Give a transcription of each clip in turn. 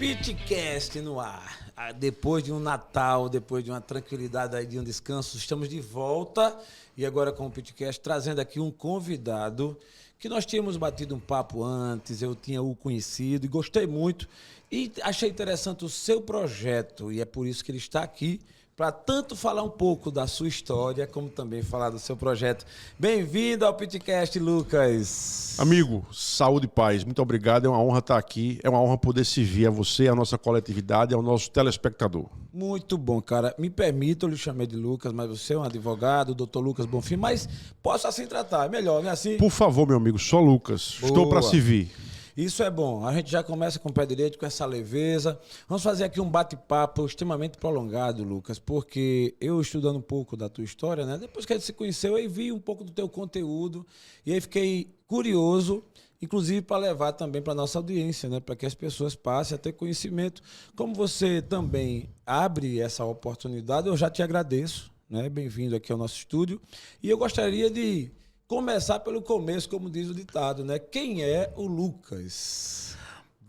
Pitcast no ar. Depois de um Natal, depois de uma tranquilidade aí, de um descanso, estamos de volta e agora com o Pitcast trazendo aqui um convidado que nós tínhamos batido um papo antes, eu tinha o conhecido e gostei muito e achei interessante o seu projeto e é por isso que ele está aqui para tanto falar um pouco da sua história, como também falar do seu projeto. Bem-vindo ao Pitcast, Lucas. Amigo, saúde e paz. Muito obrigado. É uma honra estar aqui. É uma honra poder servir a você, a nossa coletividade, ao nosso telespectador. Muito bom, cara. Me permita, eu lhe chamei de Lucas, mas você é um advogado, doutor Lucas Bonfim, mas posso assim tratar, é melhor, né? Assim... Por favor, meu amigo, sou Lucas. Boa. Estou para servir. Isso é bom. A gente já começa com o pé direito, com essa leveza. Vamos fazer aqui um bate-papo extremamente prolongado, Lucas, porque eu estudando um pouco da tua história, né? Depois que a gente se conheceu, eu vi um pouco do teu conteúdo e aí fiquei curioso, inclusive para levar também para nossa audiência, né? Para que as pessoas passem a ter conhecimento. Como você também abre essa oportunidade, eu já te agradeço, né? Bem-vindo aqui ao nosso estúdio. E eu gostaria de começar pelo começo, como diz o ditado, né? Quem é o Lucas?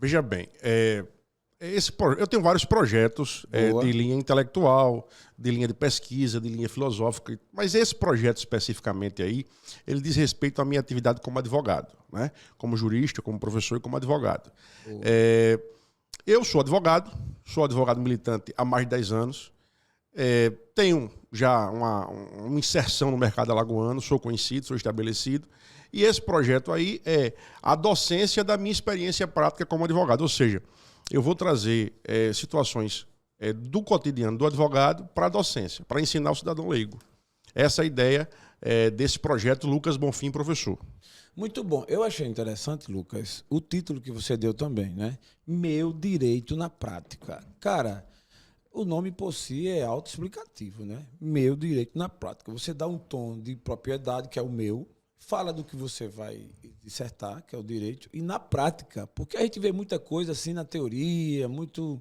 Veja bem, eu tenho vários projetos de linha intelectual, de linha de pesquisa, de linha filosófica, mas esse projeto especificamente aí, ele diz respeito à minha atividade como advogado, né? Como jurista, como professor e como advogado. Eu sou advogado militante há mais de 10 anos, tenho já uma inserção no mercado alagoano, sou conhecido, sou estabelecido, e esse projeto aí é a docência da minha experiência prática como advogado, ou seja, eu vou trazer situações do cotidiano do advogado para a docência, para ensinar o cidadão leigo. Essa é a ideia desse projeto Lucas Bonfim, professor. Muito bom. Eu achei interessante, Lucas, o título que você deu também, né? Meu direito na prática. Cara, o nome por si é autoexplicativo, né? Meu direito na prática. Você dá um tom de propriedade, que é o meu, fala do que você vai dissertar, que é o direito, e na prática, porque a gente vê muita coisa assim na teoria, muito...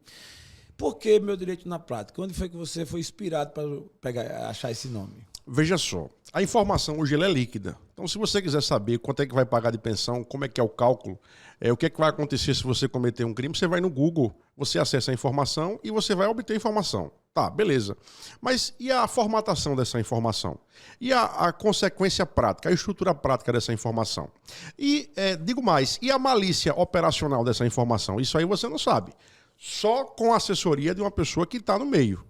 Por que meu direito na prática? Onde foi que você foi inspirado para achar esse nome? Veja só, a informação hoje ela é líquida. Então, se você quiser saber quanto é que vai pagar de pensão, como é que é o cálculo, o que é que vai acontecer se você cometer um crime, você vai no Google, você acessa a informação e você vai obter a informação. Tá, beleza. Mas e a formatação dessa informação? E a consequência prática, a estrutura prática dessa informação? E, digo mais, e a malícia operacional dessa informação? Isso aí você não sabe. Só com a assessoria de uma pessoa que está no meio.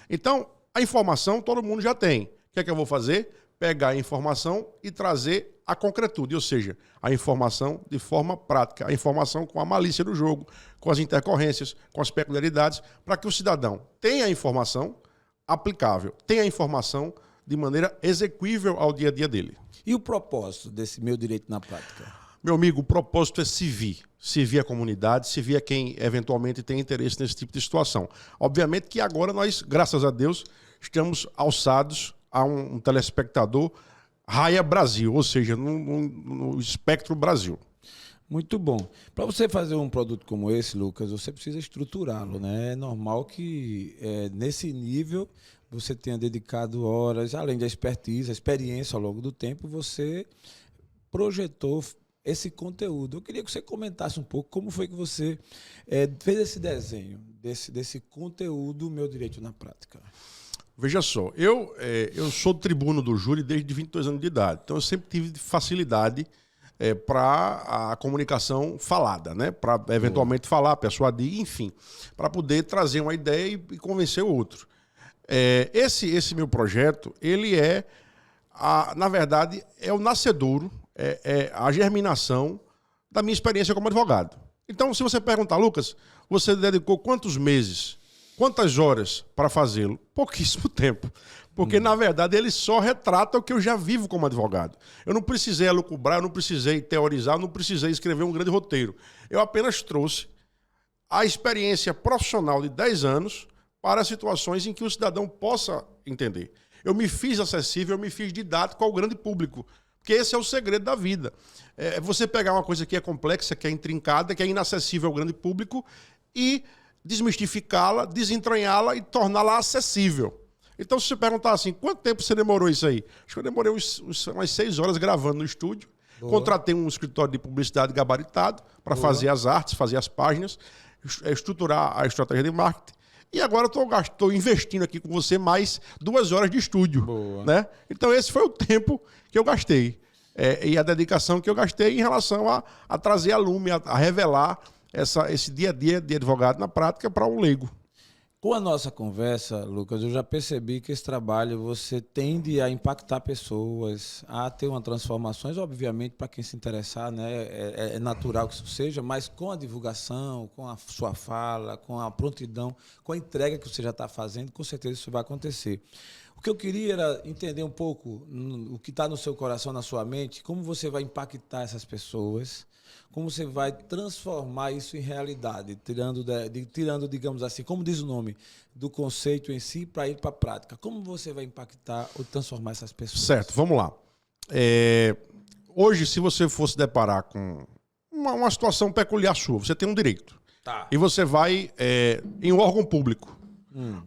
Então, a informação todo mundo já tem. O que é que eu vou fazer? Pegar a informação e trazer a concretude, ou seja, a informação de forma prática, a informação com a malícia do jogo, com as intercorrências, com as peculiaridades, para que o cidadão tenha a informação aplicável, tenha a informação de maneira execuível ao dia a dia dele. E o propósito desse meu direito na prática? Meu amigo, o propósito é servir a comunidade, servir a quem eventualmente tem interesse nesse tipo de situação. Obviamente que agora nós, graças a Deus, estamos alçados a um telespectador raia Brasil, ou seja, no espectro Brasil. Muito bom. Para você fazer um produto como esse, Lucas, você precisa estruturá-lo, né? É normal que nesse nível você tenha dedicado horas, além da expertise, a experiência ao longo do tempo, você projetou esse conteúdo. Eu queria que você comentasse um pouco como foi que você fez esse desenho, desse conteúdo Meu Direito na Prática. Veja só, eu sou tribuno do júri desde 22 anos de idade, então eu sempre tive facilidade para a comunicação falada, né? Para eventualmente falar, persuadir, enfim, para poder trazer uma ideia e convencer o outro. Esse meu projeto, ele na verdade, é o nascedouro, a germinação da minha experiência como advogado. Então, se você perguntar, Lucas, você dedicou quantos meses, quantas horas para fazê-lo? Pouquíssimo tempo. Porque, na verdade, ele só retrata o que eu já vivo como advogado. Eu não precisei elucubrar, eu não precisei teorizar, eu não precisei escrever um grande roteiro. Eu apenas trouxe a experiência profissional de 10 anos para situações em que o cidadão possa entender. Eu me fiz acessível, eu me fiz didático ao grande público. Porque esse é o segredo da vida. É você pegar uma coisa que é complexa, que é intrincada, que é inacessível ao grande público e desmistificá-la, desentranhá-la e torná-la acessível. Então, se você perguntar assim, quanto tempo você demorou isso aí? Acho que eu demorei umas 6 horas gravando no estúdio. Boa. Contratei um escritório de publicidade gabaritado para fazer as artes, fazer as páginas. estruturar a estratégia de marketing. E agora estou investindo aqui com você mais 2 horas de estúdio. Boa. Né? Então esse foi o tempo que eu gastei. E a dedicação que eu gastei em relação a trazer a lume, a revelar esse dia a dia de advogado na prática para um leigo. Com a nossa conversa, Lucas, eu já percebi que esse trabalho você tende a impactar pessoas, a ter uma transformações, obviamente, para quem se interessar, né? É natural que isso seja, mas com a divulgação, com a sua fala, com a prontidão, com a entrega que você já está fazendo, com certeza isso vai acontecer. O que eu queria era entender um pouco o que está no seu coração, na sua mente, como você vai impactar essas pessoas, como você vai transformar isso em realidade, tirando, digamos assim, como diz o nome, do conceito em si para ir para a prática. Como você vai impactar ou transformar essas pessoas? Certo, vamos lá. Hoje, se você fosse deparar com uma situação peculiar sua, você tem um direito. Tá. E você vai em um órgão público.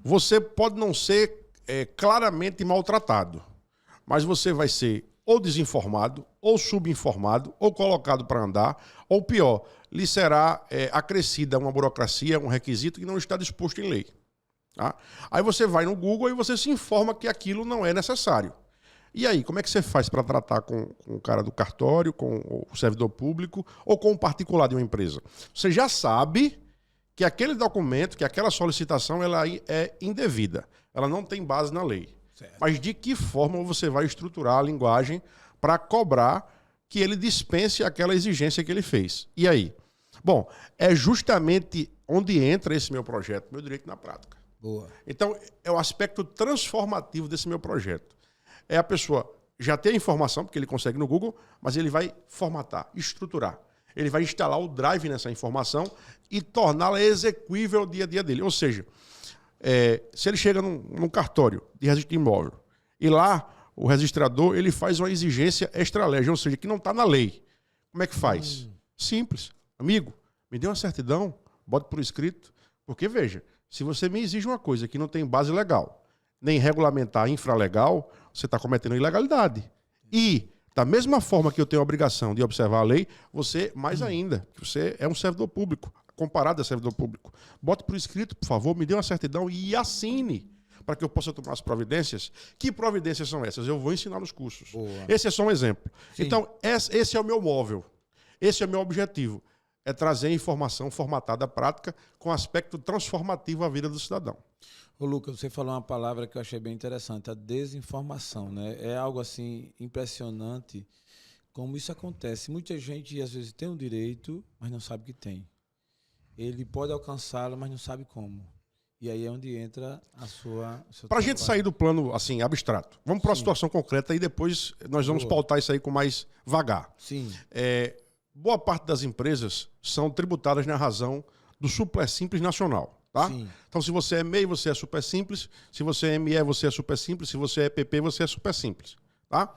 Você pode não ser claramente maltratado, mas você vai ser ou desinformado, ou subinformado, ou colocado para andar, ou pior, lhe será acrescida uma burocracia, um requisito que não está disposto em lei. Tá? Aí você vai no Google e você se informa que aquilo não é necessário. E aí, como é que você faz para tratar com o cara do cartório, com o servidor público ou com o particular de uma empresa? Você já sabe que aquele documento, que aquela solicitação, ela é indevida. Ela não tem base na lei. Certo. Mas de que forma você vai estruturar a linguagem para cobrar que ele dispense aquela exigência que ele fez? E aí? Bom, é justamente onde entra esse meu projeto, meu direito na prática. Boa. Então, é o aspecto transformativo desse meu projeto. É a pessoa já ter a informação, porque ele consegue no Google, mas ele vai formatar, estruturar. Ele vai instalar o drive nessa informação e torná-la execuível dia a dia dele. Ou seja, se ele chega num cartório de registro de imóvel e lá o registrador ele faz uma exigência extra-lege, ou seja, que não está na lei. Como é que faz? Simples. Amigo, me dê uma certidão, bote por escrito. Porque, veja, se você me exige uma coisa que não tem base legal, nem regulamentar infralegal, você está cometendo ilegalidade. E, da mesma forma que eu tenho a obrigação de observar a lei, você, mais ainda, que você é um servidor público, comparado a servidor público. Bote por escrito, por favor, me dê uma certidão e assine, para que eu possa tomar as providências. Que providências são essas? Eu vou ensinar nos cursos. Boa. Esse é só um exemplo. Sim. Então, esse é o meu móvel. Esse é o meu objetivo. É trazer informação formatada prática com aspecto transformativo à vida do cidadão. Ô Lucas, você falou uma palavra que eu achei bem interessante, a desinformação, né? É algo assim impressionante como isso acontece. Muita gente às vezes tem um direito, mas não sabe que tem. Ele pode alcançá-lo, mas não sabe como. E aí é onde entra a sua... Para a gente sair do plano assim abstrato, vamos para uma situação concreta e depois nós vamos pautar isso aí com mais vagar. Sim. Boa parte das empresas são tributadas na razão do Super Simples Nacional. Tá? Sim. Então, se você é MEI, você é Super Simples. Se você é ME, você é Super Simples. Se você é PP, você é Super Simples. Tá?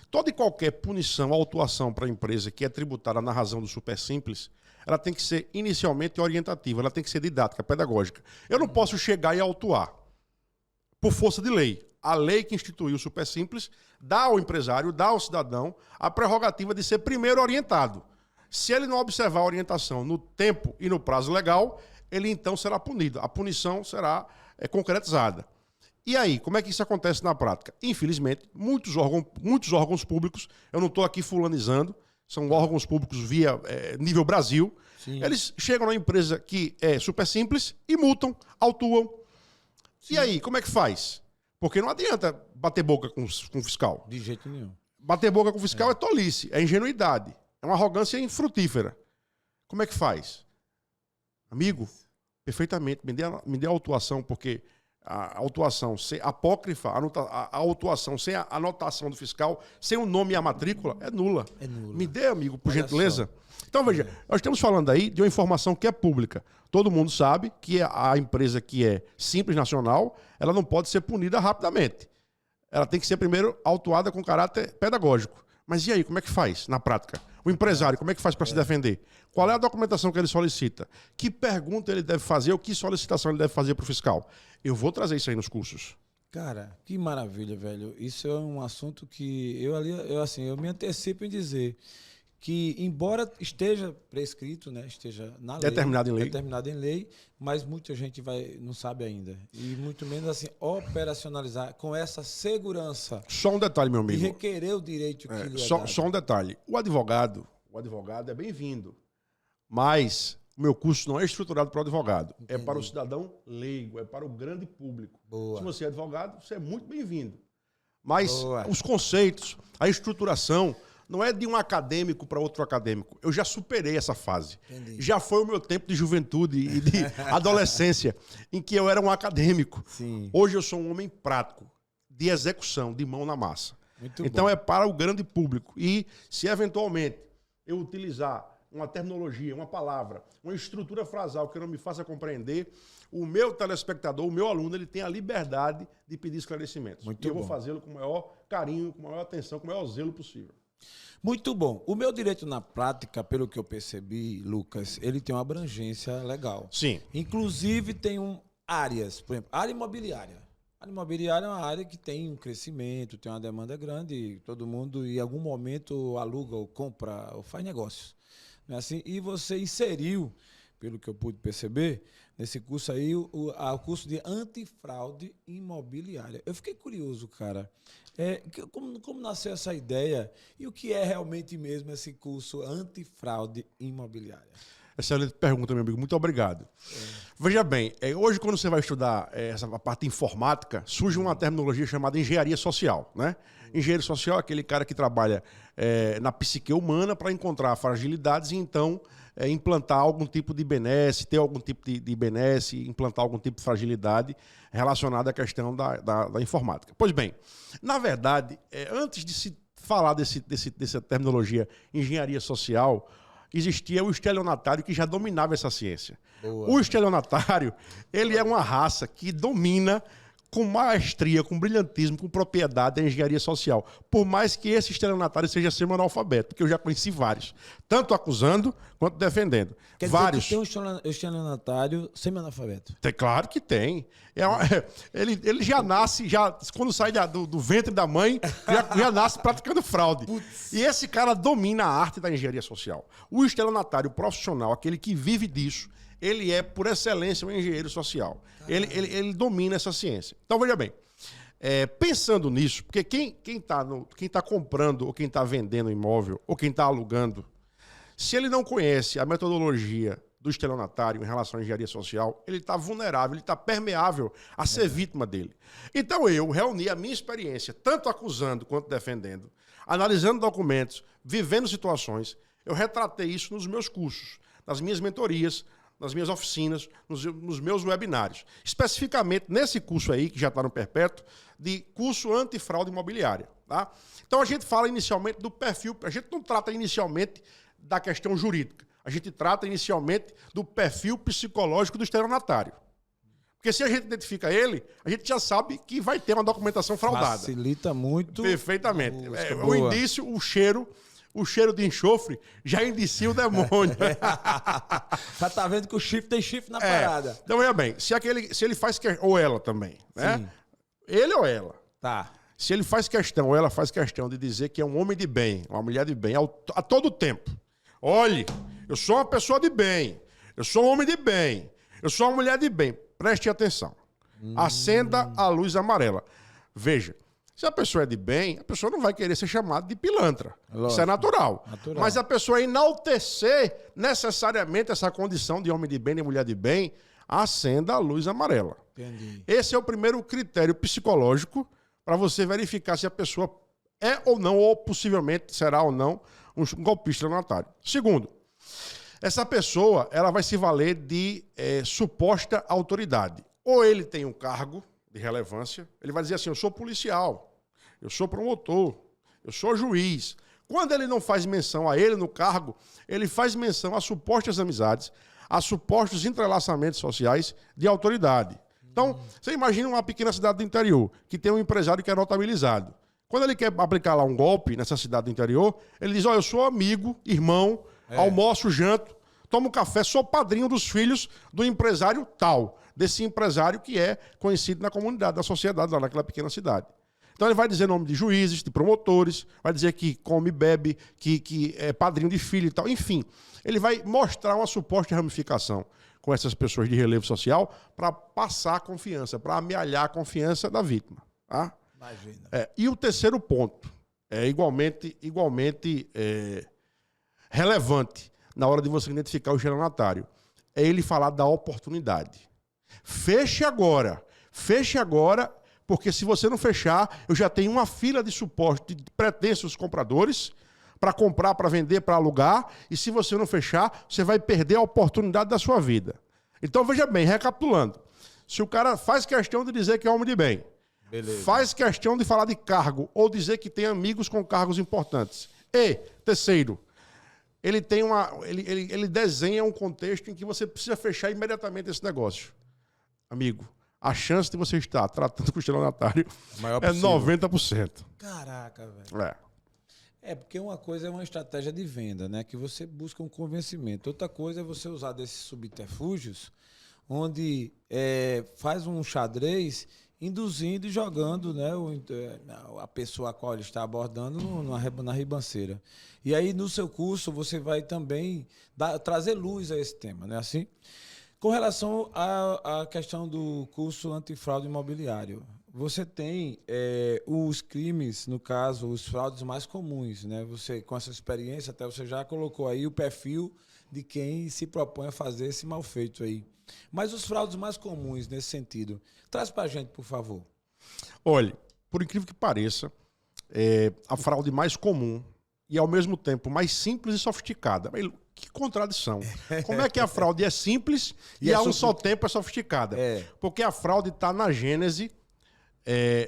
Toda e qualquer punição, autuação para a empresa que é tributada na razão do Super Simples, ela tem que ser inicialmente orientativa, ela tem que ser didática, pedagógica. Eu não posso chegar e autuar por força de lei. A lei que instituiu o Super Simples dá ao empresário, dá ao cidadão a prerrogativa de ser primeiro orientado. Se ele não observar a orientação no tempo e no prazo legal, ele então será punido. A punição será concretizada. E aí, como é que isso acontece na prática? Infelizmente, muitos órgãos públicos, eu não estou aqui fulanizando, são órgãos públicos via nível Brasil, sim, eles chegam na empresa que é Super Simples e multam, autuam. Sim. E aí, como é que faz? Porque não adianta bater boca com o fiscal. De jeito nenhum. Bater boca com o fiscal é tolice, é ingenuidade, é uma arrogância infrutífera. Como é que faz? Amigo, perfeitamente, me dê a autuação, porque a autuação apócrifa, a autuação sem a anotação do fiscal, sem o nome e a matrícula, é nula. É nula. Me dê, amigo, por gentileza. Então, veja, nós estamos falando aí de uma informação que é pública. Todo mundo sabe que a empresa que é Simples Nacional, ela não pode ser punida rapidamente. Ela tem que ser primeiro autuada com caráter pedagógico. Mas e aí, como é que faz na prática? O empresário, como é que faz para se defender? Qual é a documentação que ele solicita? Que pergunta ele deve fazer ou que solicitação ele deve fazer para o fiscal? Eu vou trazer isso aí nos cursos. Cara, que maravilha, velho. Isso é um assunto que eu me antecipo em dizer que, embora esteja prescrito, né, esteja na lei, determinado em lei, mas muita gente não sabe ainda. E muito menos assim, operacionalizar com essa segurança. Só um detalhe, meu amigo. E requerer o direito que lhe é só, dado. Só um detalhe. O advogado é bem-vindo, mas o meu curso não é estruturado para o advogado. Entendi. É para o cidadão leigo, é para o grande público. Boa. Se você é advogado, você é muito bem-vindo. Mas os conceitos, a estruturação, não é de um acadêmico para outro acadêmico. Eu já superei essa fase. Entendi. Já foi o meu tempo de juventude e de adolescência, em que eu era um acadêmico. Sim. Hoje eu sou um homem prático, de execução, de mão na massa. Muito então bom. É para o grande público. E se eventualmente eu utilizar uma terminologia, uma palavra, uma estrutura frasal que não me faça compreender, o meu telespectador, o meu aluno, ele tem a liberdade de pedir esclarecimentos. Muito eu bom. vou fazê-lo com o maior carinho, com a maior atenção, com o maior zelo possível. Muito bom. O meu direito na prática, pelo que eu percebi, Lucas, ele tem uma abrangência legal. Sim. Inclusive tem áreas, por exemplo, área imobiliária. A área imobiliária é uma área que tem um crescimento, tem uma demanda grande, e todo mundo em algum momento aluga ou compra ou faz negócios. Não é assim? E você inseriu, pelo que eu pude perceber, nesse curso aí, o curso de antifraude imobiliária. Eu fiquei curioso, cara. Como nasceu essa ideia e o que é realmente mesmo esse curso antifraude imobiliária? Excelente pergunta, meu amigo. Muito obrigado. Veja bem, hoje quando você vai estudar essa parte informática, surge uma terminologia chamada engenharia social, né? Engenheiro social é aquele cara que trabalha na psique humana para encontrar fragilidades e então implantar algum tipo de benesse, ter algum tipo de benesse, implantar algum tipo de fragilidade relacionada à questão da informática. Pois bem, na verdade, antes de se falar dessa terminologia engenharia social, existia o estelionatário que já dominava essa ciência. Boa. O estelionatário, ele é uma raça que domina com maestria, com brilhantismo, com propriedade a engenharia social. Por mais que esse estelionatário seja semi-analfabeto, porque eu já conheci vários, tanto acusando quanto defendendo. Quer vários. Dizer que tem um estelionatário semi-analfabeto? Claro que tem. Ele já nasce, quando sai do ventre da mãe, já nasce praticando fraude. Putz. E esse cara domina a arte da engenharia social. O estelionatário profissional, aquele que vive disso, ele é, por excelência, um engenheiro social. Ele domina essa ciência. Então, veja bem, pensando nisso, porque quem tá comprando ou quem está vendendo imóvel ou quem está alugando, se ele não conhece a metodologia do estelionatário em relação à engenharia social, ele está vulnerável, ele está permeável a ser vítima dele. Então, eu reuni a minha experiência, tanto acusando quanto defendendo, analisando documentos, vivendo situações, eu retratei isso nos meus cursos, nas minhas mentorias, nas minhas oficinas, nos meus webinários. Especificamente nesse curso aí, que já está no perpétuo, de curso antifraude imobiliária. Tá? Então a gente fala inicialmente do perfil, a gente não trata inicialmente da questão jurídica, a gente trata inicialmente do perfil psicológico do estelionatário. Porque se a gente identifica ele, a gente já sabe que vai ter uma documentação fraudada. Facilita muito. Perfeitamente. O indício, o cheiro de enxofre já indicia o demônio. Já tá vendo que o chifre tem chifre na parada. Então, veja bem, se ele faz questão, ou ela também, né? Sim. Ele ou ela. Tá. Se ele faz questão, ou ela faz questão de dizer que é um homem de bem, uma mulher de bem, a todo tempo. Olhe, eu sou uma pessoa de bem, eu sou um homem de bem, eu sou uma mulher de bem. Preste atenção. Acenda a luz amarela. Veja. Se a pessoa é de bem, a pessoa não vai querer ser chamada de pilantra. Lógico, isso é natural. Mas a pessoa enaltecer necessariamente essa condição de homem de bem e mulher de bem, acenda a luz amarela. Entendi. Esse é o primeiro critério psicológico para você verificar se a pessoa é ou não, ou possivelmente será ou não, um golpista estelionatário. Segundo, essa pessoa ela vai se valer de suposta autoridade. Ou ele tem um cargo de relevância, ele vai dizer assim, eu sou policial, eu sou promotor, eu sou juiz. Quando ele não faz menção a ele no cargo, ele faz menção a supostas amizades, a supostos entrelaçamentos sociais de autoridade. Então, você imagina uma pequena cidade do interior, que tem um empresário que é notabilizado. Quando ele quer aplicar lá um golpe nessa cidade do interior, ele diz, eu sou amigo, irmão, almoço, janto, tomo café, sou padrinho dos filhos do empresário tal, desse empresário que é conhecido na comunidade, na sociedade, lá naquela pequena cidade. Então ele vai dizer nome de juízes, de promotores, vai dizer que come e bebe, que é padrinho de filho e tal. Enfim, ele vai mostrar uma suposta ramificação com essas pessoas de relevo social para passar a confiança, para amealhar a confiança da vítima. Tá? Imagina. E o terceiro ponto é igualmente relevante na hora de você identificar o estelionatário. É ele falar da oportunidade. Feche agora, porque se você não fechar, eu já tenho uma fila de suporte de pretensos compradores para comprar, para vender, para alugar, e se você não fechar, você vai perder a oportunidade da sua vida. Então, veja bem, recapitulando. Se o cara faz questão de dizer que é homem de bem, beleza, faz questão de falar de cargo ou dizer que tem amigos com cargos importantes. E, terceiro, ele desenha um contexto em que você precisa fechar imediatamente esse negócio. Amigo, a chance de você estar tratando com o estelionatário é 90%. Caraca, velho. Porque uma coisa é uma estratégia de venda, né? Que você busca um convencimento. Outra coisa é você usar desses subterfúgios, onde faz um xadrez induzindo e jogando, né, a pessoa a qual ele está abordando na ribanceira. E aí, no seu curso, você vai também trazer luz a esse tema, né? Assim, com relação à questão do curso antifraude imobiliário, você tem os crimes, no caso, os fraudes mais comuns, né? Você, com essa experiência, até você já colocou aí o perfil de quem se propõe a fazer esse mal feito aí. Mas os fraudes mais comuns nesse sentido, traz pra gente, por favor. Olha, por incrível que pareça, a fraude mais comum e, ao mesmo tempo, mais simples e sofisticada. Que contradição. Como é que a fraude é simples e a um só tempo é sofisticada? Porque a fraude está na gênese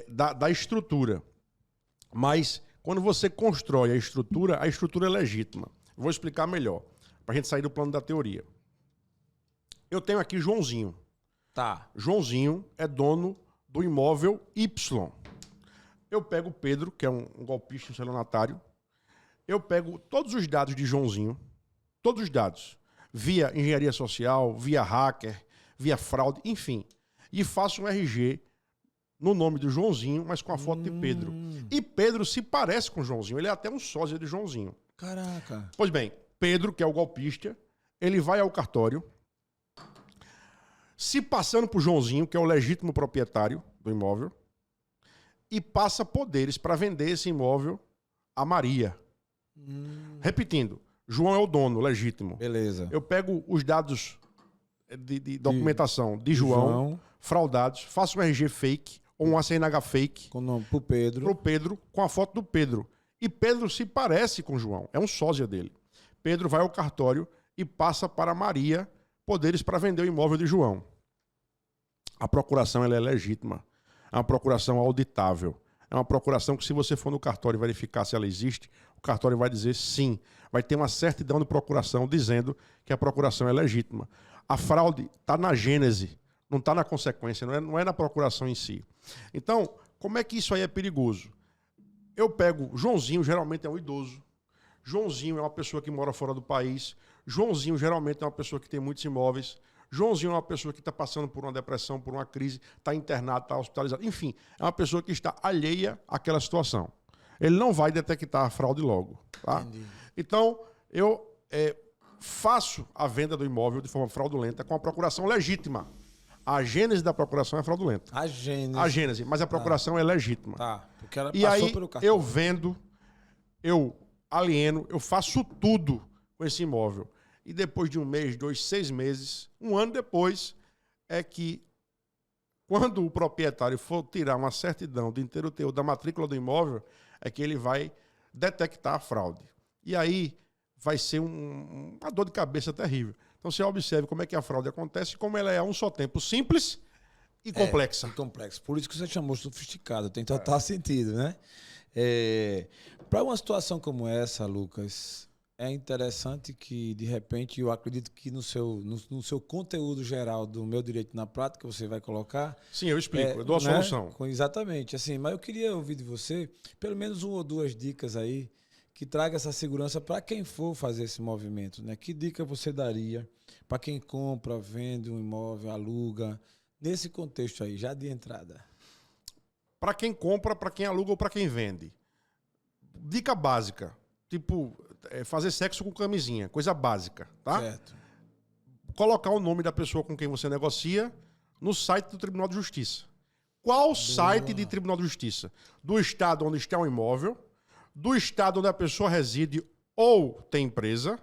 da estrutura. Mas, quando você constrói a estrutura é legítima. Vou explicar melhor, para a gente sair do plano da teoria. Eu tenho aqui Joãozinho. Tá. Joãozinho é dono do imóvel Y. Eu pego Pedro, que é um golpista, um estelionatário. Eu pego todos os dados de Joãozinho, todos os dados, via engenharia social, via hacker, via fraude, enfim. E faço um RG no nome do Joãozinho, mas com a foto de Pedro. E Pedro se parece com o Joãozinho. Ele é até um sósia de Joãozinho. Caraca. Pois bem, Pedro, que é o golpista, ele vai ao cartório, se passando por Joãozinho, que é o legítimo proprietário do imóvel, e passa poderes para vender esse imóvel a Maria. Repetindo, João é o dono legítimo. Beleza. Eu pego os dados de documentação de João, fraudados, faço um RG fake ou um ACNH fake pro Pedro, com a foto do Pedro. E Pedro se parece com João, é um sósia dele. Pedro vai ao cartório e passa para Maria poderes para vender o imóvel de João. A procuração ela é legítima. É uma procuração auditável. É uma procuração que, se você for no cartório verificar se ela existe, o cartório vai dizer sim. Vai ter uma certidão de procuração dizendo que a procuração é legítima. A fraude está na gênese, não está na consequência, não é na procuração em si. Então, como é que isso aí é perigoso? Eu pego Joãozinho, geralmente é um idoso. Joãozinho é uma pessoa que mora fora do país. Joãozinho geralmente é uma pessoa que tem muitos imóveis. Joãozinho é uma pessoa que está passando por uma depressão, por uma crise, está internado, está hospitalizado. Enfim, é uma pessoa que está alheia àquela situação. Ele não vai detectar a fraude logo. Tá? Entendi. Então, eu faço a venda do imóvel de forma fraudulenta com a procuração legítima. A gênese da procuração é fraudulenta. A gênese. Mas a procuração é legítima. Tá, porque ela E passou aí, pelo cartório. eu vendo, eu alieno, eu faço tudo com esse imóvel. E depois de 1 mês, 2, 6 meses, 1 ano depois, é que, quando o proprietário for tirar uma certidão de inteiro teor da matrícula do imóvel, é que ele vai detectar a fraude. E aí vai ser uma dor de cabeça terrível. Então você observe como é que a fraude acontece e como ela é a um só tempo simples e complexa. Complexa. Por isso que você chamou sofisticado, tem total sentido, né? Para uma situação como essa, Lucas, é interessante que, de repente, eu acredito que no seu conteúdo geral do Meu Direito na Prática, você vai colocar... Sim, eu explico, eu dou a solução. Exatamente. Assim, mas eu queria ouvir de você, pelo menos 1 ou 2 dicas aí, que traga essa segurança para quem for fazer esse movimento, né? Que dica você daria para quem compra, vende um imóvel, aluga, nesse contexto aí, já de entrada? para quem compra, para quem aluga ou para quem vende. Dica básica, tipo fazer sexo com camisinha, coisa básica, tá? Certo. Colocar o nome da pessoa com quem você negocia no site do Tribunal de Justiça. Qual site de Tribunal de Justiça? Do estado onde está o imóvel, do estado onde a pessoa reside ou tem empresa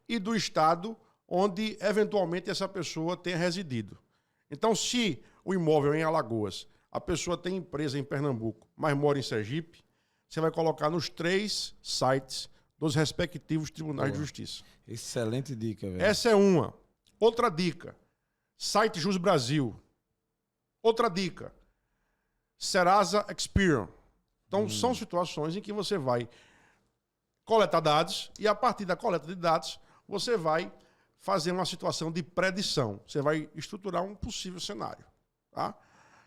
e do estado onde eventualmente essa pessoa tenha residido. Então, se o imóvel é em Alagoas, a pessoa tem empresa em Pernambuco, mas mora em Sergipe, você vai colocar nos 3 sites dos respectivos tribunais de justiça. Excelente dica, velho. Essa é uma. Outra dica, site Jus Brasil. Outra dica, Serasa Experian. Então, são situações em que você vai coletar dados e, a partir da coleta de dados, você vai fazer uma situação de predição. Você vai estruturar um possível cenário. Tá?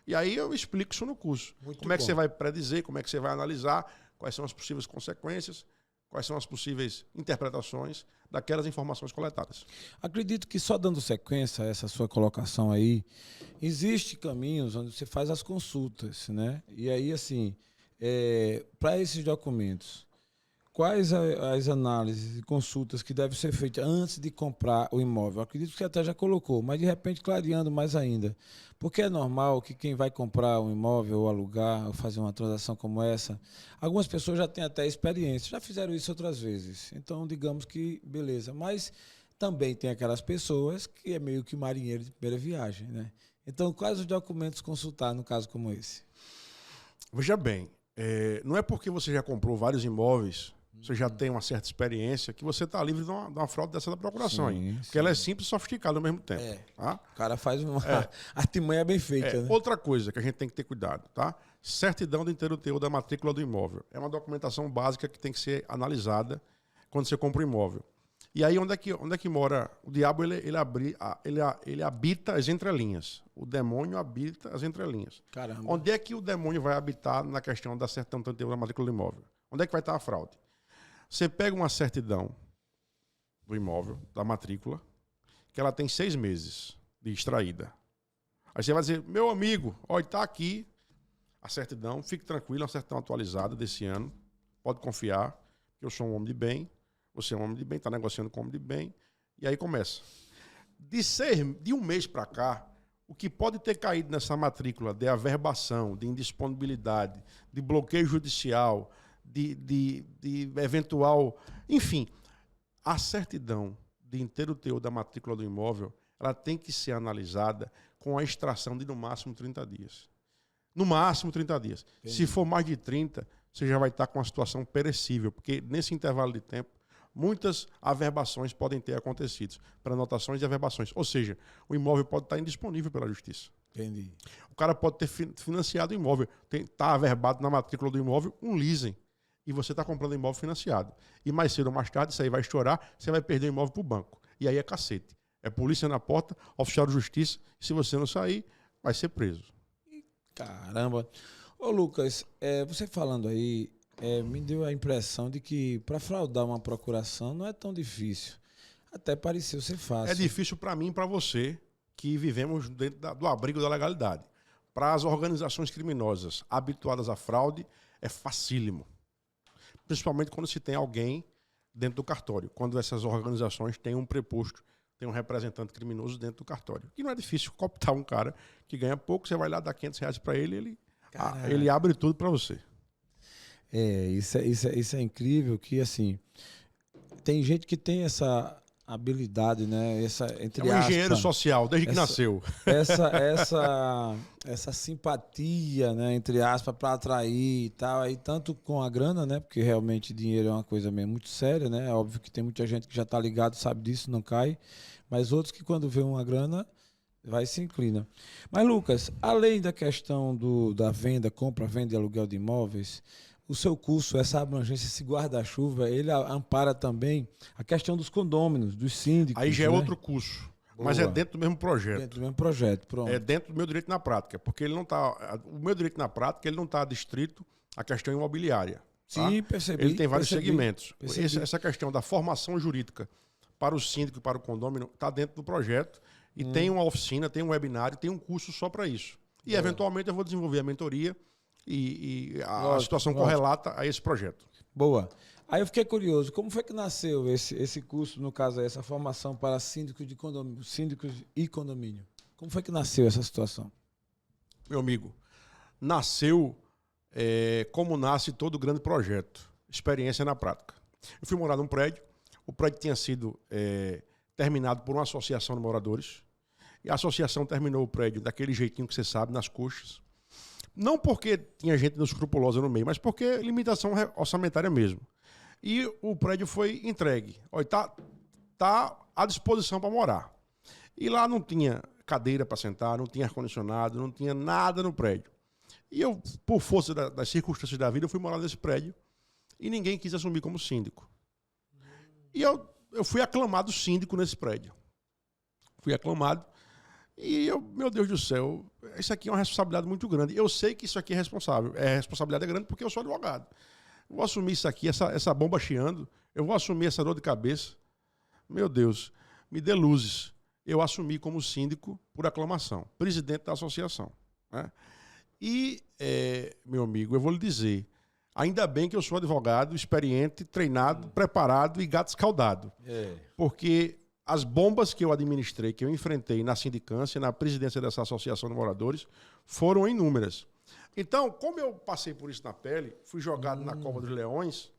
E aí eu explico isso no curso. Como é que você vai predizer, como é que você vai analisar, quais são as possíveis consequências, quais são as possíveis interpretações daquelas informações coletadas. Acredito que só dando sequência a essa sua colocação aí, existem caminhos onde você faz as consultas, né? E aí, assim, para esses documentos, quais as análises e consultas que devem ser feitas antes de comprar o imóvel? Acredito que você até já colocou, mas de repente clareando mais ainda. Porque é normal que quem vai comprar um imóvel ou alugar ou fazer uma transação como essa, algumas pessoas já têm até experiência, já fizeram isso outras vezes. Então, digamos que beleza. Mas também tem aquelas pessoas que é meio que marinheiro de primeira viagem, né? Então, quais os documentos consultar no caso como esse? Veja bem, não é porque você já comprou vários imóveis, você já tem uma certa experiência, que você está livre de uma fraude dessa da procuração. Sim, aí. Porque ela é simples e sofisticada ao mesmo tempo. Tá? O cara faz uma artimanha bem feita. Né? Outra coisa que a gente tem que ter cuidado, tá? Certidão do inteiro teor da matrícula do imóvel. É uma documentação básica que tem que ser analisada quando você compra um imóvel. E aí, onde é que mora? O diabo, ele habita as entrelinhas. O demônio habita as entrelinhas. Caramba. Onde é que o demônio vai habitar na questão da certidão do teor da matrícula do imóvel? Onde é que vai estar a fraude? Você pega uma certidão do imóvel, da matrícula, que ela tem 6 meses de extraída. Aí você vai dizer, meu amigo, olha, está aqui a certidão, fique tranquilo, é uma certidão atualizada desse ano, pode confiar, que eu sou um homem de bem, você é um homem de bem, está negociando com um homem de bem, e aí começa. De um mês para cá, o que pode ter caído nessa matrícula de averbação, de indisponibilidade, de bloqueio judicial, de eventual... Enfim, a certidão de inteiro teor da matrícula do imóvel, ela tem que ser analisada com a extração de no máximo 30 dias. No máximo 30 dias. Entendi. Se for mais de 30, você já vai estar com uma situação perecível, porque nesse intervalo de tempo, muitas averbações podem ter acontecido, prenotações e averbações. Ou seja, o imóvel pode estar indisponível pela justiça. Entendi. O cara pode ter financiado o imóvel, está averbado na matrícula do imóvel um leasing, e você está comprando imóvel financiado. E mais cedo ou mais tarde, isso aí vai estourar, você vai perder o imóvel para o banco. E aí é cacete. É polícia na porta, oficial de justiça, e se você não sair, vai ser preso. Caramba. Ô Lucas, você falando aí, me deu a impressão de que para fraudar uma procuração não é tão difícil. Até pareceu ser fácil. É difícil para mim e para você, que vivemos dentro do abrigo da legalidade. Para as organizações criminosas habituadas à fraude, é facílimo. Principalmente quando se tem alguém dentro do cartório. Quando essas organizações têm um preposto, tem um representante criminoso dentro do cartório. E não é difícil cooptar um cara que ganha pouco, você vai lá dar R$500 para ele, ele abre tudo para você. Isso é incrível que, assim, tem gente que tem essa habilidade, né? Entre aspas, engenheiro social, desde que nasceu. Essa simpatia, né? Entre aspas, para atrair e tal, aí tanto com a grana, né? Porque realmente dinheiro é uma coisa mesmo muito séria, né? É óbvio que tem muita gente que já está ligado, sabe disso, não cai. Mas outros que quando vê uma grana, vai e se inclina. Mas, Lucas, além da questão da venda, compra, venda e aluguel de imóveis, o seu curso, essa abrangência, esse guarda-chuva, ele ampara também a questão dos condôminos, dos síndicos. Aí já é outro curso, mas é dentro do mesmo projeto. Dentro do mesmo projeto, pronto. É dentro do meu direito na prática, porque ele não tá, o meu direito na prática ele não está adstrito à questão imobiliária. Tá? Sim, percebi. Ele tem vários segmentos. Essa questão da formação jurídica para o síndico e para o condômino está dentro do projeto e tem uma oficina, tem um webinário, tem um curso só para isso. E eventualmente eu vou desenvolver a mentoria e a Lógico, situação lógico. correlata a esse projeto. Boa. Aí eu fiquei curioso, como foi que nasceu esse curso, no caso, essa formação para síndicos e condomínio? Como foi que nasceu essa situação? Meu amigo, nasceu como nasce todo grande projeto, experiência na prática. Eu fui morar num prédio, o prédio tinha sido terminado por uma associação de moradores, e a associação terminou o prédio daquele jeitinho que você sabe, nas coxas. Não porque tinha gente escrupulosa no meio, mas porque limitação orçamentária mesmo. E o prédio foi entregue. Olha, tá à disposição para morar. E lá não tinha cadeira para sentar, não tinha ar-condicionado, não tinha nada no prédio. E eu, por força das circunstâncias da vida, eu fui morar nesse prédio e ninguém quis assumir como síndico. E eu fui aclamado síndico nesse prédio. Fui aclamado. E eu, meu Deus do céu, isso aqui é uma responsabilidade muito grande. Eu sei que isso aqui é responsável. A responsabilidade é grande porque eu sou advogado. Eu vou assumir isso aqui, essa bomba chiando. Eu vou assumir essa dor de cabeça. Meu Deus, me dê luzes. Eu assumi como síndico por aclamação, presidente da associação. Né? E, meu amigo, eu vou lhe dizer, ainda bem que eu sou advogado, experiente, treinado, preparado e gato escaldado. Porque as bombas que eu administrei, que eu enfrentei na sindicância, na presidência dessa associação de moradores, foram inúmeras. Então, como eu passei por isso na pele, fui jogado na cova dos leões,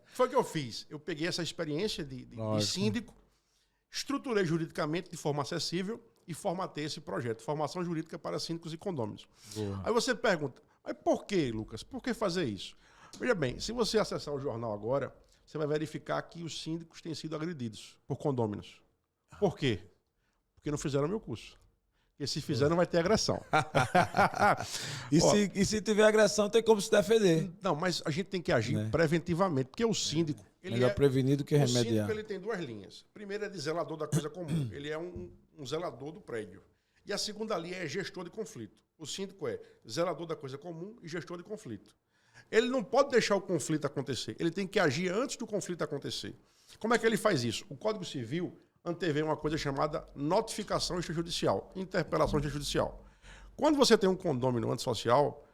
foi o que eu fiz. Eu peguei essa experiência de síndico, estruturei juridicamente de forma acessível e formatei esse projeto, Formação Jurídica para Síndicos e Condôminos. Boa. Aí você pergunta, mas por que, Lucas? Por que fazer isso? Veja bem, se você acessar o jornal agora, você vai verificar que os síndicos têm sido agredidos por condôminos. Por quê? Porque não fizeram meu curso. Porque se fizeram, vai ter agressão. E se tiver agressão, tem como se defender. Não, mas a gente tem que agir preventivamente, porque o síndico... Melhor prevenido que remediar. O síndico ele tem duas linhas. A primeira é de zelador da coisa comum. Ele é um zelador do prédio. E a segunda linha é gestor de conflito. O síndico é zelador da coisa comum e gestor de conflito. Ele não pode deixar o conflito acontecer. Ele tem que agir antes do conflito acontecer. Como é que ele faz isso? O Código Civil antevê uma coisa chamada notificação extrajudicial, interpelação extrajudicial. Quando você tem um condômino antissocial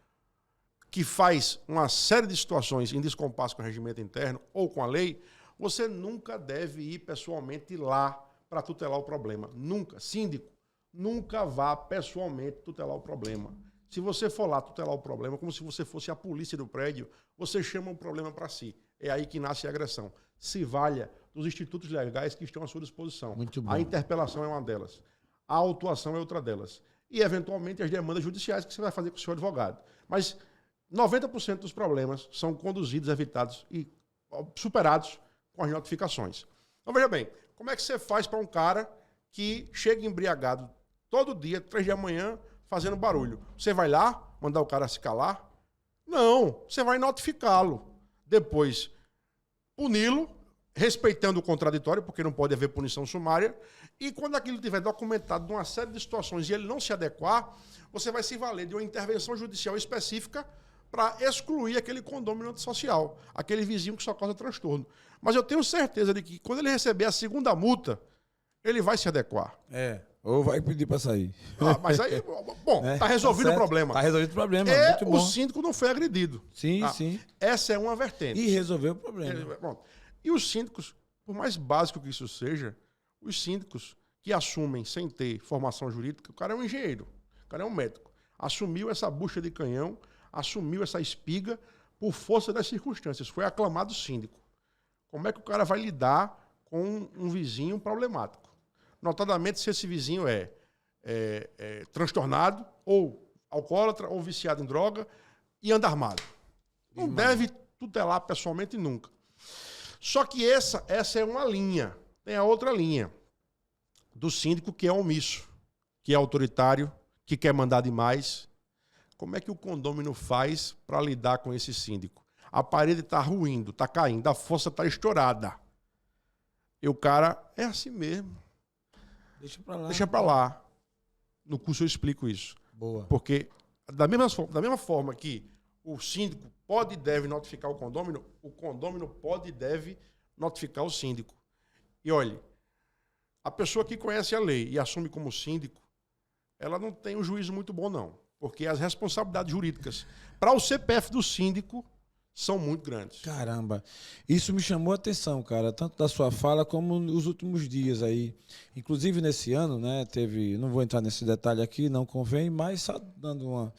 que faz uma série de situações em descompasso com o regimento interno ou com a lei, você nunca deve ir pessoalmente lá para tutelar o problema. Nunca. Síndico, nunca vá pessoalmente tutelar o problema. Se você for lá tutelar o problema, como se você fosse a polícia do prédio, você chama o problema para si. É aí que nasce a agressão. Se valha dos institutos legais que estão à sua disposição. Muito bom. A interpelação é uma delas. A autuação é outra delas. E, eventualmente, as demandas judiciais que você vai fazer com o seu advogado. Mas 90% dos problemas são conduzidos, evitados e superados com as notificações. Então, veja bem, como é que você faz para um cara que chega embriagado todo dia, 3 da manhã, fazendo barulho? Você vai lá, mandar o cara se calar? Não, você vai notificá-lo. Depois, puni-lo, respeitando o contraditório, porque não pode haver punição sumária. E quando aquilo estiver documentado numa série de situações e ele não se adequar, você vai se valer de uma intervenção judicial específica para excluir aquele condômino antissocial, aquele vizinho que só causa transtorno. Mas eu tenho certeza de que quando ele receber a segunda multa, ele vai se adequar. Ou vai pedir para sair. Mas aí, bom, tá resolvido o problema. Tá resolvido o problema, muito bom. O síndico não foi agredido. Sim, sim. Essa é uma vertente. E resolveu o problema. Bom, e os síndicos, por mais básico que isso seja, os síndicos que assumem sem ter formação jurídica, o cara é um engenheiro, o cara é um médico, assumiu essa bucha de canhão, assumiu essa espiga por força das circunstâncias, foi aclamado síndico. Como é que o cara vai lidar com um vizinho problemático? Notadamente, se esse vizinho é transtornado, ou alcoólatra, ou viciado em droga, e anda armado. Não deve tutelar pessoalmente nunca. Só que essa é uma linha. Tem a outra linha do síndico que é omisso, que é autoritário, que quer mandar demais. Como é que o condômino faz para lidar com esse síndico? A parede está ruindo, está caindo, a fossa está estourada. E o cara é assim mesmo. Deixa para lá. Deixa para lá. No curso eu explico isso. Boa. Porque da mesma forma que o síndico pode e deve notificar o condômino pode e deve notificar o síndico. E olhe, a pessoa que conhece a lei e assume como síndico, ela não tem um juízo muito bom, não. Porque as responsabilidades jurídicas para o CPF do síndico são muito grandes. Caramba, isso me chamou a atenção, cara, tanto da sua fala como nos últimos dias aí. Inclusive nesse ano, né, teve, não vou entrar nesse detalhe aqui, não convém, mas só dando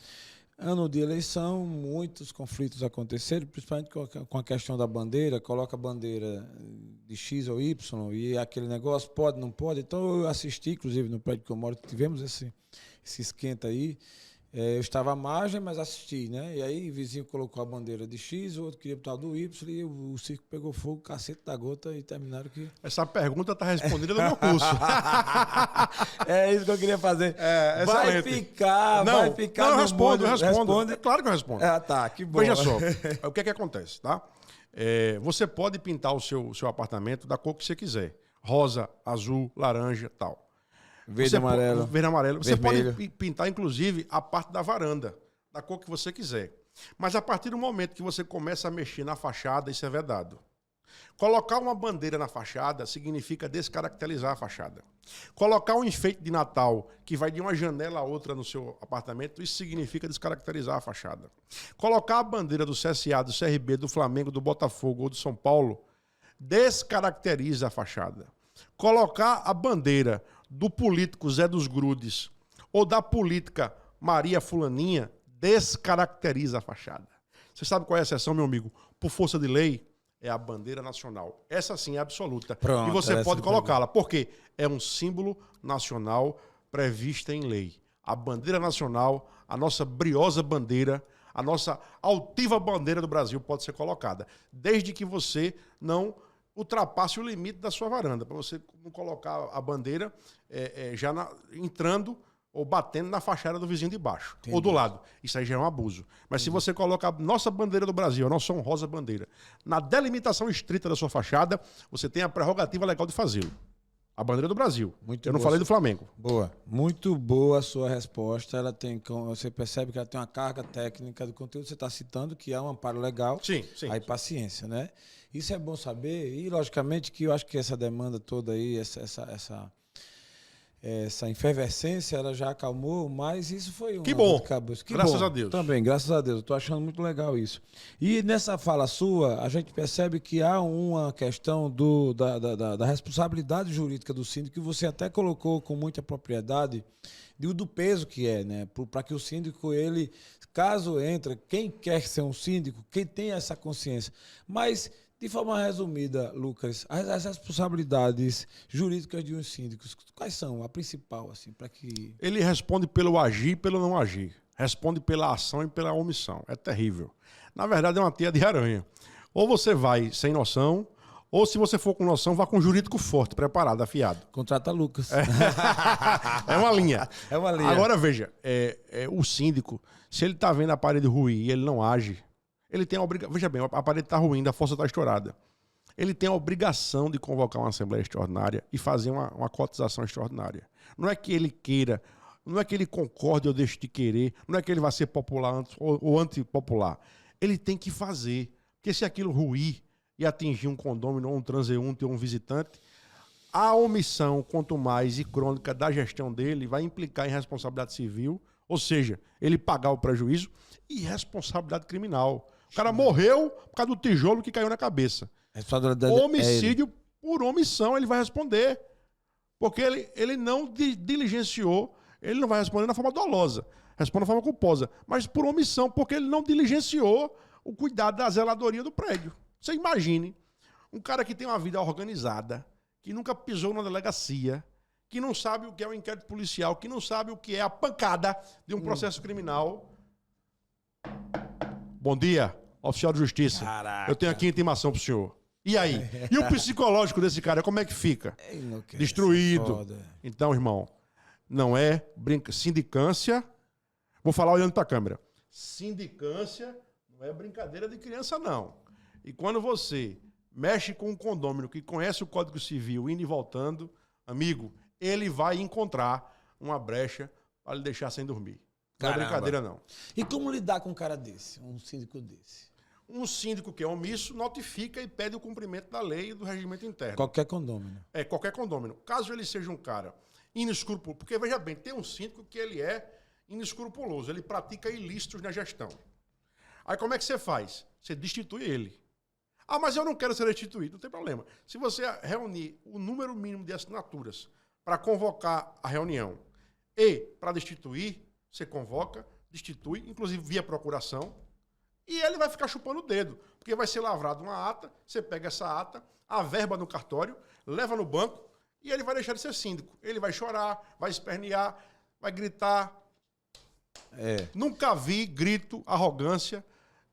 ano de eleição, muitos conflitos aconteceram, principalmente com a questão da bandeira, coloca a bandeira de X ou Y e aquele negócio pode, não pode. Então eu assisti, inclusive no prédio que eu moro, tivemos esse esquenta aí. Eu estava à margem, mas assisti, né? E aí o vizinho colocou a bandeira de X, o outro queria botar do Y, e o circo pegou fogo, cacete da gota, e terminaram que... Essa pergunta está respondida no meu curso. É isso que eu queria fazer. Vai ficar não, eu respondo. Responde? É claro que eu respondo. Ah, tá, que bom. Veja só, o que é que acontece, tá? Você pode pintar o seu apartamento da cor que você quiser. Rosa, azul, laranja, tal. Verde, amarelo. Verde, amarelo. Você vermelho. pode pintar, inclusive, a parte da varanda, da cor que você quiser. Mas a partir do momento que você começa a mexer na fachada, isso é vedado. Colocar uma bandeira na fachada significa descaracterizar a fachada. Colocar um enfeite de Natal que vai de uma janela a outra no seu apartamento, isso significa descaracterizar a fachada. Colocar a bandeira do CSA, do CRB, do Flamengo, do Botafogo ou do São Paulo, descaracteriza a fachada. Colocar a bandeira do político Zé dos Grudes ou da política Maria Fulaninha descaracteriza a fachada. Você sabe qual é a exceção, meu amigo? Por força de lei, é a bandeira nacional. Essa sim é absoluta. Pronto, e você pode colocá-la, porque é um símbolo nacional prevista em lei. A bandeira nacional, a nossa briosa bandeira, a nossa altiva bandeira do Brasil pode ser colocada, desde que você não ultrapasse o limite da sua varanda, para você não colocar a bandeira entrando ou batendo na fachada do vizinho de baixo. Entendi. Ou do lado. Isso aí já é um abuso. Mas se você coloca a nossa bandeira do Brasil, a nossa honrosa bandeira, na delimitação estrita da sua fachada, você tem a prerrogativa legal de fazê-lo. A bandeira do Brasil. Muito Eu não boa, falei do Flamengo. Boa. Muito boa a sua resposta. Ela tem, você percebe que ela tem uma carga técnica do conteúdo que você está citando, que é um amparo legal. Sim. Aí paciência, né? Isso é bom saber. E, logicamente, que eu acho que essa demanda toda aí, essa efervescência, ela já acalmou, mas isso foi um... Que bom. Graças a Deus. Também, graças a Deus. Eu estou achando muito legal isso. E nessa fala sua, a gente percebe que há uma questão da responsabilidade jurídica do síndico, que você até colocou com muita propriedade, do peso que é, né? Para que o síndico, ele, caso entre, quem quer ser um síndico, quem tem essa consciência. Mas... de forma resumida, Lucas, as responsabilidades jurídicas de um síndico, quais são? A principal, assim, para que... Ele responde pelo agir e pelo não agir. Responde pela ação e pela omissão. É terrível. Na verdade, é uma teia de aranha. Ou você vai sem noção, ou se você for com noção, vá com um jurídico forte, preparado, afiado. Contrata Lucas. É uma linha. É uma linha. Agora, veja, o síndico, se ele está vendo a parede ruim e ele não age, ele tem a obrigação. Veja bem, a parede está ruim, a força está estourada. Ele tem a obrigação de convocar uma assembleia extraordinária e fazer uma cotização extraordinária. Não é que ele queira, não é que ele concorde ou deixe de querer, não é que ele vai ser popular ou antipopular. Ele tem que fazer. Porque se aquilo ruir e atingir um condômino, ou um transeunte, ou um visitante, a omissão, quanto mais, e crônica da gestão dele vai implicar em responsabilidade civil, ou seja, ele pagar o prejuízo, e responsabilidade criminal. O cara morreu por causa do tijolo que caiu na cabeça. Homicídio por omissão, ele vai responder. Porque ele não diligenciou, ele não vai responder na forma dolosa, responde na forma culposa, mas por omissão, porque ele não diligenciou o cuidado da zeladoria do prédio. Você imagine um cara que tem uma vida organizada, que nunca pisou na delegacia, que não sabe o que é um inquérito policial, que não sabe o que é a pancada de um processo criminal. Bom dia, oficial de justiça. Caraca. Eu tenho aqui intimação pro senhor. E aí? E o psicológico desse cara, como é que fica? Destruído. Então, irmão, não é sindicância. Vou falar olhando para a câmera. Sindicância não é brincadeira de criança, não. E quando você mexe com um condômino que conhece o Código Civil indo e voltando, amigo, ele vai encontrar uma brecha para lhe deixar sem dormir. Não é brincadeira, não. E como lidar com um cara desse, um síndico desse? Um síndico que é omisso notifica e pede o cumprimento da lei e do regimento interno. Qualquer condômino. Qualquer condômino. Caso ele seja um cara inescrupuloso, porque veja bem, tem um síndico que ele é inescrupuloso, ele pratica ilícitos na gestão. Aí como é que você faz? Você destitui ele. Ah, mas eu não quero ser destituído, não tem problema. Se você reunir o número mínimo de assinaturas para convocar a reunião e para destituir, você convoca, destitui, inclusive via procuração, e ele vai ficar chupando o dedo, porque vai ser lavrado uma ata, você pega essa ata, a verba no cartório, leva no banco e ele vai deixar de ser síndico. Ele vai chorar, vai espernear, vai gritar. Nunca vi grito, arrogância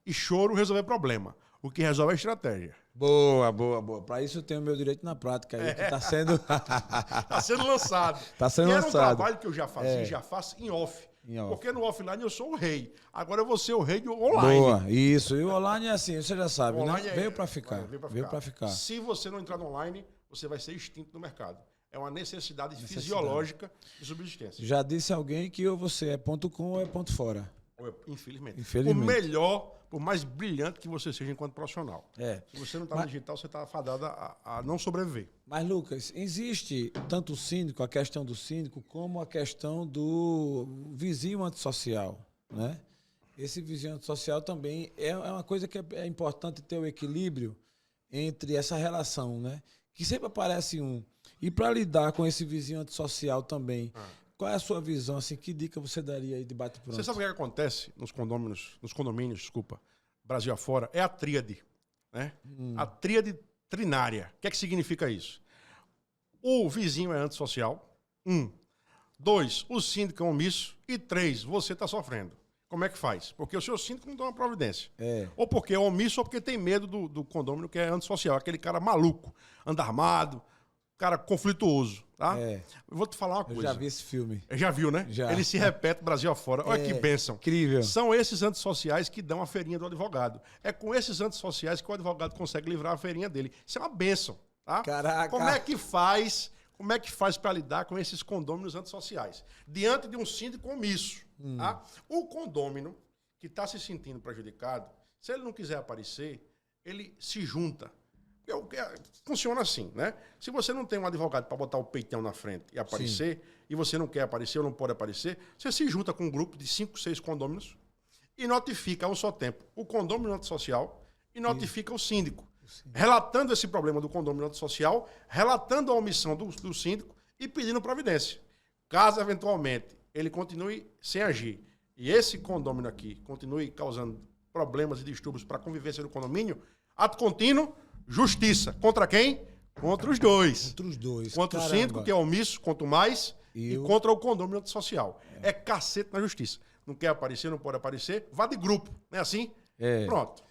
e choro resolver problema. O que resolve é a estratégia. Boa, boa, boa. Para isso eu tenho o meu direito na prática aí, que está sendo... Está sendo lançado. Está sendo e lançado. Era um trabalho que eu já fazia, já faço em off. Porque no offline eu sou o rei. Agora eu vou ser o rei do online. Boa, isso. E o online é assim, você já sabe, né? Veio para ficar. Veio para ficar. Se você não entrar no online, você vai ser extinto no mercado. É uma necessidade fisiológica de subsistência. Já disse alguém que ou você é ponto com ou é ponto fora. Infelizmente. Infelizmente. O melhor, por mais brilhante que você seja enquanto profissional. Se você não está no digital, você está fadado a não sobreviver. Mas, Lucas, existe tanto o síndico, a questão do síndico, como a questão do vizinho antissocial, né? Esse vizinho antissocial também é uma coisa que é importante ter o equilíbrio entre essa relação, né? Que sempre aparece um. E para lidar com esse vizinho antissocial também, qual é a sua visão? Assim, que dica você daria aí de bate-pronto? Você sabe o que acontece nos condomínios, desculpa, Brasil afora? É a tríade, né? A tríade trinária. O que é que significa isso? O vizinho é antissocial. 2, o síndico é omisso. E 3, você está sofrendo. Como é que faz? Porque o seu síndico não toma providência. Ou porque é omisso ou porque tem medo do condômino que é antissocial. Aquele cara maluco, anda armado, cara conflituoso, tá? Eu vou te falar uma coisa. Eu já vi esse filme. Já viu, né? Já. Ele se repete Brasil afora. Olha que bênção. Incrível. São esses antissociais que dão a feirinha do advogado. É com esses antissociais que o advogado consegue livrar a feirinha dele. Isso é uma bênção, tá? Caraca. Como é que faz para lidar com esses condôminos antissociais? Diante de um síndico omisso, tá? O condômino que está se sentindo prejudicado, se ele não quiser aparecer, ele se junta. Funciona assim, né? Se você não tem um advogado para botar o peitão na frente e aparecer, e você não quer aparecer ou não pode aparecer, você se junta com um grupo de 5, 6 condôminos e notifica ao só tempo o condômino antissocial e notifica o síndico, relatando esse problema do condômino antissocial, relatando a omissão do síndico e pedindo providência. Caso, eventualmente, ele continue sem agir e esse condômino aqui continue causando problemas e distúrbios para a convivência do condomínio, ato contínuo, justiça. Contra quem? Contra os dois. Contra os dois. Contra o síndico, que é omisso, quanto mais, e contra o condômino antissocial. É cacete na justiça. Não quer aparecer, não pode aparecer, vá de grupo. Não é assim? Pronto.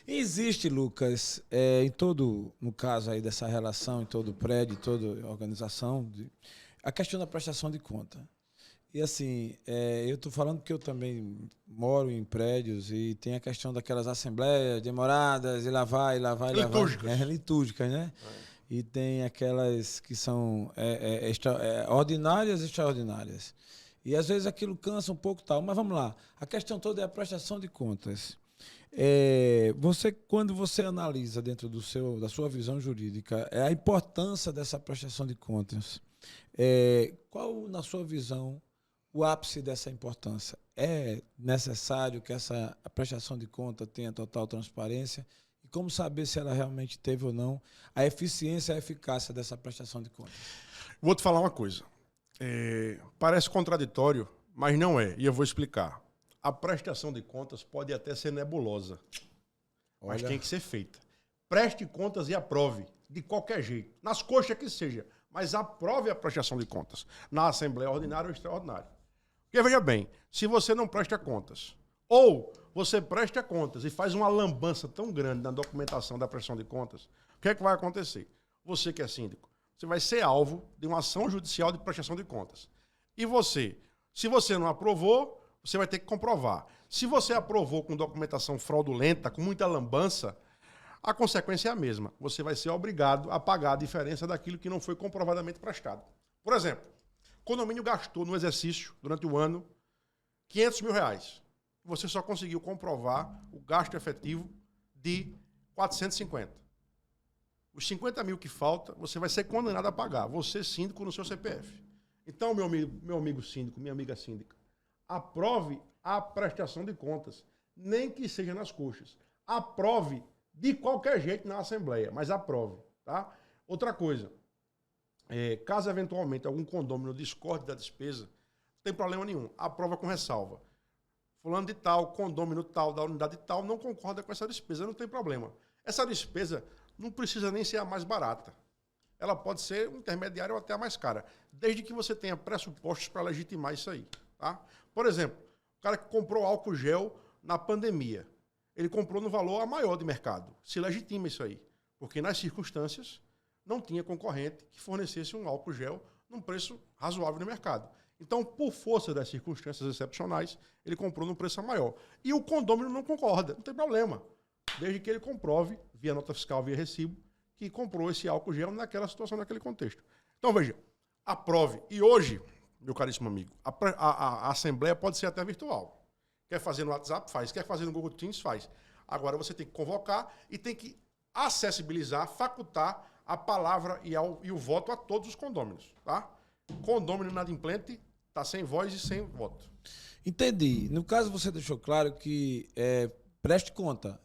Existe, Lucas, no caso aí dessa relação, em todo prédio, em toda organização, a questão da prestação de conta. E assim, eu estou falando que eu também moro em prédios e tem a questão daquelas assembleias demoradas, e lá vai. Litúrgicas. Litúrgicas, né? E tem aquelas que são ordinárias e extraordinárias. E às vezes aquilo cansa um pouco tal, mas vamos lá. A questão toda é a prestação de contas. Quando você analisa dentro da sua visão jurídica, a importância dessa prestação de contas, qual, na sua visão, o ápice dessa importância? É necessário que essa prestação de conta tenha total transparência? E como saber se ela realmente teve ou não a eficiência e a eficácia dessa prestação de contas? Vou te falar uma coisa. Parece contraditório, mas não é. E eu vou explicar. A prestação de contas pode até ser nebulosa, mas tem que ser feita. Preste contas e aprove, de qualquer jeito. Nas coxas que seja, mas aprove a prestação de contas. Na Assembleia Ordinária ou Extraordinária. Porque, veja bem, se você não presta contas, ou você presta contas e faz uma lambança tão grande na documentação da prestação de contas, o que é que vai acontecer? Você que é síndico, você vai ser alvo de uma ação judicial de prestação de contas. E se você não aprovou, você vai ter que comprovar. Se você aprovou com documentação fraudulenta, com muita lambança, a consequência é a mesma. Você vai ser obrigado a pagar a diferença daquilo que não foi comprovadamente prestado. Por exemplo, o condomínio gastou no exercício, durante o ano, R$500 mil. Você só conseguiu comprovar o gasto efetivo de 450. Os 50 mil que falta, você vai ser condenado a pagar. Você, síndico, no seu CPF. Então, meu amigo síndico, minha amiga síndica, aprove a prestação de contas, nem que seja nas coxas. Aprove de qualquer jeito na Assembleia, mas aprove, tá? Outra coisa, caso eventualmente algum condômino discorde da despesa, não tem problema nenhum, aprova com ressalva. Fulano de tal, condômino tal, da unidade tal, não concorda com essa despesa, não tem problema. Essa despesa não precisa nem ser a mais barata. Ela pode ser um intermediário ou até a mais cara, desde que você tenha pressupostos para legitimar isso aí, tá? Por exemplo, o cara que comprou álcool gel na pandemia, ele comprou no valor a maior de mercado. Se legitima isso aí, porque nas circunstâncias não tinha concorrente que fornecesse um álcool gel num preço razoável no mercado. Então, por força das circunstâncias excepcionais, ele comprou num preço maior. E o condômino não concorda, não tem problema, desde que ele comprove, via nota fiscal, via recibo, que comprou esse álcool gel naquela situação, naquele contexto. Então, veja, aprove. E hoje, meu caríssimo amigo, a Assembleia pode ser até virtual. Quer fazer no WhatsApp? Faz. Quer fazer no Google Teams? Faz. Agora você tem que convocar e tem que acessibilizar, facultar a palavra e o voto a todos os condôminos, tá? Condômino inadimplente está sem voz e sem voto. Entendi. No caso, você deixou claro que preste conta.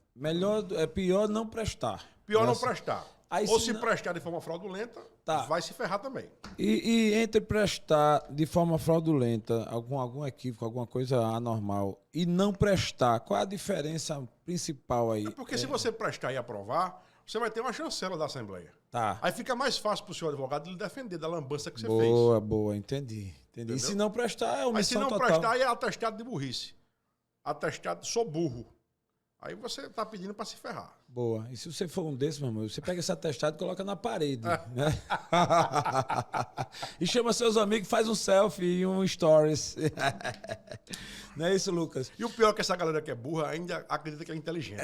Pior não prestar. Pior não prestar. Aí, ou se prestar de forma fraudulenta, vai se ferrar também. E entre prestar de forma fraudulenta, algum equívoco, alguma coisa anormal, e não prestar, qual a diferença principal aí? Porque se você prestar e aprovar, você vai ter uma chancela da Assembleia. Tá. Aí fica mais fácil para o senhor advogado lhe defender da lambança que você fez. Boa, entendi. E se não prestar, é omissão total. Mas se não prestar, é atestado de burrice. Atestado, sou burro. Aí você está pedindo para se ferrar. Boa. E se você for um desses, meu irmão, você pega esse atestado e coloca na parede, né? E chama seus amigos, faz um selfie e um stories. Não é isso, Lucas? E o pior é que essa galera que é burra ainda acredita que é inteligente.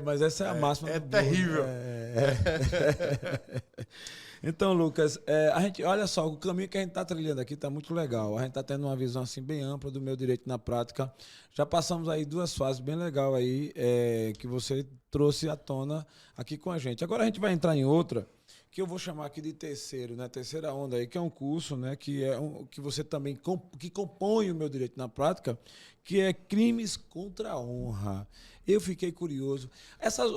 Mas essa é a máxima. É terrível. Então, Lucas, a gente, olha só, o caminho que a gente está trilhando aqui está muito legal. A gente está tendo uma visão assim bem ampla do meu direito na prática. Já passamos aí 2 fases bem legais aí que você trouxe à tona aqui com a gente. Agora a gente vai entrar em outra que eu vou chamar aqui de terceiro, né? Terceira onda aí, que é um curso, né? Que você também que compõe o meu direito na prática, que é crimes contra a honra. Eu fiquei curioso.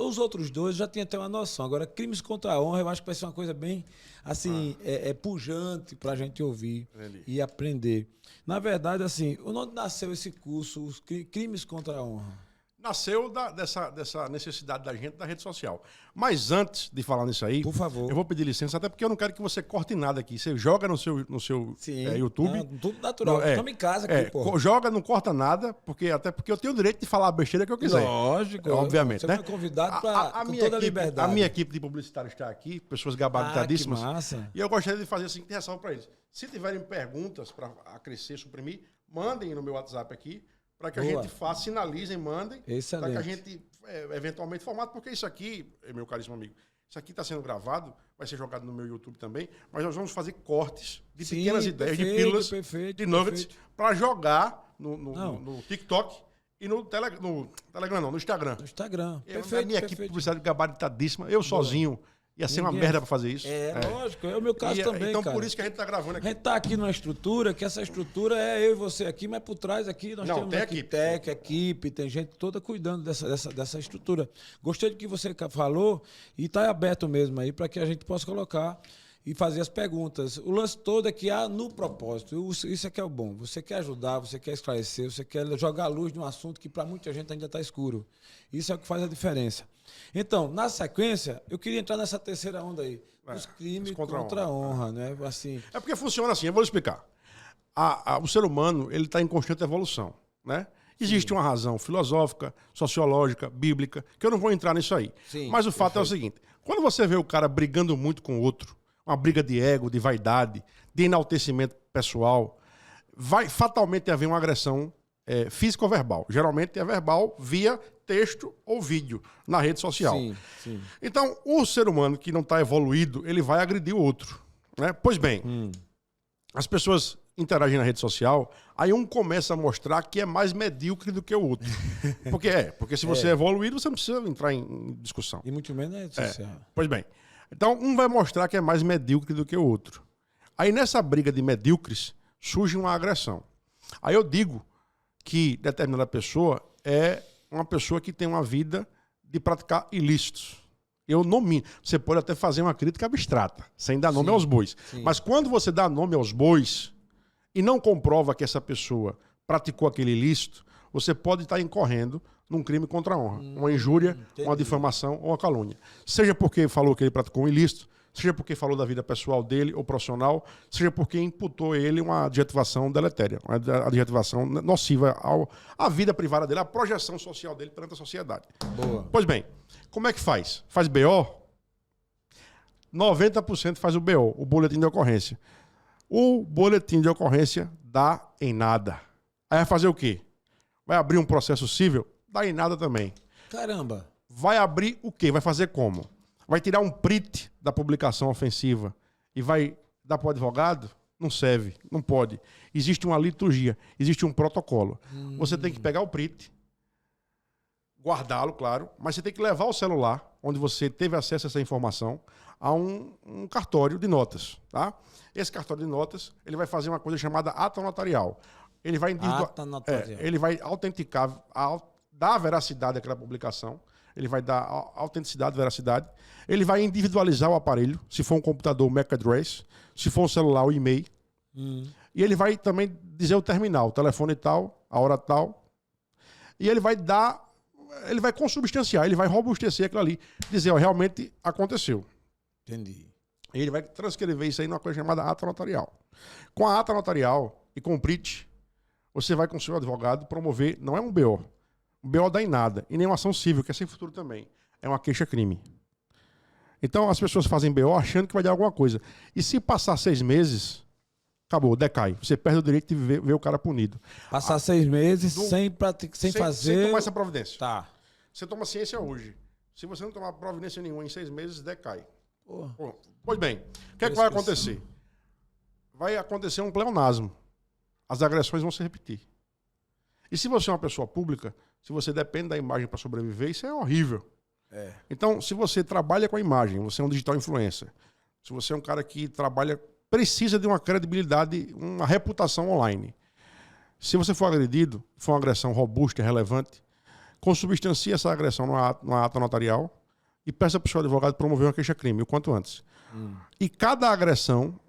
Os outros dois já tinha até uma noção. Agora, crimes contra a honra, eu acho que vai ser uma coisa bem, assim, pujante para a gente ouvir e aprender. Na verdade, assim, onde nasceu esse curso, os crimes contra a honra? Nasceu dessa necessidade da gente da rede social. Mas antes de falar nisso aí, por favor, eu vou pedir licença, até porque eu não quero que você corte nada aqui. Você joga no seu YouTube. Não, tudo natural. Estamos em casa aqui, pô. Joga, não corta nada, até porque eu tenho o direito de falar a besteira que eu quiser. Lógico. Obviamente, você né? foi convidado com toda a liberdade. A minha equipe de publicitários está aqui, pessoas gabaritadíssimas. Que massa. E eu gostaria de fazer a seguinte ressalva para eles. Se tiverem perguntas para acrescer, suprimir, mandem no meu WhatsApp aqui, para que a gente faça, sinalizem, mandem, para que a gente eventualmente formate, porque isso aqui, meu caríssimo amigo, isso aqui está sendo gravado, vai ser jogado no meu YouTube também, mas nós vamos fazer cortes de pequenas ideias, de pílulas, de nuggets, para jogar no TikTok e no Telegram, no Instagram. No Instagram, perfeito. A minha equipe publicitária gabaritadíssima, eu sozinho, ia ser uma merda pra fazer isso. Lógico. É o meu caso também, então, cara. por isso que a gente tá gravando aqui. A gente tá aqui numa estrutura, que essa estrutura é eu e você aqui, mas por trás aqui nós temos equipe, tem gente toda cuidando dessa estrutura. Gostei do que você falou e tá aberto mesmo aí para que a gente possa colocar e fazer as perguntas. O lance todo é que há no propósito. Isso é que é o bom. Você quer ajudar, você quer esclarecer, você quer jogar luz num assunto que para muita gente ainda está escuro. Isso é o que faz a diferença. Então, na sequência, eu queria entrar nessa terceira onda aí. Os crimes contra a honra, né? Assim... É porque funciona assim, eu vou explicar. O ser humano, ele está em constante evolução, né? Existe uma razão filosófica, sociológica, bíblica, que eu não vou entrar nisso aí. Mas o fato é o seguinte, quando você vê o cara brigando muito com o outro, uma briga de ego, de vaidade, de enaltecimento pessoal, vai fatalmente haver uma agressão física ou verbal. Geralmente é verbal via texto ou vídeo na rede social. Sim. Então, o ser humano que não está evoluído, ele vai agredir o outro, né? Pois bem, as pessoas interagem na rede social, aí um começa a mostrar que é mais medíocre do que o outro. Porque se você é evoluído, você não precisa entrar em discussão. E muito menos na rede social. Pois bem, então um vai mostrar que é mais medíocre do que o outro. Aí nessa briga de medíocres, surge uma agressão. Aí eu digo que determinada pessoa é uma pessoa que tem uma vida de praticar ilícitos. Eu nomino. Você pode até fazer uma crítica abstrata, sem dar nome aos bois. Sim. Mas quando você dá nome aos bois e não comprova que essa pessoa praticou aquele ilícito, você pode estar incorrendo num crime contra a honra. Uma injúria, uma difamação ou uma calúnia. Seja porque falou que ele praticou um ilícito, seja porque falou da vida pessoal dele ou profissional, seja porque imputou ele uma adjetivação deletéria, uma adjetivação nociva à vida privada dele, à projeção social dele perante a sociedade. Boa. Pois bem, como é que faz? Faz BO? 90% faz o BO, o boletim de ocorrência. O boletim de ocorrência dá em nada. Aí vai fazer o quê? Vai abrir um processo civil? Dá em nada também. Caramba! Vai abrir o quê? Vai fazer como? Vai tirar um print da publicação ofensiva e vai dar para o advogado? Não serve, não pode. Existe uma liturgia, existe um protocolo. Você tem que pegar o print, guardá-lo, claro, mas você tem que levar o celular, onde você teve acesso a essa informação, a um cartório de notas. Tá? Esse cartório de notas, ele vai fazer uma coisa chamada ata notarial. Ele vai, ele vai autenticar, dar veracidade àquela publicação. Ele vai dar autenticidade, veracidade. Ele vai individualizar o aparelho, se for um computador, o MAC address, se for um celular, o e-mail. E ele vai também dizer o terminal, o telefone tal, a hora tal. E ele vai consubstanciar, ele vai robustecer aquilo ali, dizer, ó, realmente aconteceu. Entendi. E ele vai transcrever isso aí numa coisa chamada ata notarial. Com a ata notarial e com o print, você vai com o seu advogado promover, não é um BO. O BO dá em nada. E nem uma ação civil, que é sem futuro também. É uma queixa-crime. Então, as pessoas fazem BO achando que vai dar alguma coisa. E se passar 6 meses, acabou, decai. Você perde o direito de ver o cara punido. Passar 6 meses sem fazer... Sem tomar essa providência. Tá. Você toma ciência hoje. Se você não tomar providência nenhuma em 6 meses, decai. Porra. Pois bem, o que é que vai acontecer? Vai acontecer um pleonasmo. As agressões vão se repetir. E se você é uma pessoa pública, se você depende da imagem para sobreviver, isso é horrível. Então, se você trabalha com a imagem, você é um digital influencer, se você é um cara que precisa de uma credibilidade, uma reputação online. Se você for agredido, for uma agressão robusta e relevante, consubstancie essa agressão numa ata notarial e peça para o seu advogado promover uma queixa-crime o quanto antes. E cada agressão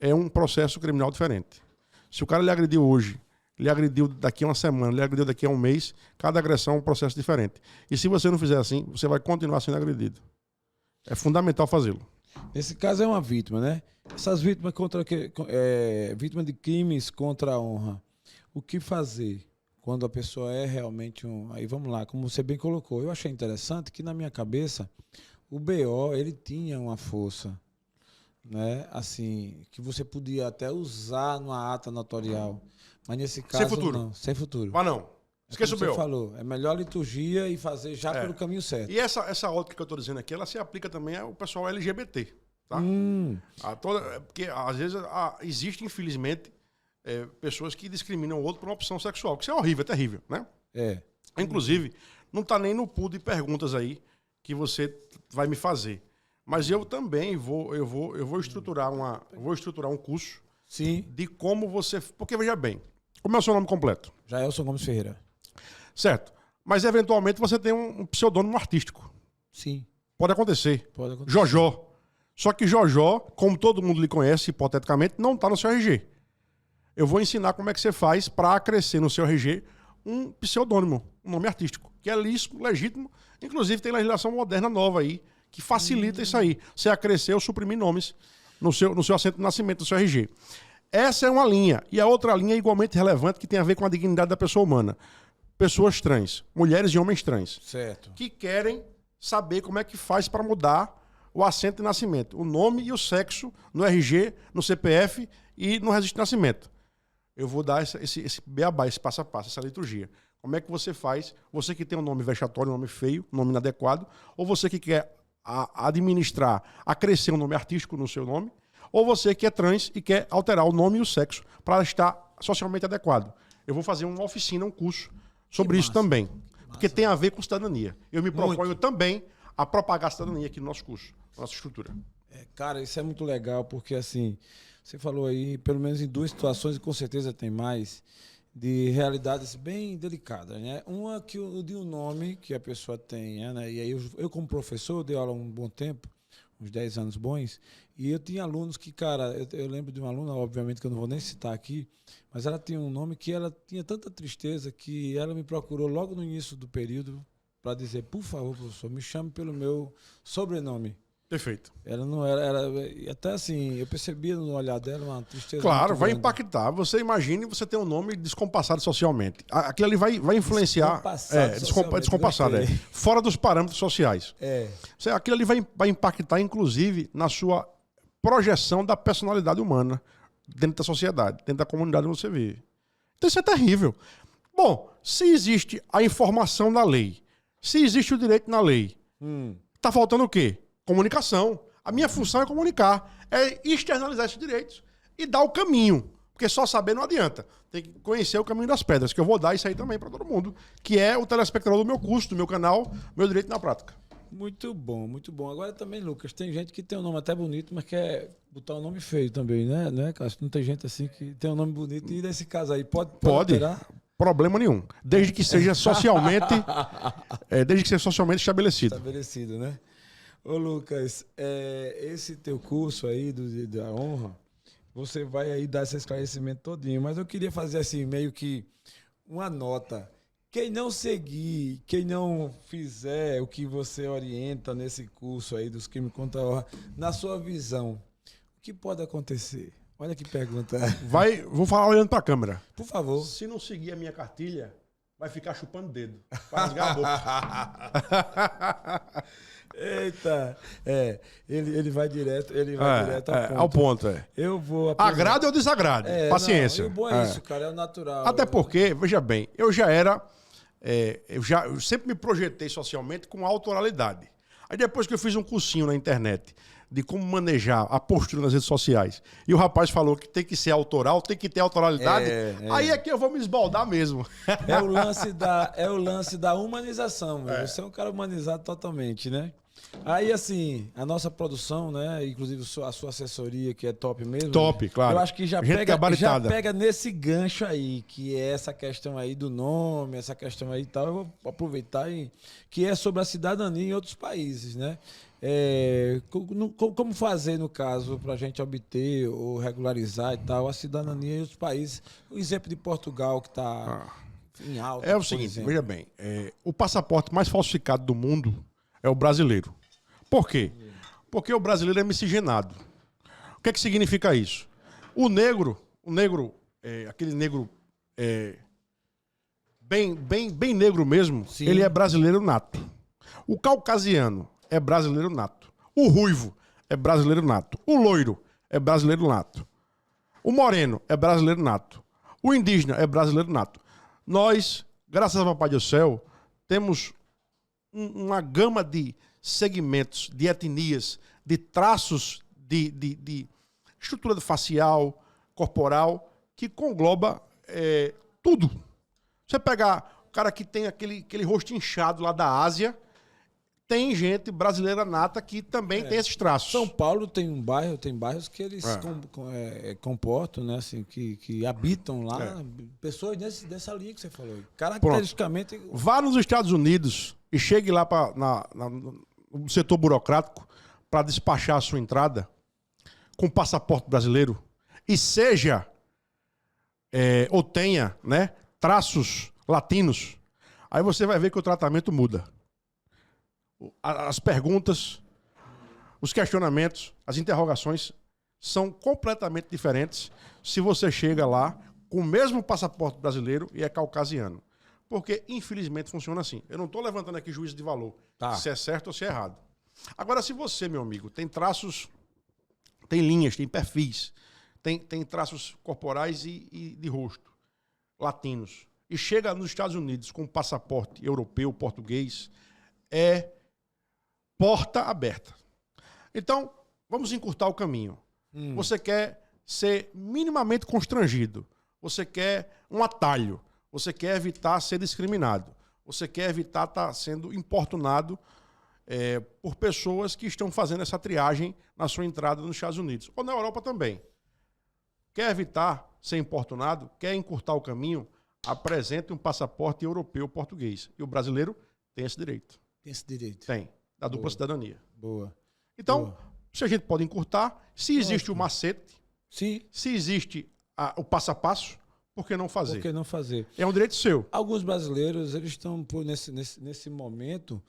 é um processo criminal diferente. Se o cara lhe agrediu hoje, lhe agrediu daqui a uma semana, lhe agrediu daqui a um mês, cada agressão é um processo diferente. E se você não fizer assim, você vai continuar sendo agredido. É fundamental fazê-lo. Nesse caso é uma vítima, né? Essas vítimas vítima de crimes contra a honra. O que fazer quando a pessoa é realmente um... Aí vamos lá, como você bem colocou. Eu achei interessante que na minha cabeça o BO, ele tinha uma força, né? Assim, que você podia até usar numa ata notarial. Mas nesse caso, sem futuro. não. Sem futuro. Mas não. Esqueça o BO. Você falou, é melhor a liturgia e fazer já pelo caminho certo. E essa ótica que eu estou dizendo aqui, ela se aplica também ao pessoal LGBT. Tá? Porque às vezes existe, infelizmente, pessoas que discriminam o outro por uma opção sexual. Que isso é horrível, é terrível, né? Inclusive, não está nem no pool de perguntas aí que você vai me fazer. Mas eu também vou estruturar um curso. Sim. De como você... Porque, veja bem, como é o seu nome completo? Jaelson Gomes Ferreira. Certo. Mas, eventualmente, você tem um pseudônimo artístico. Sim. Pode acontecer. Pode acontecer. Jojó. Só que Jojó, como todo mundo lhe conhece, hipoteticamente, não está no seu RG. Eu vou ensinar como é que você faz para acrescer no seu RG um pseudônimo, um nome artístico, que é lícito, legítimo. Inclusive, tem legislação moderna nova aí, que facilita isso aí. Você acrescer ou suprimir nomes no seu assento de nascimento, no seu RG. Essa é uma linha. E a outra linha é igualmente relevante, que tem a ver com a dignidade da pessoa humana. Pessoas trans, mulheres e homens trans. Certo. Que querem saber como é que faz para mudar o assento de nascimento, o nome e o sexo no RG, no CPF e no registro de nascimento. Eu vou dar esse beabá, esse passo a passo, essa liturgia. Como é que você faz? Você que tem um nome vexatório, um nome feio, um nome inadequado, ou você que quer administrar, acrescer um nome artístico no seu nome, ou você que é trans e quer alterar o nome e o sexo para estar socialmente adequado. Eu vou fazer uma oficina, um curso sobre isso também, porque tem a ver com cidadania. Eu me proponho também a propagar a cidadania aqui no nosso curso, na nossa estrutura. Cara, isso é muito legal, porque assim, você falou aí, pelo menos em 2 situações, e com certeza tem mais, de realidades bem delicadas, né? Uma que de um nome que a pessoa tenha, né? E aí eu como professor, dei aula há um bom tempo, uns 10 anos bons, e eu tinha alunos que, cara, eu lembro de uma aluna, obviamente que eu não vou nem citar aqui, mas ela tinha um nome que ela tinha tanta tristeza que ela me procurou logo no início do período para dizer, por favor, professor, me chame pelo meu sobrenome. Perfeito. Ela não era, até assim, eu percebia no olhar dela uma tristeza. Claro, vai grande. impactar. Você imagine você ter um nome descompassado socialmente. Aquilo ali vai influenciar. Descompassado. Fora dos parâmetros sociais. Aquilo ali vai impactar, inclusive, na sua projeção da personalidade humana dentro da sociedade, dentro da comunidade onde você vive. Então isso é terrível. Bom, se existe a informação na lei, se existe o direito na lei, tá faltando o quê? Comunicação. A minha função é comunicar, é externalizar esses direitos e dar o caminho. Porque só saber não adianta. Tem que conhecer o caminho das pedras, que eu vou dar isso aí também para todo mundo, que é o telespectador do meu curso, do meu canal, Meu Direito na Prática. Muito bom, muito bom. Agora também, Lucas, tem gente que tem um nome até bonito, mas quer botar um nome feio também, né, Cássio? Não tem gente assim que tem um nome bonito e nesse caso aí pode alterar? Problema nenhum. Desde que seja socialmente, estabelecido. Estabelecido, né? Ô Lucas, esse teu curso aí da honra, você vai aí dar esse esclarecimento todinho, mas eu queria fazer assim, meio que uma nota. Quem não seguir, quem não fizer o que você orienta nesse curso aí dos crimes contra a honra, na sua visão, o que pode acontecer? Olha que pergunta. Vou falar olhando para a câmera. Por favor. Se não seguir a minha cartilha, vai ficar chupando dedo. Vai rasgar a boca. Eita, ele vai direto, ao ponto. Eu vou agrade ou desagrade, paciência. Não, o bom é isso, cara, é o natural. Até porque, veja bem, eu sempre me projetei socialmente com autoralidade. Aí depois que eu fiz um cursinho na internet de como manejar a postura nas redes sociais, e o rapaz falou que tem que ser autoral, tem que ter autoralidade, aí é que eu vou me esbaldar mesmo. É o lance da humanização. Você é um cara humanizado totalmente, né? Aí, assim, a nossa produção, né? Inclusive a sua assessoria, que é top mesmo. Top, claro. Eu acho que já pega nesse gancho aí, que é essa questão aí do nome, essa questão aí e tal. Eu vou aproveitar que é sobre a cidadania em outros países, né? Como fazer, no caso, para a gente obter ou regularizar e tal a cidadania em outros países? O exemplo de Portugal, que está em alta. É o seguinte, veja bem, o passaporte mais falsificado do mundo é o brasileiro. Por quê? Porque o brasileiro é miscigenado. O que é que significa isso? O negro, aquele negro bem negro mesmo, sim, ele é brasileiro nato. O caucasiano é brasileiro nato. O ruivo é brasileiro nato. O loiro é brasileiro nato. O moreno é brasileiro nato. O indígena é brasileiro nato. Nós, graças ao Papai do Céu, temos uma gama de segmentos, de etnias, de traços de estrutura facial, corporal, que congloba tudo. Você pegar o cara que tem aquele rosto inchado lá da Ásia, tem gente brasileira nata que também tem esses traços. São Paulo tem bairros que eles comportam, né, assim, que habitam lá pessoas dessa linha que você falou. Caracteristicamente. Pronto. Vá nos Estados Unidos e chegue lá no setor burocrático para despachar a sua entrada com passaporte brasileiro e seja ou tenha, né, traços latinos, aí você vai ver que o tratamento muda. As perguntas, os questionamentos, as interrogações são completamente diferentes se você chega lá com o mesmo passaporte brasileiro e é caucasiano. Porque, infelizmente, funciona assim. Eu não estou levantando aqui juízo de valor, se é certo ou se é errado. Agora, se você, meu amigo, tem traços, tem linhas, tem perfis, tem traços corporais e de rosto, latinos, e chega nos Estados Unidos com um passaporte europeu, português, é porta aberta. Então, vamos encurtar o caminho. Você quer ser minimamente constrangido. Você quer um atalho. Você quer evitar ser discriminado. Você quer evitar estar sendo importunado por pessoas que estão fazendo essa triagem na sua entrada nos Estados Unidos. Ou na Europa também. Quer evitar ser importunado? Quer encurtar o caminho? apresente um passaporte europeu português. E o brasileiro tem esse direito. Tem esse direito. Tem. Da dupla cidadania. Boa. Então, Boa. se a gente pode encurtar, se existe o macete, Sim. se existe o passo a passo, por que não fazer? Por que não fazer? É um direito seu. Alguns brasileiros, eles estão nesse momento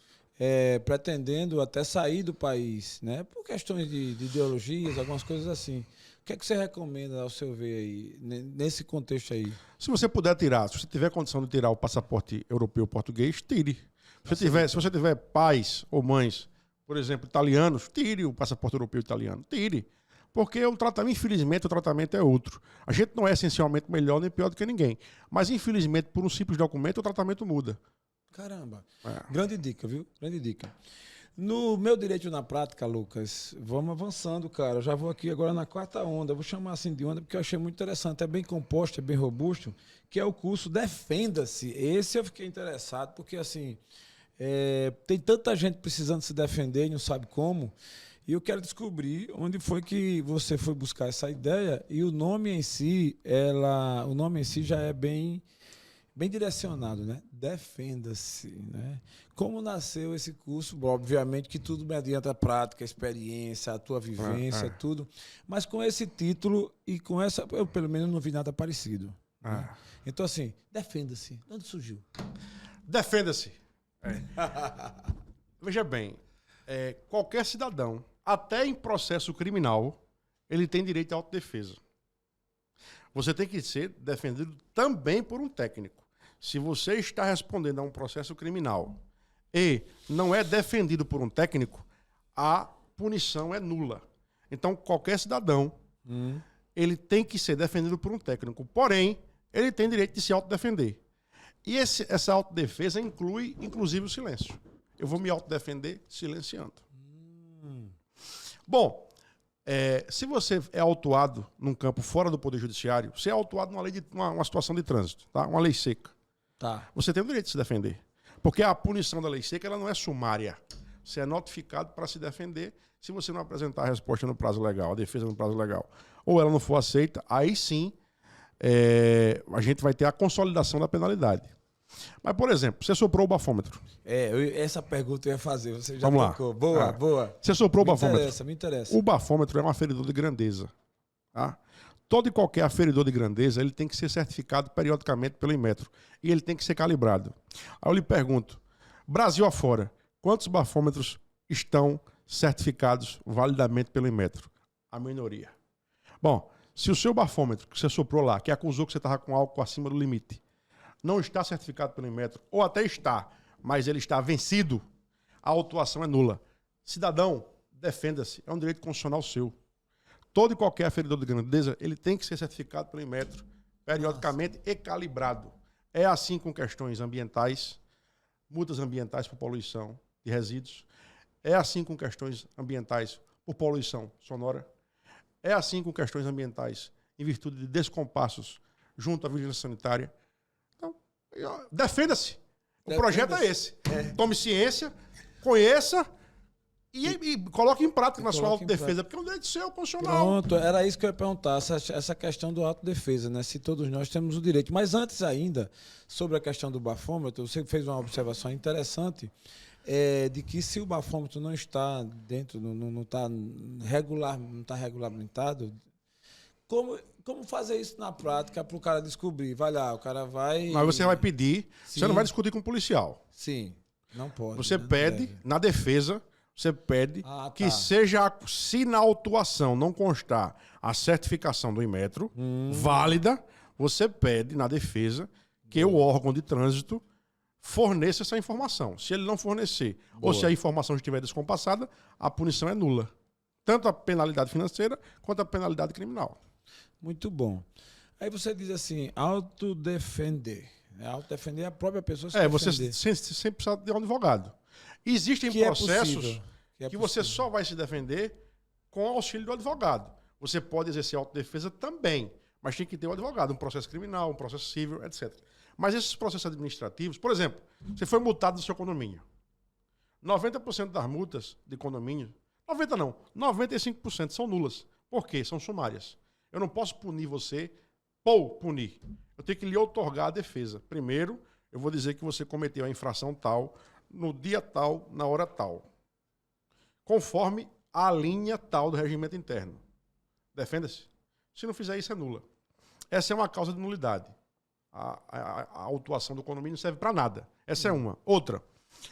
pretendendo até sair do país, né? Por questões de ideologias, algumas coisas assim. O que é que você recomenda, ao seu ver, aí, nesse contexto aí? Se você puder tirar, se você tiver condição de tirar o passaporte europeu português, tire. Se você tiver pais ou mães, por exemplo, italianos, tire o passaporte europeu italiano. Tire. Porque o tratamento, infelizmente, o tratamento é outro. A gente não é essencialmente melhor nem pior do que ninguém. Mas, infelizmente, por um simples documento, o tratamento muda. Caramba. Grande dica, viu? Grande dica. No meu direito na prática, Lucas, vamos avançando, cara. Eu já vou aqui agora na quarta onda. Eu vou chamar assim de onda porque eu achei muito interessante. É bem composto, é bem robusto, que é o curso Defenda-se. Esse eu fiquei interessado porque, assim, tem tanta gente precisando se defender e não sabe como. E eu quero descobrir onde foi que você foi buscar essa ideia. E o nome em si, já é bem direcionado, né? Defenda-se, né? Como nasceu esse curso? Obviamente que tudo mediante a prática, a experiência, a tua vivência, tudo. Mas com esse título e com essa, eu pelo menos não vi nada parecido. Né? Então, assim, defenda-se. De onde surgiu? Defenda-se. Veja bem, qualquer cidadão, até em processo criminal, ele tem direito à autodefesa. Você tem que ser defendido também por um técnico. Se você está respondendo a um processo criminal e não é defendido por um técnico, a punição é nula. Então, qualquer cidadão, ele tem que ser defendido por um técnico. Porém, ele tem direito de se autodefender. E essa autodefesa inclui, inclusive, o silêncio. Eu vou me autodefender silenciando. Bom, se você é autuado num campo fora do Poder Judiciário, você é autuado numa lei uma situação de trânsito, tá? Uma lei seca. Tá. Você tem o direito de se defender. Porque a punição da lei seca ela não é sumária. Você é notificado para se defender se você não apresentar a resposta no prazo legal, a defesa no prazo legal. Ou ela não for aceita, aí sim a gente vai ter a consolidação da penalidade. Mas, por exemplo, você soprou o bafômetro. Essa pergunta eu ia fazer, você já Vamos tocou. lá. Boa, boa. Você soprou o bafômetro. Me interessa. O bafômetro é um aferidor de grandeza. Tá? Todo e qualquer aferidor de grandeza, ele tem que ser certificado periodicamente pelo Inmetro. E ele tem que ser calibrado. Aí eu lhe pergunto, Brasil afora, quantos bafômetros estão certificados validamente pelo Inmetro? A minoria. Bom, se o seu bafômetro que você soprou lá, que acusou que você estava com álcool acima do limite, não está certificado pelo Inmetro, ou até está, mas ele está vencido, a autuação é nula. Cidadão, defenda-se. É um direito constitucional seu. Todo e qualquer aferidor de grandeza, ele tem que ser certificado pelo Inmetro, periodicamente e calibrado. É assim com questões ambientais, multas ambientais por poluição de resíduos. É assim com questões ambientais por poluição sonora. É assim com questões ambientais em virtude de descompassos junto à vigilância sanitária. Então, defenda-se. O projeto é esse. Tome ciência, conheça e coloque em prática na sua autodefesa, porque é um direito seu, constitucional. Pronto, era isso que eu ia perguntar, essa questão do autodefesa, né? Se todos nós temos o direito. Mas antes ainda, sobre a questão do bafômetro, você fez uma observação interessante, de que se o bafômetro não está dentro, não está regulamentado, como fazer isso na prática para o cara descobrir? Vai lá, o cara vai... Mas você vai pedir, Sim. você não vai discutir com o policial. Sim, não pode. Você pede, na defesa, você pede que seja, se na autuação não constar a certificação do Inmetro, válida, você pede na defesa que o órgão de trânsito forneça essa informação. Se ele não fornecer, ou se a informação estiver descompassada, a punição é nula. Tanto a penalidade financeira quanto a penalidade criminal. Muito bom. Aí você diz assim, autodefender. Autodefender a própria pessoa se você defender. sempre precisa de um advogado. Existem processos que você só vai se defender com o auxílio do advogado. Você pode exercer autodefesa também, mas tem que ter um advogado, um processo criminal, um processo civil, etc. Mas esses processos administrativos, por exemplo, você foi multado no seu condomínio. 90% das multas de condomínio, 90% não, 95% são nulas. Por quê? São sumárias. Eu não posso punir você punir. Eu tenho que lhe outorgar a defesa. Primeiro, eu vou dizer que você cometeu a infração tal, no dia tal, na hora tal. Conforme a linha tal do regimento interno. Defenda-se. Se não fizer isso, é nula. Essa é uma causa de nulidade. A autuação do condomínio não serve para nada. Essa é uma. Outra,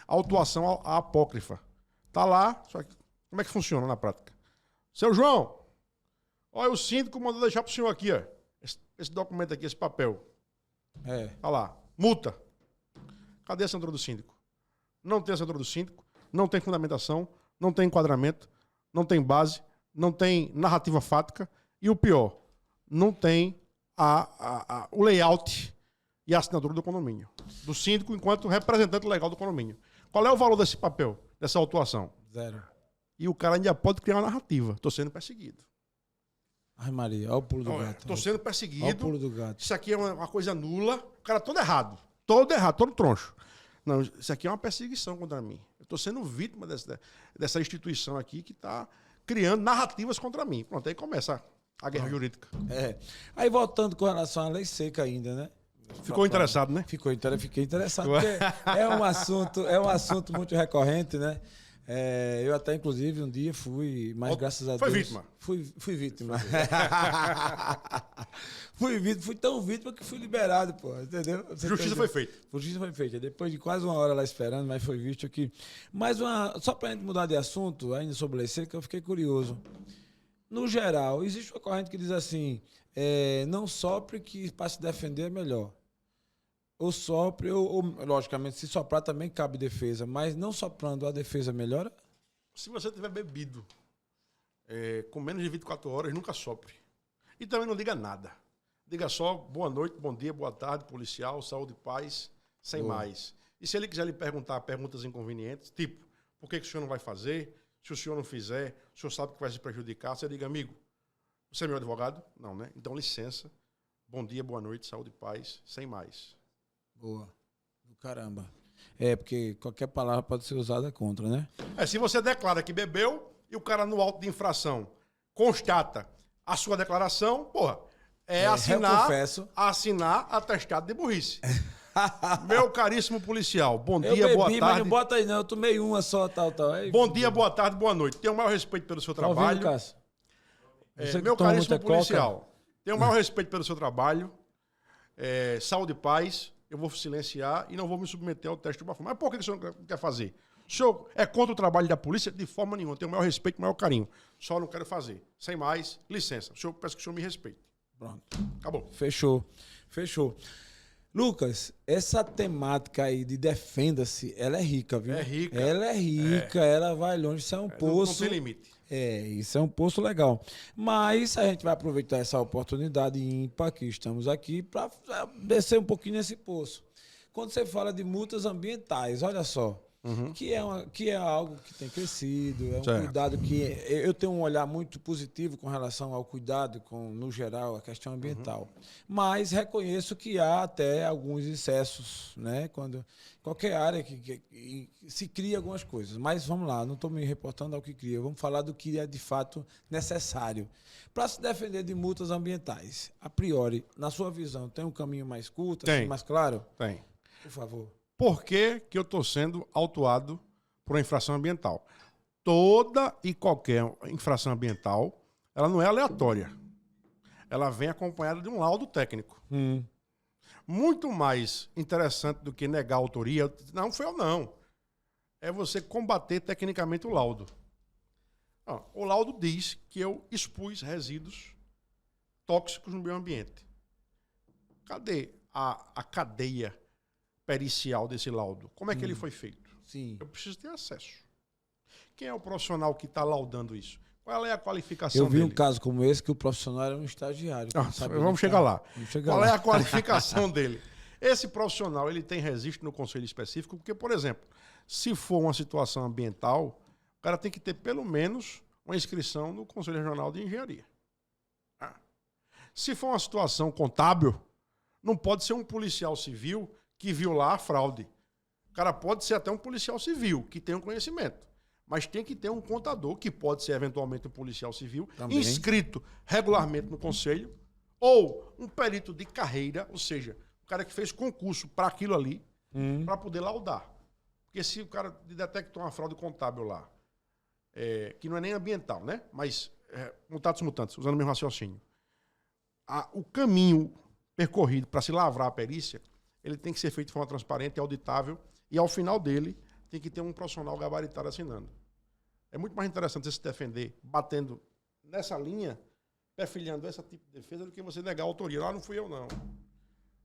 a autuação apócrifa. Está lá, só que como é que funciona na prática? Seu João, olha, o síndico mandou deixar para o senhor aqui, ó, esse documento aqui, esse papel. Está lá. Multa. Cadê a assinatura do síndico? Não tem assinatura do síndico, não tem fundamentação, não tem enquadramento, não tem base, não tem narrativa fática e o pior, não tem o layout e a assinatura do condomínio. Do síndico enquanto representante legal do condomínio. Qual é o valor desse papel, dessa autuação? 0. E o cara ainda pode criar uma narrativa. Estou sendo perseguido. Ai, Maria, olha o pulo do gato. Estou sendo perseguido. Olha o pulo do gato. Isso aqui é uma coisa nula. O cara todo errado. Todo errado, todo troncho. Não, isso aqui é uma perseguição contra mim. Eu estou sendo vítima dessa instituição aqui que está criando narrativas contra mim. Pronto, aí começa a guerra jurídica. Aí voltando com relação à lei seca ainda, né? Ficou interessado, né? Fiquei interessado, porque é um assunto muito recorrente, né? Eu até, inclusive, um dia fui, mas graças a Deus... Foi vítima? Fui vítima. Fui tão vítima que fui liberado, pô, entendeu? Justiça foi feita. Justiça foi feita. Depois de quase uma hora lá esperando, mas foi visto aqui. Só pra gente mudar de assunto, ainda sobre lei seca, eu fiquei curioso. No geral, existe uma corrente que diz assim, não sopre que para se defender é melhor. Ou sopre, ou logicamente, se soprar também cabe defesa, mas não soprando a defesa melhora? Se você tiver bebido com menos de 24 horas, nunca sopre. E também não diga nada. Diga só boa noite, bom dia, boa tarde, policial, saúde e paz, sem mais. E se ele quiser lhe perguntar perguntas inconvenientes, tipo, por que o senhor não vai fazer? Se o senhor não fizer, o senhor sabe que vai se prejudicar. Você diga, amigo, você é meu advogado? Não, né? Então, licença, bom dia, boa noite, saúde e paz, sem mais. Boa. Do caramba. Porque qualquer palavra pode ser usada contra, né? Se você declara que bebeu e o cara no auto de infração constata a sua declaração, porra, assinar atestado de burrice. Meu caríssimo policial, bom dia, boa tarde. Mas não bota aí não, eu tomei uma só, tal. Bom dia, boa tarde, boa noite. Tenho o maior respeito pelo seu trabalho. Cássio? Meu caríssimo policial, tenho o maior respeito pelo seu trabalho. Saúde e paz. Eu vou silenciar e não vou me submeter ao teste de uma forma. Mas por que o senhor não quer fazer? O senhor é contra o trabalho da polícia? De forma nenhuma. Tenho o maior respeito, o maior carinho. Só não quero fazer. Sem mais, licença. Peço que o senhor me respeite. Pronto. Acabou. Fechou. Lucas, essa temática aí de defenda-se, ela é rica, viu? É rica. Ela é rica, ela vai longe. Isso é um poço. Não tem limite. Isso é um poço legal. Mas a gente vai aproveitar essa oportunidade ímpar que estamos aqui para descer um pouquinho nesse poço. Quando você fala de multas ambientais, olha só, que é algo que tem crescido, é um cuidado que... Eu tenho um olhar muito positivo com relação ao cuidado no geral, a questão ambiental. Mas reconheço que há até alguns excessos, né? Quando qualquer área que se cria algumas coisas. Mas vamos lá, não estou me reportando ao que cria. Vamos falar do que é de fato necessário. Para se defender de multas ambientais, a priori, na sua visão, tem um caminho mais curto, assim, mais claro? Tem. Por favor. Por que eu estou sendo autuado por uma infração ambiental? Toda e qualquer infração ambiental, ela não é aleatória. Ela vem acompanhada de um laudo técnico. Muito mais interessante do que negar a autoria. Não foi eu, não. É você combater tecnicamente o laudo. O laudo diz que eu expus resíduos tóxicos no meio ambiente. Cadê a cadeia pericial desse laudo? Como é que ele foi feito? Sim. Eu preciso ter acesso. Quem é o profissional que está laudando isso? Qual é a qualificação dele? Eu vi um caso como esse que o profissional era um estagiário. Vamos chegar lá. Qual é a qualificação dele? Esse profissional ele tem registro no conselho específico, porque, por exemplo, se for uma situação ambiental, o cara tem que ter pelo menos uma inscrição no Conselho Regional de Engenharia. Se for uma situação contábil, não pode ser um policial civil que viu lá a fraude. O cara pode ser até um policial civil, que tem um conhecimento. Mas tem que ter um contador, que pode ser eventualmente um policial civil, inscrito regularmente no conselho, Ou um perito de carreira, ou seja, o cara que fez concurso para aquilo ali, para poder laudar. Porque se o cara detectou uma fraude contábil lá, que não é nem ambiental, né? Mas mutatis mutandis, usando o mesmo raciocínio. O caminho percorrido para se lavrar a perícia, ele tem que ser feito de forma transparente e auditável, e ao final dele tem que ter um profissional gabaritado assinando. É muito mais interessante você se defender batendo nessa linha, perfilhando esse tipo de defesa, do que você negar a autoria. Lá não fui eu, não.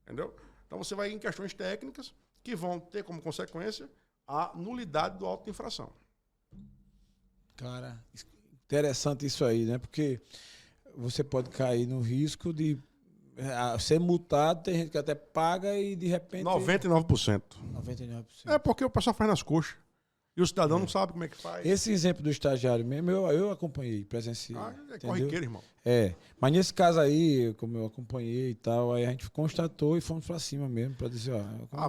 Entendeu? Então você vai em questões técnicas que vão ter como consequência a nulidade do auto de infração. Cara, interessante isso aí, né? Porque você pode cair no risco de ser multado, tem gente que até paga e de repente... 99%. 99%. É porque o pessoal faz nas coxas. E o cidadão não sabe como é que faz. Esse exemplo do estagiário mesmo, eu acompanhei, presenciei. É corriqueiro, irmão. Mas nesse caso aí, como eu acompanhei e tal, aí a gente constatou e fomos pra cima mesmo, pra dizer,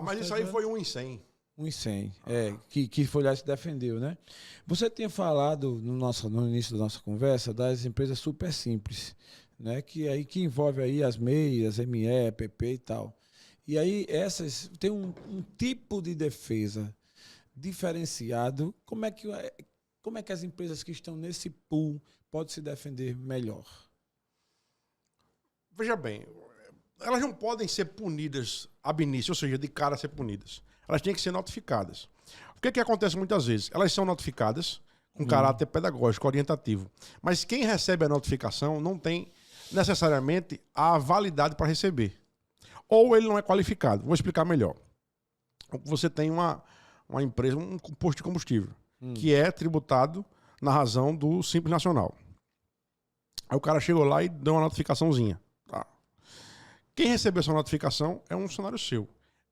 mas isso aí foi 1 em 100. 1 em 100, que foi lá e se defendeu, né? Você tinha falado no início da nossa conversa das empresas super simples, né? Que envolve aí as MEI, as ME, PP e tal. E aí essas tem um tipo de defesa diferenciado. Como é que as empresas que estão nesse pool podem se defender melhor? Veja bem, elas não podem ser punidas ab início, ou seja, de cara a ser punidas. Elas têm que ser notificadas. O que acontece muitas vezes? Elas são notificadas com caráter pedagógico, orientativo. Mas quem recebe a notificação não tem necessariamente a validade para receber. Ou ele não é qualificado. Vou explicar melhor. Você tem uma empresa, um posto de combustível, que é tributado na razão do Simples Nacional. Aí o cara chegou lá e deu uma notificaçãozinha. Tá. Quem recebeu essa notificação é um funcionário seu.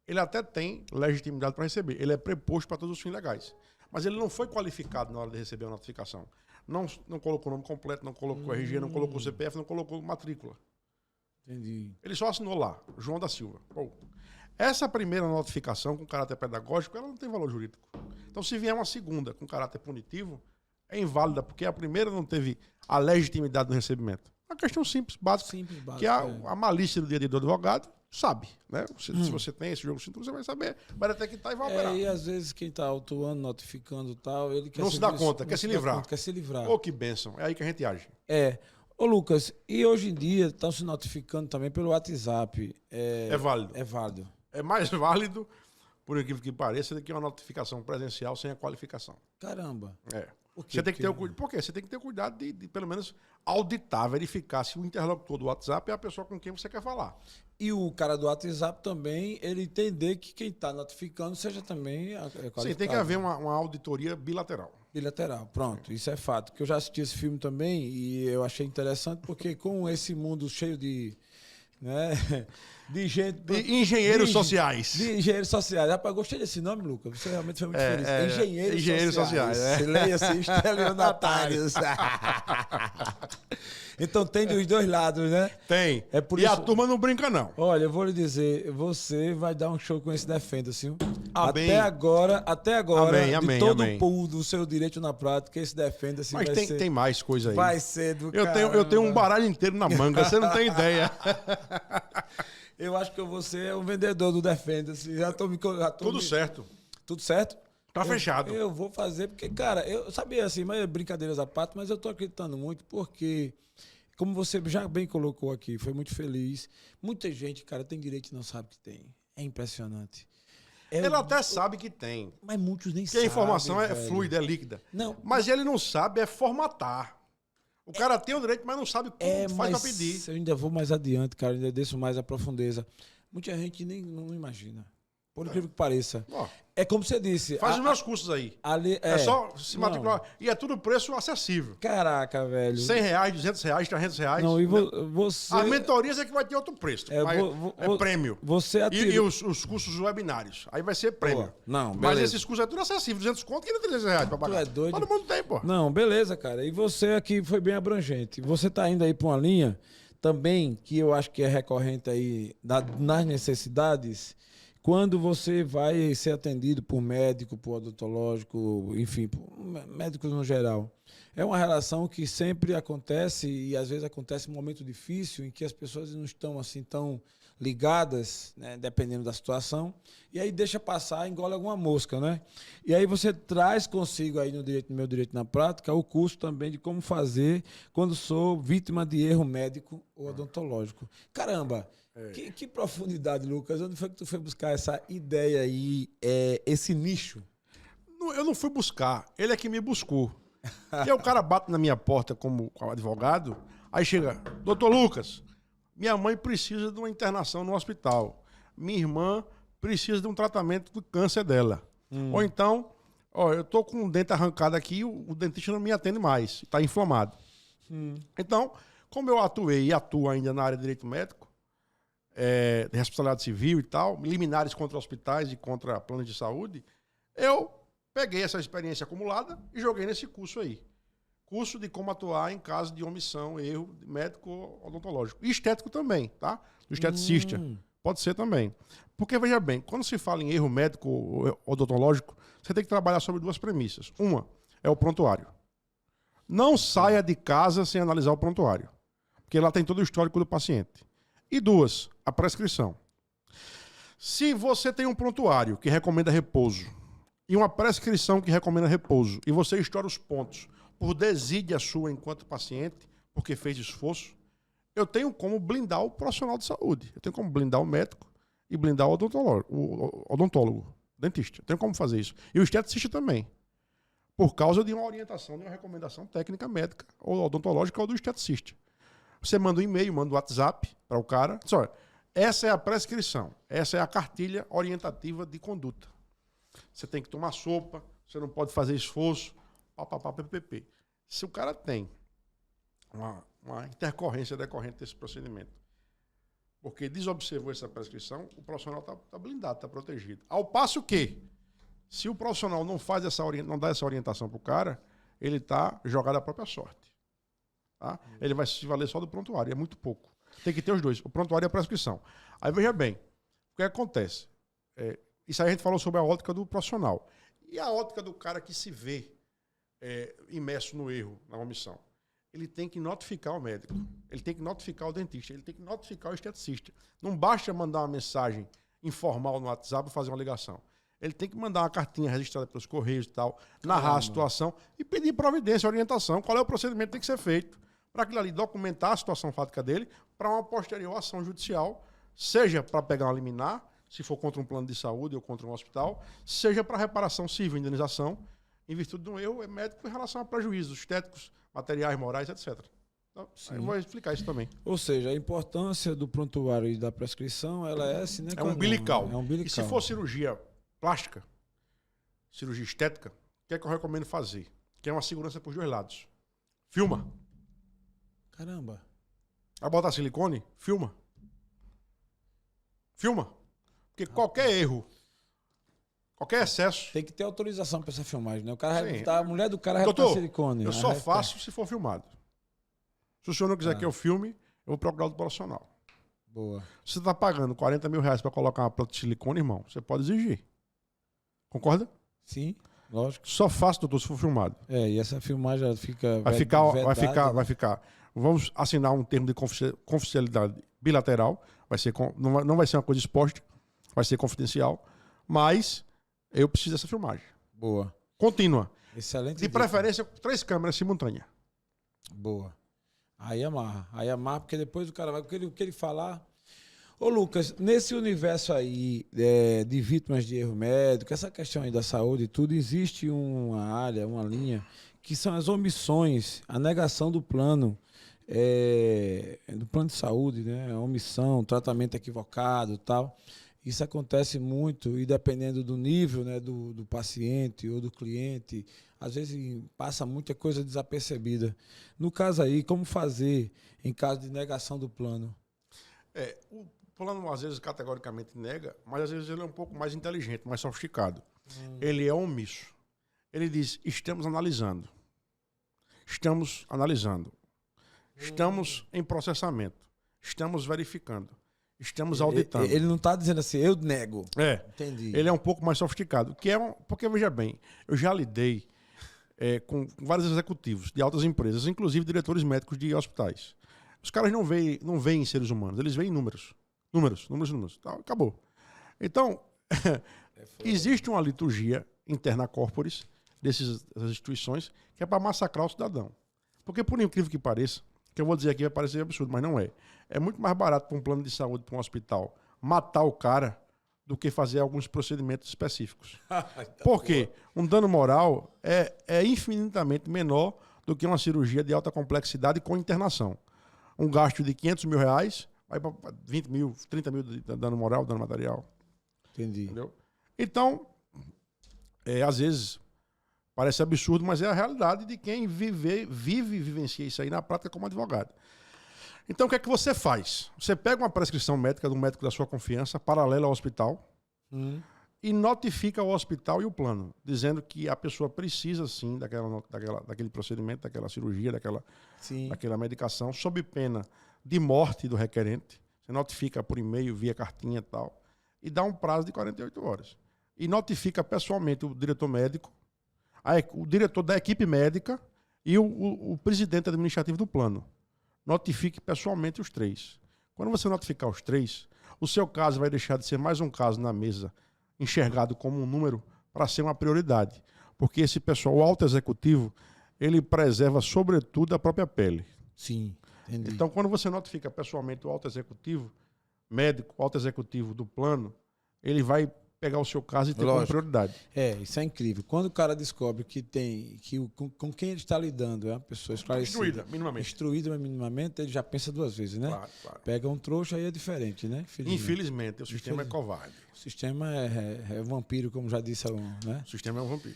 Ele até tem legitimidade para receber. Ele é preposto para todos os fins legais. Mas ele não foi qualificado na hora de receber a notificação. Não colocou o nome completo, não colocou RG, não colocou CPF, não colocou matrícula. Entendi. Ele só assinou lá, João da Silva. Pô. Essa primeira notificação com caráter pedagógico, ela não tem valor jurídico. Então, se vier uma segunda com caráter punitivo, é inválida, porque a primeira não teve a legitimidade do recebimento. Uma questão simples, básica, que a malícia do dia a dia do advogado sabe, né? Se você tem esse jogo cintura, você vai saber, vai detectar e vai operar. E às vezes quem está autuando, notificando e tal, ele quer não se dá conta, quer se livrar. Quer se livrar. Oh, que bênção. É aí que a gente age. Ô, Lucas, e hoje em dia estão se notificando também pelo WhatsApp. É válido. É válido. É mais válido, por incrível que pareça, do que uma notificação presencial sem a qualificação. Caramba. Você tem que ter Por quê? Você tem que ter o cuidado de, pelo menos, auditar, verificar se o interlocutor do WhatsApp é a pessoa com quem você quer falar. E o cara do WhatsApp também, ele entender que quem está notificando seja também qualificado. Sim, tem que haver uma auditoria bilateral. Bilateral, pronto, isso é fato. Que eu já assisti esse filme também e eu achei interessante porque com esse mundo cheio de... né? De gente. De engenheiros sociais. De engenheiros sociais. Rapaz, gostei desse nome, Lucas. Você realmente foi muito feliz. Engenheiros sociais. Leia-se, estelionatários. Então tem dos dois lados, né? Tem. É por e isso... a turma não brinca, não. Olha, eu vou lhe dizer, você vai dar um show com esse Defenda-se. Amém. Até agora, amém, de todo o pool do seu direito na prática, esse Defenda-se vai ser... tem mais coisa aí. Vai ser do eu tenho um baralho inteiro na manga, você não tem ideia. Eu acho que eu vou ser um vendedor do Defenda-se. Tudo certo. Tudo certo? Tá fechado. Eu vou fazer, porque, cara, eu sabia assim, mas brincadeiras à parte, mas eu tô acreditando muito, porque, como você já bem colocou aqui, foi muito feliz. Muita gente, cara, tem direito e não sabe que tem. É impressionante. Ele até sabe que tem. Mas muitos nem sabem. sabem. Porque a informação é fluida, é líquida. Não. Mas ele não sabe formatar. O cara tem o direito, mas não sabe como faz pra pedir. Eu ainda vou mais adiante, cara, ainda desço mais a profundeza. Muita gente nem não imagina. Por incrível que pareça. É como você disse. Faz os meus cursos aí. É só se matricular. E é tudo preço acessível. Caraca, velho. R$100, R$200, R$300. Não, e você... As mentorias é que vai ter outro preço. É prêmio. Você E os cursos webinários. Aí vai ser prêmio. Não, beleza. Mas esses cursos é tudo acessível. 200 conto que não tem R$300 pra pagar. Tu é doido? Todo mundo tem, pô. Não, beleza, cara. E você aqui foi bem abrangente. Você tá indo aí pra uma linha também que eu acho que é recorrente aí nas necessidades. quando você vai ser atendido por médico, por odontológico, enfim, por médicos no geral. É uma relação que sempre acontece e às vezes acontece em um momento difícil em que as pessoas não estão assim tão ligadas, né, dependendo da situação, e aí deixa passar, engole alguma mosca, né? E aí você traz consigo aí no meu direito na prática o curso também de como fazer quando sou vítima de erro médico ou odontológico. Caramba, que profundidade, Lucas. Onde foi que tu foi buscar essa ideia aí, esse nicho? Eu não fui buscar, ele é que me buscou. E aí o cara bate na minha porta como advogado, aí chega, doutor Lucas, minha mãe precisa de uma internação no hospital. Minha irmã precisa de um tratamento do câncer dela. Ou então, eu tô com um dente arrancado aqui, o dentista não me atende mais, está inflamado. Então, como eu atuei e atuo ainda na área de direito médico, de responsabilidade civil e tal, liminares contra hospitais e contra planos de saúde, eu peguei essa experiência acumulada e joguei nesse curso aí. Curso de como atuar em caso de omissão, erro médico odontológico. E estético também, tá? Do esteticista. Pode ser também. Porque, veja bem, quando se fala em erro médico odontológico, você tem que trabalhar sobre duas premissas. Uma é o prontuário. Não saia de casa sem analisar o prontuário. Porque lá tem todo o histórico do paciente. E duas, a prescrição. Se você tem um prontuário que recomenda repouso e uma prescrição que recomenda repouso e você estoura os pontos por desídia sua enquanto paciente, porque fez esforço, eu tenho como blindar o profissional de saúde. Eu tenho como blindar o médico e blindar o odontólogo, dentista. Eu tenho como fazer isso. E o esteticista também. Por causa de uma orientação, de uma recomendação técnica médica, ou odontológica, ou do esteticista. Você manda um e-mail, manda um WhatsApp para o cara. Diz, olha, essa é a prescrição. Essa é a cartilha orientativa de conduta. Você tem que tomar sopa, você não pode fazer esforço, PPP. Se o cara tem uma intercorrência decorrente desse procedimento, porque desobservou essa prescrição, o profissional está blindado, está protegido. Ao passo que, se o profissional não dá essa orientação para o cara, ele está jogado à própria sorte. Tá? Ele vai se valer só do prontuário, é muito pouco. Tem que ter os dois, o prontuário e a prescrição. Aí veja bem, o que acontece? Isso aí a gente falou sobre a ótica do profissional. E a ótica do cara que se vê imerso no erro, na omissão? Ele tem que notificar o médico, ele tem que notificar o dentista, ele tem que notificar o esteticista. Não basta mandar uma mensagem informal no WhatsApp e fazer uma ligação. Ele tem que mandar uma cartinha registrada pelos Correios e tal, narrar a situação e pedir providência, orientação, qual é o procedimento que tem que ser feito para aquilo ali documentar a situação fática dele para uma posterior ação judicial, seja para pegar uma liminar, se for contra um plano de saúde ou contra um hospital, seja para reparação civil, indenização, em virtude de um erro médico em relação a prejuízos estéticos, materiais, morais, etc. Então, eu vou explicar isso também. Ou seja, a importância do prontuário e da prescrição, ela é assim, né? É umbilical. É umbilical. E se for cirurgia plástica, cirurgia estética, o que é que eu recomendo fazer? Que é uma segurança por dois lados. Filma. Caramba. Vai botar silicone? Filma. Filma. Porque qualquer erro, qualquer excesso... Tem que ter autorização para essa filmagem, né? O cara vai botar, a mulher do cara vai botar silicone. Eu só faço se for filmado. Se o senhor não quiser que eu filme, eu vou procurar outro profissional. Boa. Se você está pagando 40 mil reais para colocar uma planta de silicone, irmão, você pode exigir. Concorda? Sim, lógico. Só faço, doutor, se for filmado. E essa filmagem fica... Vai ficar. Vamos assinar um termo de confidencialidade bilateral. Não vai ser uma coisa exposta, vai ser confidencial. Mas eu preciso dessa filmagem. Boa. Contínua. Excelente. De preferência, com 3 câmeras simultâneas. Boa. Aí amarra, porque depois o cara vai... O que ele falar... Ô Lucas, nesse universo aí de vítimas de erro médico, essa questão aí da saúde e tudo, existe uma área, uma linha, que são as omissões, a negação do plano de saúde, né? A omissão, tratamento equivocado e tal. Isso acontece muito e dependendo do nível, né, do paciente ou do cliente, às vezes passa muita coisa desapercebida. No caso aí, como fazer em caso de negação do plano? O plano às vezes categoricamente nega, mas às vezes ele é um pouco mais inteligente, mais sofisticado. Ele é omisso. Ele diz, estamos analisando. Estamos em processamento. Estamos verificando. Estamos auditando. Ele não está dizendo assim, eu nego. Entendi. Ele é um pouco mais sofisticado. Porque, veja bem, eu já lidei com vários executivos de altas empresas, inclusive diretores médicos de hospitais. Os caras não veem seres humanos, eles veem números. Números. Tá, acabou. Então, existe uma liturgia interna corporis dessas instituições que é para massacrar o cidadão. Porque, por incrível que pareça, que eu vou dizer aqui vai parecer absurdo, mas não é. É muito mais barato para um plano de saúde, para um hospital, matar o cara do que fazer alguns procedimentos específicos. Por quê? Um dano moral é infinitamente menor do que uma cirurgia de alta complexidade com internação. Um gasto de R$500.000 vai para 20 mil, 30 mil de dano moral, dano material. Entendi. Entendeu? Então, às vezes, parece absurdo, mas é a realidade de quem vivencia isso aí na prática como advogado. Então, o que é que você faz? Você pega uma prescrição médica do médico da sua confiança, paralela ao hospital, e notifica o hospital e o plano, dizendo que a pessoa precisa, sim, daquele procedimento, daquela cirurgia, daquela medicação, sob pena de morte do requerente. Você notifica por e-mail, via cartinha e tal, e dá um prazo de 48 horas. E notifica pessoalmente o diretor médico, o diretor da equipe médica e o presidente administrativo do plano. Notifique pessoalmente os três. Quando você notificar os três, o seu caso vai deixar de ser mais um caso na mesa, enxergado como um número, para ser uma prioridade. Porque esse pessoal, o alto executivo, ele preserva sobretudo a própria pele. Sim, entendi. Então, quando você notifica pessoalmente o alto executivo, médico, o alto executivo do plano, ele vai pegar o seu caso e ter como prioridade. Isso é incrível. Quando o cara descobre que com quem ele está lidando é uma pessoa esclarecida, instruída minimamente, ele já pensa duas vezes, né? Claro. Pega um trouxa, aí é diferente, né? Infelizmente, o sistema é covarde. O sistema é vampiro, como já disse, né? O sistema é um vampiro.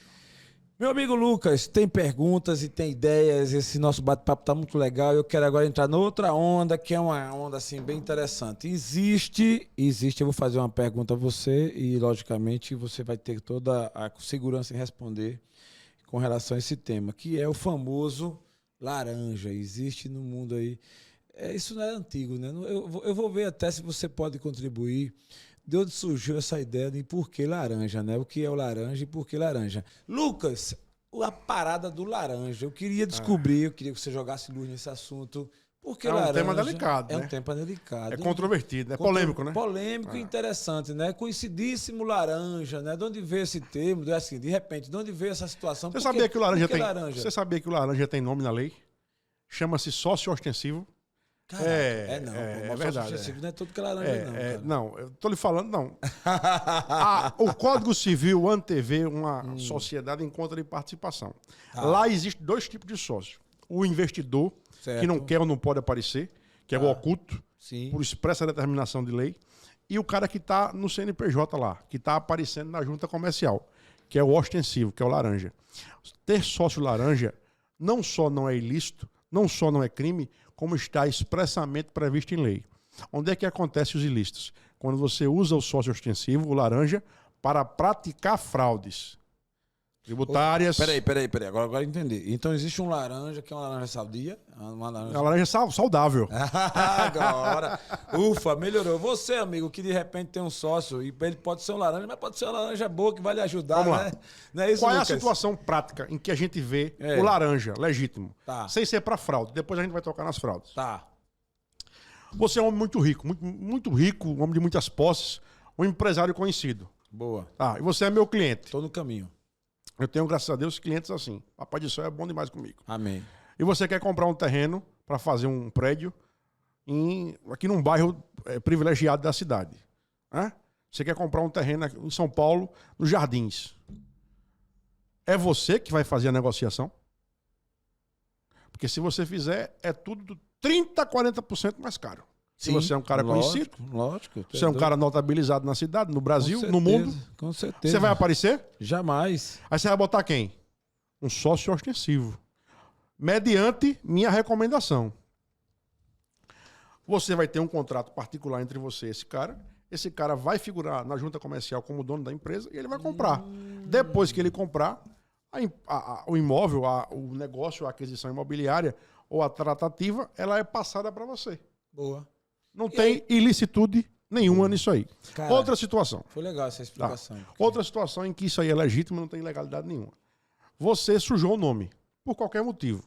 Meu amigo Lucas, tem perguntas e tem ideias, esse nosso bate-papo está muito legal. Eu quero agora entrar noutra onda, que é uma onda assim, bem interessante. Existe, eu vou fazer uma pergunta a você e, logicamente, você vai ter toda a segurança em responder com relação a esse tema, que é o famoso laranja. Existe no mundo aí. Isso não é antigo, né? Eu vou ver até se você pode contribuir. De onde surgiu essa ideia de por que laranja, né? O que é o laranja e por que laranja? Lucas, a parada do laranja. Eu queria descobrir, eu queria que você jogasse luz nesse assunto. Por que laranja? É um tema delicado, né? É um tema delicado. É controvertido, é polêmico, né? Polêmico e interessante, né? Conhecidíssimo laranja, né? De onde veio esse termo? Assim, de repente, de onde veio essa situação? Você sabia que o laranja tem nome na lei? Chama-se sócio ostensivo. Caraca, é verdade. Não é tudo que é laranja, não, eu tô lhe falando, não. O Código Civil antevê uma sociedade em conta de participação. Lá existem dois tipos de sócio. O investidor, que não quer ou não pode aparecer, que é o oculto, por expressa determinação de lei, e o cara que está no CNPJ lá, que está aparecendo na junta comercial, que é o ostensivo, que é o laranja. Ter sócio laranja não só não é ilícito, não só não é crime, como está expressamente previsto em lei. Onde é que acontecem os ilícitos? Quando você usa o sócio ostensivo, o laranja, para praticar fraudes tributárias. Peraí. Agora entendi. Então existe um laranja que é uma laranja saudia? Uma laranja saudável. Agora. Ufa, melhorou. Você, amigo, que de repente tem um sócio, e ele pode ser um laranja, mas pode ser uma laranja boa que vai lhe ajudar, Vamos lá. né? Não é isso, Qual Lucas? é a situação prática em que a gente vê o laranja legítimo? Sem ser para fraude. Depois a gente vai tocar nas fraudes. Você é um homem muito rico, muito rico, um homem de muitas posses, um empresário conhecido. Boa. E você é meu cliente. Estou no caminho. Eu tenho, graças a Deus, clientes assim. Papai do Céu é bom demais comigo. Amém. E você quer comprar um terreno para fazer um prédio aqui num bairro privilegiado da cidade. Você quer comprar um terreno em São Paulo, nos Jardins. É você que vai fazer a negociação? Porque se você fizer, é tudo 30% a 40% mais caro. Se você é um cara conhecido, lógico. você é um cara notabilizado na cidade, no Brasil, no mundo. Com certeza. Você vai aparecer? Jamais. Aí você vai botar quem? Um sócio ostensivo. Mediante minha recomendação. Você vai ter um contrato particular entre você e esse cara. Esse cara vai figurar na junta comercial como dono da empresa e ele vai comprar. Depois que ele comprar, o imóvel, o negócio, a aquisição imobiliária ou a tratativa, ela é passada para você. Boa. Não tem ilicitude nenhuma nisso aí. Cara, outra situação. Foi legal essa explicação. Tá. Outra situação em que isso aí é legítimo e não tem ilegalidade nenhuma. Você sujou o nome, por qualquer motivo.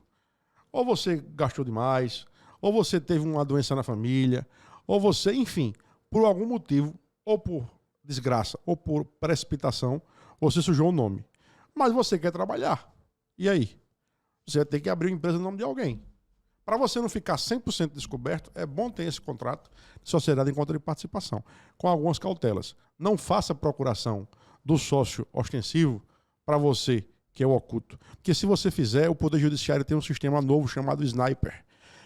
Ou você gastou demais, ou você teve uma doença na família, ou você, enfim, por algum motivo, ou por desgraça, ou por precipitação, você sujou o nome. Mas você quer trabalhar. E aí? Você vai ter que abrir uma empresa no nome de alguém. Para você não ficar 100% descoberto, é bom ter esse contrato de sociedade em conta de participação, com algumas cautelas. Não faça procuração do sócio ostensivo para você, que é o oculto. Porque se você fizer, o Poder Judiciário tem um sistema novo chamado Sniper.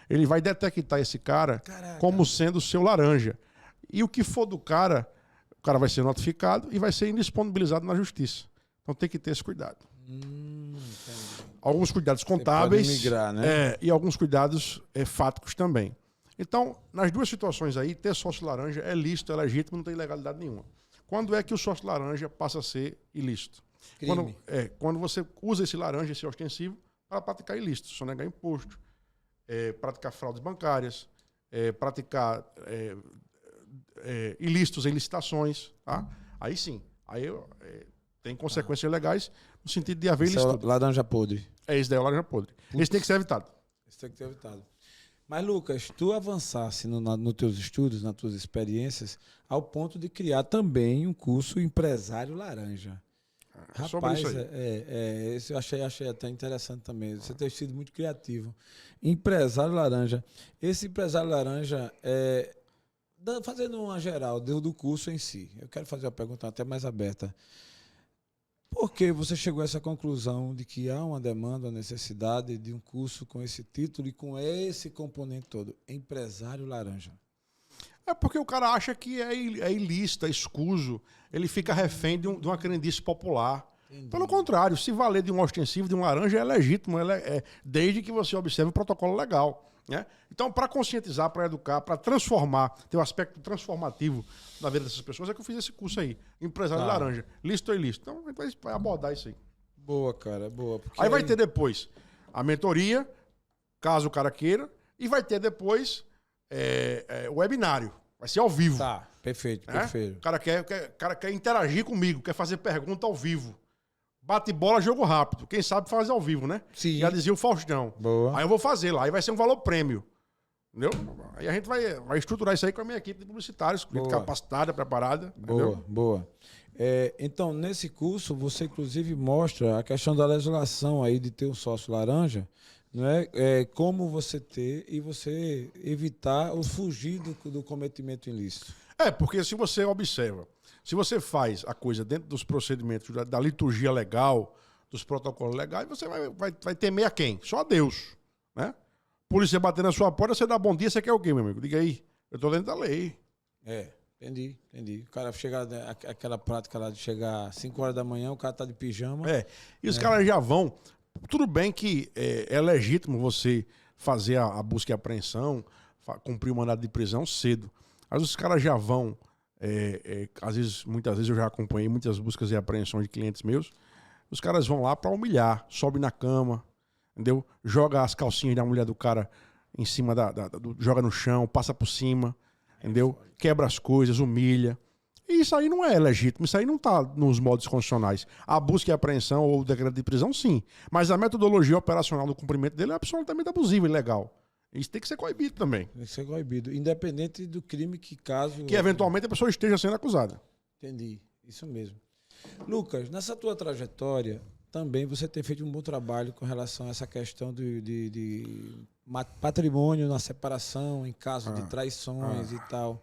Ele vai detectar esse cara como sendo seu laranja. E o que for do cara, o cara vai ser notificado e vai ser indisponibilizado na justiça. Então tem que ter esse cuidado. Alguns cuidados contábeis migrar, né? E alguns cuidados fáticos também. Então, nas duas situações aí, ter sócio laranja é lícito, é legítimo, não tem ilegalidade nenhuma. Quando é que o sócio laranja passa a ser ilícito? Quando você usa esse laranja, esse ostensivo, para praticar ilícito, sonegar imposto, praticar fraudes bancárias, praticar ilícitos em licitações, tá? Aí sim, tem consequências legais no sentido de haver ilícito. Laranja podre. Esse daí é o laranja podre. Esse tem que ser evitado. Esse tem que ser evitado. Mas, Lucas, tu avançasse nos teus estudos, nas tuas experiências, ao ponto de criar também um curso Empresário Laranja. Rapaz, esse eu achei até interessante também. Você tem sido muito criativo. Empresário Laranja. Esse Empresário Laranja, fazendo uma geral do curso em si, eu quero fazer uma pergunta até mais aberta. Por que você chegou a essa conclusão de que há uma demanda, uma necessidade de um curso com esse título e com esse componente todo? Empresário Laranja. É porque o cara acha que é ilícito, é escuso. Ele fica refém de uma crendice popular. Entendi. Pelo contrário, se valer de um ostensivo, de um laranja, é legítimo, desde que você observe o protocolo legal. Né? Então, para conscientizar, para educar, para transformar, ter um aspecto transformativo na vida dessas pessoas, é que eu fiz esse curso aí, Empresário Laranja, lícito ou ilícito. Então, a gente vai abordar isso aí. Boa, cara, boa. Aí vai ter depois a mentoria, caso o cara queira, e vai ter depois o webinário. Vai ser ao vivo. Tá, perfeito, perfeito. O cara quer interagir comigo, quer fazer pergunta ao vivo. Bate bola, jogo rápido. Quem sabe faz ao vivo, né? Sim. Já dizia o Faustão. Boa. Aí eu vou fazer lá. Aí vai ser um valor prêmio. Entendeu? Aí a gente vai estruturar isso aí com a minha equipe de publicitários, capacitada, preparada. Boa, entendeu? Boa. Então, nesse curso, você inclusive mostra a questão da legislação aí de ter um sócio laranja, né? Como você ter e você evitar ou fugir do cometimento ilícito. Porque se você observa, se você faz a coisa dentro dos procedimentos da liturgia legal, dos protocolos legais, você vai temer a quem? Só a Deus, né? Polícia bater na sua porta, você dá bom dia, você quer o quê, meu amigo? Diga aí, eu tô dentro da lei. Entendi. O cara chega, aquela prática lá de chegar às 5 horas da manhã, o cara tá de pijama. E os caras já vão. Tudo bem que é legítimo você fazer a busca e apreensão, cumprir o mandado de prisão cedo. Mas os caras já vão, muitas vezes eu já acompanhei muitas buscas e apreensões de clientes meus, os caras vão lá para humilhar, sobe na cama, entendeu? Joga as calcinhas da mulher do cara em cima, joga no chão, passa por cima, entendeu? Quebra as coisas, humilha. E isso aí não é legítimo, isso aí não está nos modos constitucionais. A busca e apreensão ou o decreto de prisão, sim. Mas a metodologia operacional do cumprimento dele é absolutamente abusiva e ilegal. Isso tem que ser coibido também. Tem que ser coibido, independente do crime que eventualmente a pessoa esteja sendo acusada. Entendi, isso mesmo. Lucas, nessa tua trajetória, também você tem feito um bom trabalho com relação a essa questão de patrimônio na separação, em caso de traições e tal.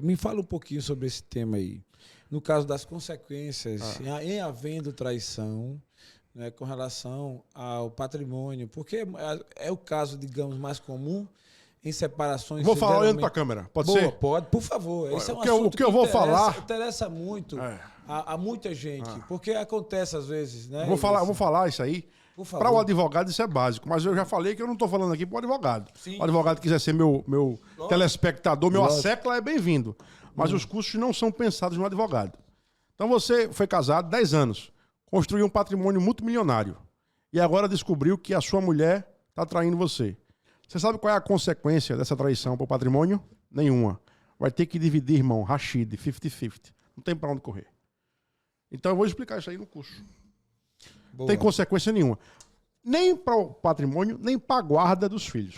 Me fala um pouquinho sobre esse tema aí. No caso das consequências, em havendo traição, né, com relação ao patrimônio, porque é o caso, digamos, mais comum em separações. Vou falar olhando para a câmera, pode ser? Pode, por favor. Esse é um assunto que eu vou falar interessa muito a muita gente, porque acontece às vezes, né? Vou falar isso aí. Para o advogado isso é básico, mas eu já falei que eu não estou falando aqui para o advogado. Sim. O advogado quiser ser meu telespectador, meu assecla, é bem-vindo. Mas os custos não são pensados no advogado. Então você foi casado 10 anos, construiu um patrimônio multimilionário e agora descobriu que a sua mulher está traindo você. Você sabe qual é a consequência dessa traição para o patrimônio? Nenhuma. Vai ter que dividir, irmão, Rashid, 50-50. Não tem para onde correr. Então eu vou explicar isso aí no curso. Não tem consequência nenhuma. Nem para o patrimônio, nem para a guarda dos filhos.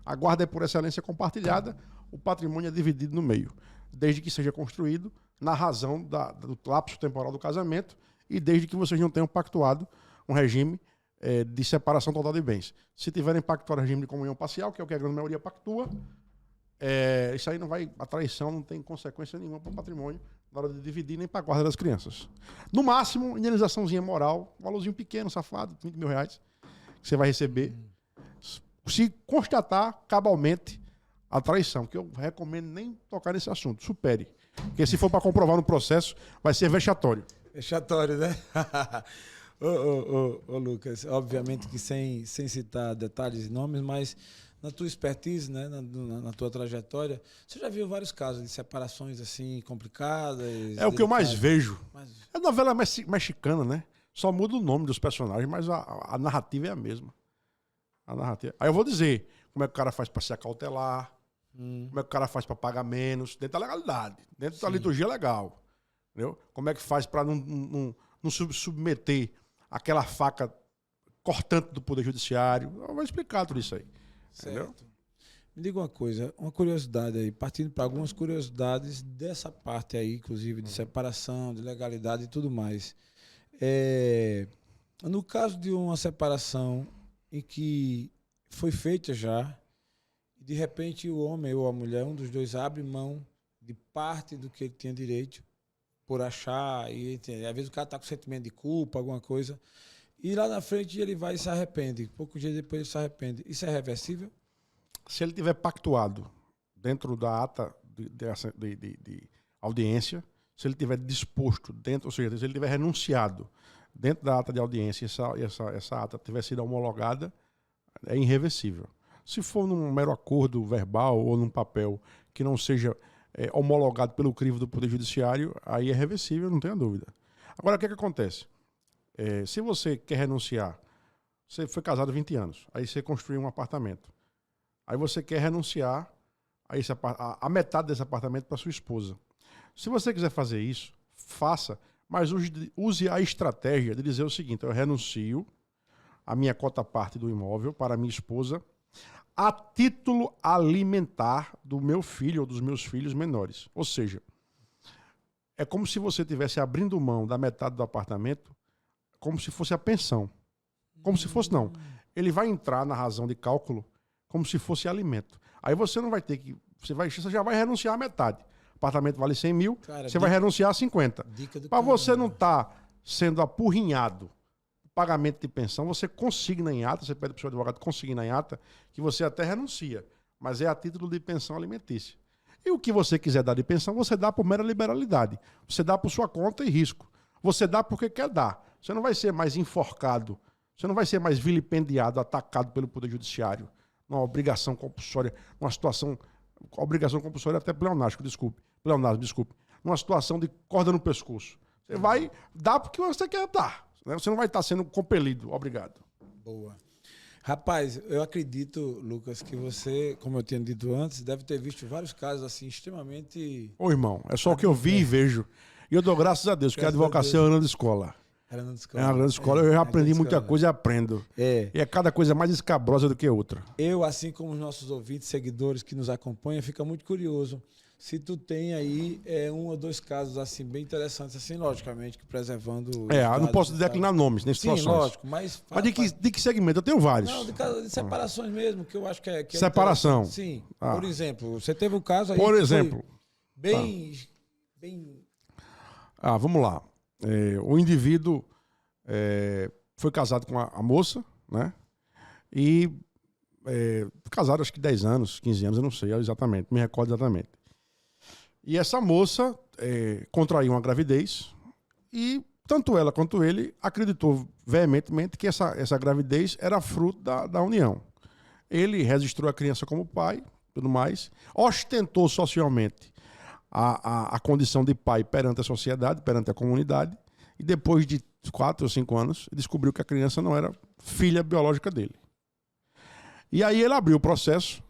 A guarda é por excelência compartilhada, o patrimônio é dividido no meio, desde que seja construído na razão do lapso temporal do casamento e desde que vocês não tenham pactuado um regime de separação total de bens. Se tiverem pactuado regime de comunhão parcial, que é o que a grande maioria pactua, isso aí não vai, a traição não tem consequência nenhuma para o patrimônio na hora de dividir nem para a guarda das crianças. No máximo, indenizaçãozinha moral, um valorzinho pequeno, safado, 20 mil reais, que você vai receber, se constatar cabalmente a traição, que eu recomendo nem tocar nesse assunto, supere. Porque se for para comprovar no processo, vai ser vexatório. Vexatório, né? Ô, Lucas, obviamente que sem citar detalhes e nomes, mas na tua expertise, né, na tua trajetória, você já viu vários casos de separações assim complicadas? É o que eu mais vejo. É novela mexicana, né? Só muda o nome dos personagens, mas a narrativa é a mesma. A narrativa. Aí eu vou dizer como é que o cara faz para se acautelar, como é que o cara faz para pagar menos, dentro da legalidade, dentro da liturgia legal. Entendeu? Como é que faz para não submeter aquela faca cortante do Poder Judiciário. Eu vou explicar tudo isso aí. Certo. Me diga uma coisa, uma curiosidade aí, partindo para algumas curiosidades dessa parte aí, inclusive de separação, de legalidade e tudo mais. No caso de uma separação em que foi feita já, e de repente o homem ou a mulher, um dos dois, abre mão de parte do que ele tinha direito por achar, e às vezes o cara está com sentimento de culpa, alguma coisa, e lá na frente ele vai e se arrepende. Poucos dias depois ele se arrepende. Isso é reversível? Se ele tiver pactuado dentro da ata de audiência, se ele tiver disposto dentro, ou seja, se ele tiver renunciado dentro da ata de audiência e essa ata tiver sido homologada, é irreversível. Se for num mero acordo verbal ou num papel que não seja homologado pelo crivo do Poder Judiciário, aí é reversível, não tenha dúvida. Agora, o que acontece? Se você quer renunciar, você foi casado há 20 anos, aí você construiu um apartamento, aí você quer renunciar a metade desse apartamento para sua esposa. Se você quiser fazer isso, faça, mas use a estratégia de dizer o seguinte: eu renuncio a minha cota-parte do imóvel para minha esposa a título alimentar do meu filho ou dos meus filhos menores. Ou seja, é como se você estivesse abrindo mão da metade do apartamento como se fosse a pensão. Como se fosse, não. Ele vai entrar na razão de cálculo como se fosse alimento. Aí você não vai ter que... Você já vai renunciar à metade. O apartamento vale 100 mil, cara, você vai renunciar a 50. Para você não estar sendo apurrinhado pagamento de pensão, você consigna em ata, você pede para o seu advogado consignar em ata, que você até renuncia, mas é a título de pensão alimentícia. E o que você quiser dar de pensão, você dá por mera liberalidade. Você dá por sua conta e risco. Você dá porque quer dar. Você não vai ser mais enforcado, você não vai ser mais vilipendiado, atacado pelo Poder Judiciário, numa obrigação compulsória, numa situação, obrigação compulsória até pleonástico, desculpe, numa situação de corda no pescoço. Você vai dar porque você quer dar. Você não vai estar sendo compelido. Obrigado. Boa. Rapaz, eu acredito, Lucas, que você, como eu tinha dito antes, deve ter visto vários casos assim extremamente... Ô, irmão, é só o que eu vi e vejo. E eu dou graças a Deus, porque a advocacia é uma grande escola. É uma grande escola. Eu já aprendi muita coisa e aprendo. E é cada coisa mais escabrosa do que outra. Eu, assim como os nossos ouvintes, seguidores que nos acompanham, fica muito curioso se tu tem aí um ou dois casos assim bem interessantes, assim, logicamente, que preservando... eu não posso declinar nomes nessas situações. Sim, lógico, mas de que segmento? Eu tenho vários. Não, de separações mesmo, que eu acho que é separação. Sim, por exemplo, você teve um caso aí... Por exemplo... Bem... vamos lá. O indivíduo foi casado com a moça, né? E casado acho que 10 anos, 15 anos, eu não sei exatamente, me recordo exatamente. E essa moça contraiu uma gravidez e tanto ela quanto ele acreditou veementemente que essa gravidez era fruto da união. Ele registrou a criança como pai, tudo mais, ostentou socialmente a condição de pai perante a sociedade, perante a comunidade, e depois de 4 ou 5 anos, descobriu que a criança não era filha biológica dele. E aí ele abriu o processo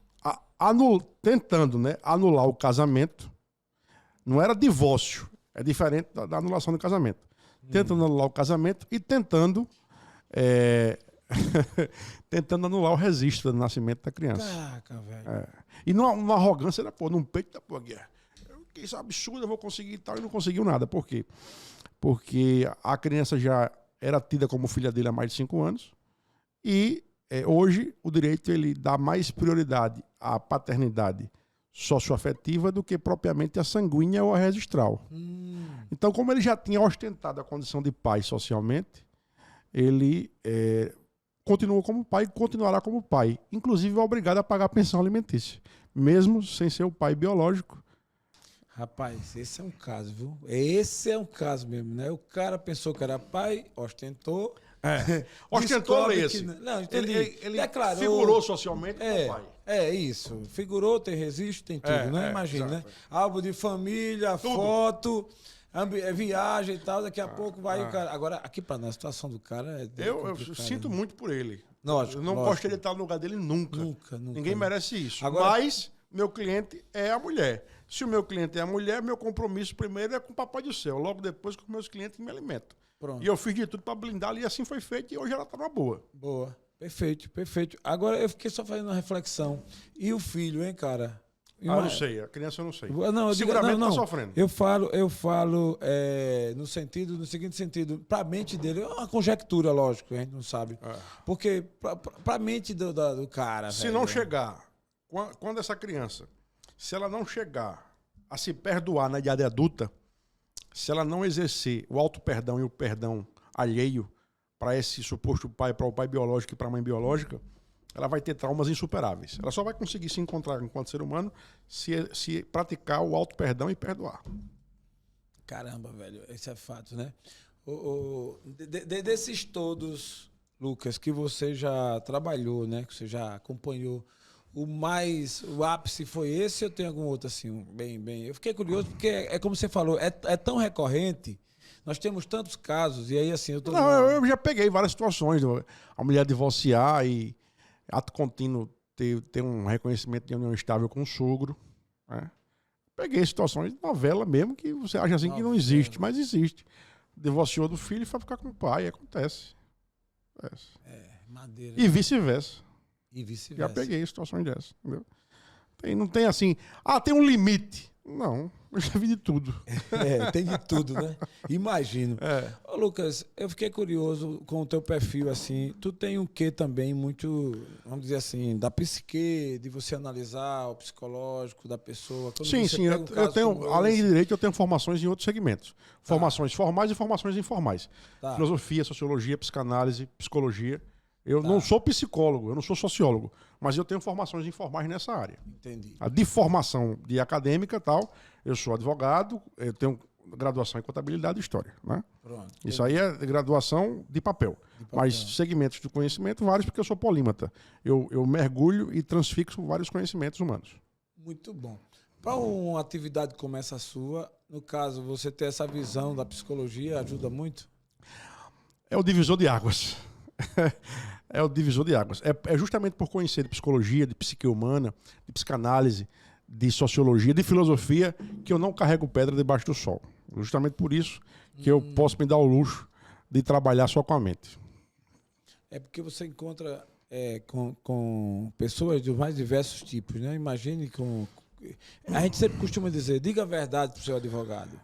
tentando, né, anular o casamento. Não era divórcio, é diferente da anulação do casamento. Tentando anular o casamento e tentando tentando anular o registro do nascimento da criança. Caraca, velho. E numa arrogância, num peito da pô, que isso é absurdo, eu vou conseguir e tal, e não conseguiu nada. Por quê? Porque a criança já era tida como filha dele há mais de 5 anos e hoje o direito ele dá mais prioridade à paternidade socioafetiva do que propriamente a sanguínea ou a registral. Então, como ele já tinha ostentado a condição de pai socialmente, ele continuou como pai e continuará como pai. Inclusive, é obrigado a pagar a pensão alimentícia, mesmo sem ser o pai biológico. Rapaz, esse é um caso, viu? Esse é um caso mesmo, né? O cara pensou que era pai, ostentou. Ostentou esse. Não, entendi. Ele declarou, figurou socialmente como pai. Isso. Figurou, tem registro, tem tudo, né? Imagina, né? Álbum de família, tudo. Foto, viagem e tal. Daqui a pouco vai o cara. Agora, aqui pra nós, a situação do cara é. Eu sinto muito por ele. Lógico, eu não gostaria de estar no lugar dele nunca. Ninguém merece isso. Agora, mas meu cliente é a mulher. Se o meu cliente é a mulher, meu compromisso primeiro é com o Papai do Céu. Logo depois com meus clientes que me alimentam. Pronto. E eu fiz de tudo para blindá-la e assim foi feito. E hoje ela está numa boa. Boa. Perfeito, perfeito. Agora eu fiquei só fazendo uma reflexão. E o filho, hein, cara? Eu não sei. A criança eu não sei. Não, seguramente está sofrendo. Eu falo no seguinte sentido. Para a mente dele, é uma conjectura, lógico, a gente não sabe. Porque para a mente do cara... Se não chegar, quando essa criança... Se ela não chegar a se perdoar na idade adulta, se ela não exercer o auto-perdão e o perdão alheio para esse suposto pai, para o pai biológico e para a mãe biológica, ela vai ter traumas insuperáveis. Ela só vai conseguir se encontrar enquanto ser humano se praticar o auto-perdão e perdoar. Caramba, velho, esse é fato, né? Desses todos, Lucas, que você já trabalhou, né? Que você já acompanhou, o ápice foi esse ou tem algum outro assim, bem? Eu fiquei curioso porque é como você falou, é tão recorrente, nós temos tantos casos, e aí assim... Eu já peguei várias situações, a mulher divorciar e ato contínuo ter um reconhecimento de união estável com o sogro, né? Peguei situações de novela mesmo, que você acha assim que não existe, mas existe. Divorciou do filho e foi ficar com o pai, acontece. Madeira. E vice-versa. Já peguei situações dessas, entendeu? Não tem assim, tem um limite. Não, eu já vi de tudo. Tem de tudo, né? Imagino. Ô, Lucas, eu fiquei curioso com o teu perfil, assim, tu tem um quê também muito, vamos dizer assim, da psique, de você analisar o psicológico da pessoa. Sim, eu tenho, além de direito, eu tenho formações em outros segmentos. Formações formais e formações informais. Filosofia, sociologia, psicanálise, psicologia. Eu não sou psicólogo, eu não sou sociólogo, mas eu tenho formações informais nessa área. Entendi. De formação de acadêmica e tal, eu sou advogado, eu tenho graduação em contabilidade e história, né? Pronto. Isso aí é graduação de papel. Mas segmentos de conhecimento, vários, porque eu sou polímata. Eu mergulho e transfixo vários conhecimentos humanos. Muito bom. Para uma atividade como essa sua, no caso, você ter essa visão da psicologia ajuda muito? É o divisor de águas. É o divisor de águas. É justamente por conhecer de psicologia, de psique humana, de psicanálise, de sociologia, de filosofia, que eu não carrego pedra debaixo do sol. Justamente por isso que eu posso me dar o luxo de trabalhar só com a mente. É porque você encontra com pessoas de mais diversos tipos, né? Imagine com... A gente sempre costuma dizer, diga a verdade para o seu advogado.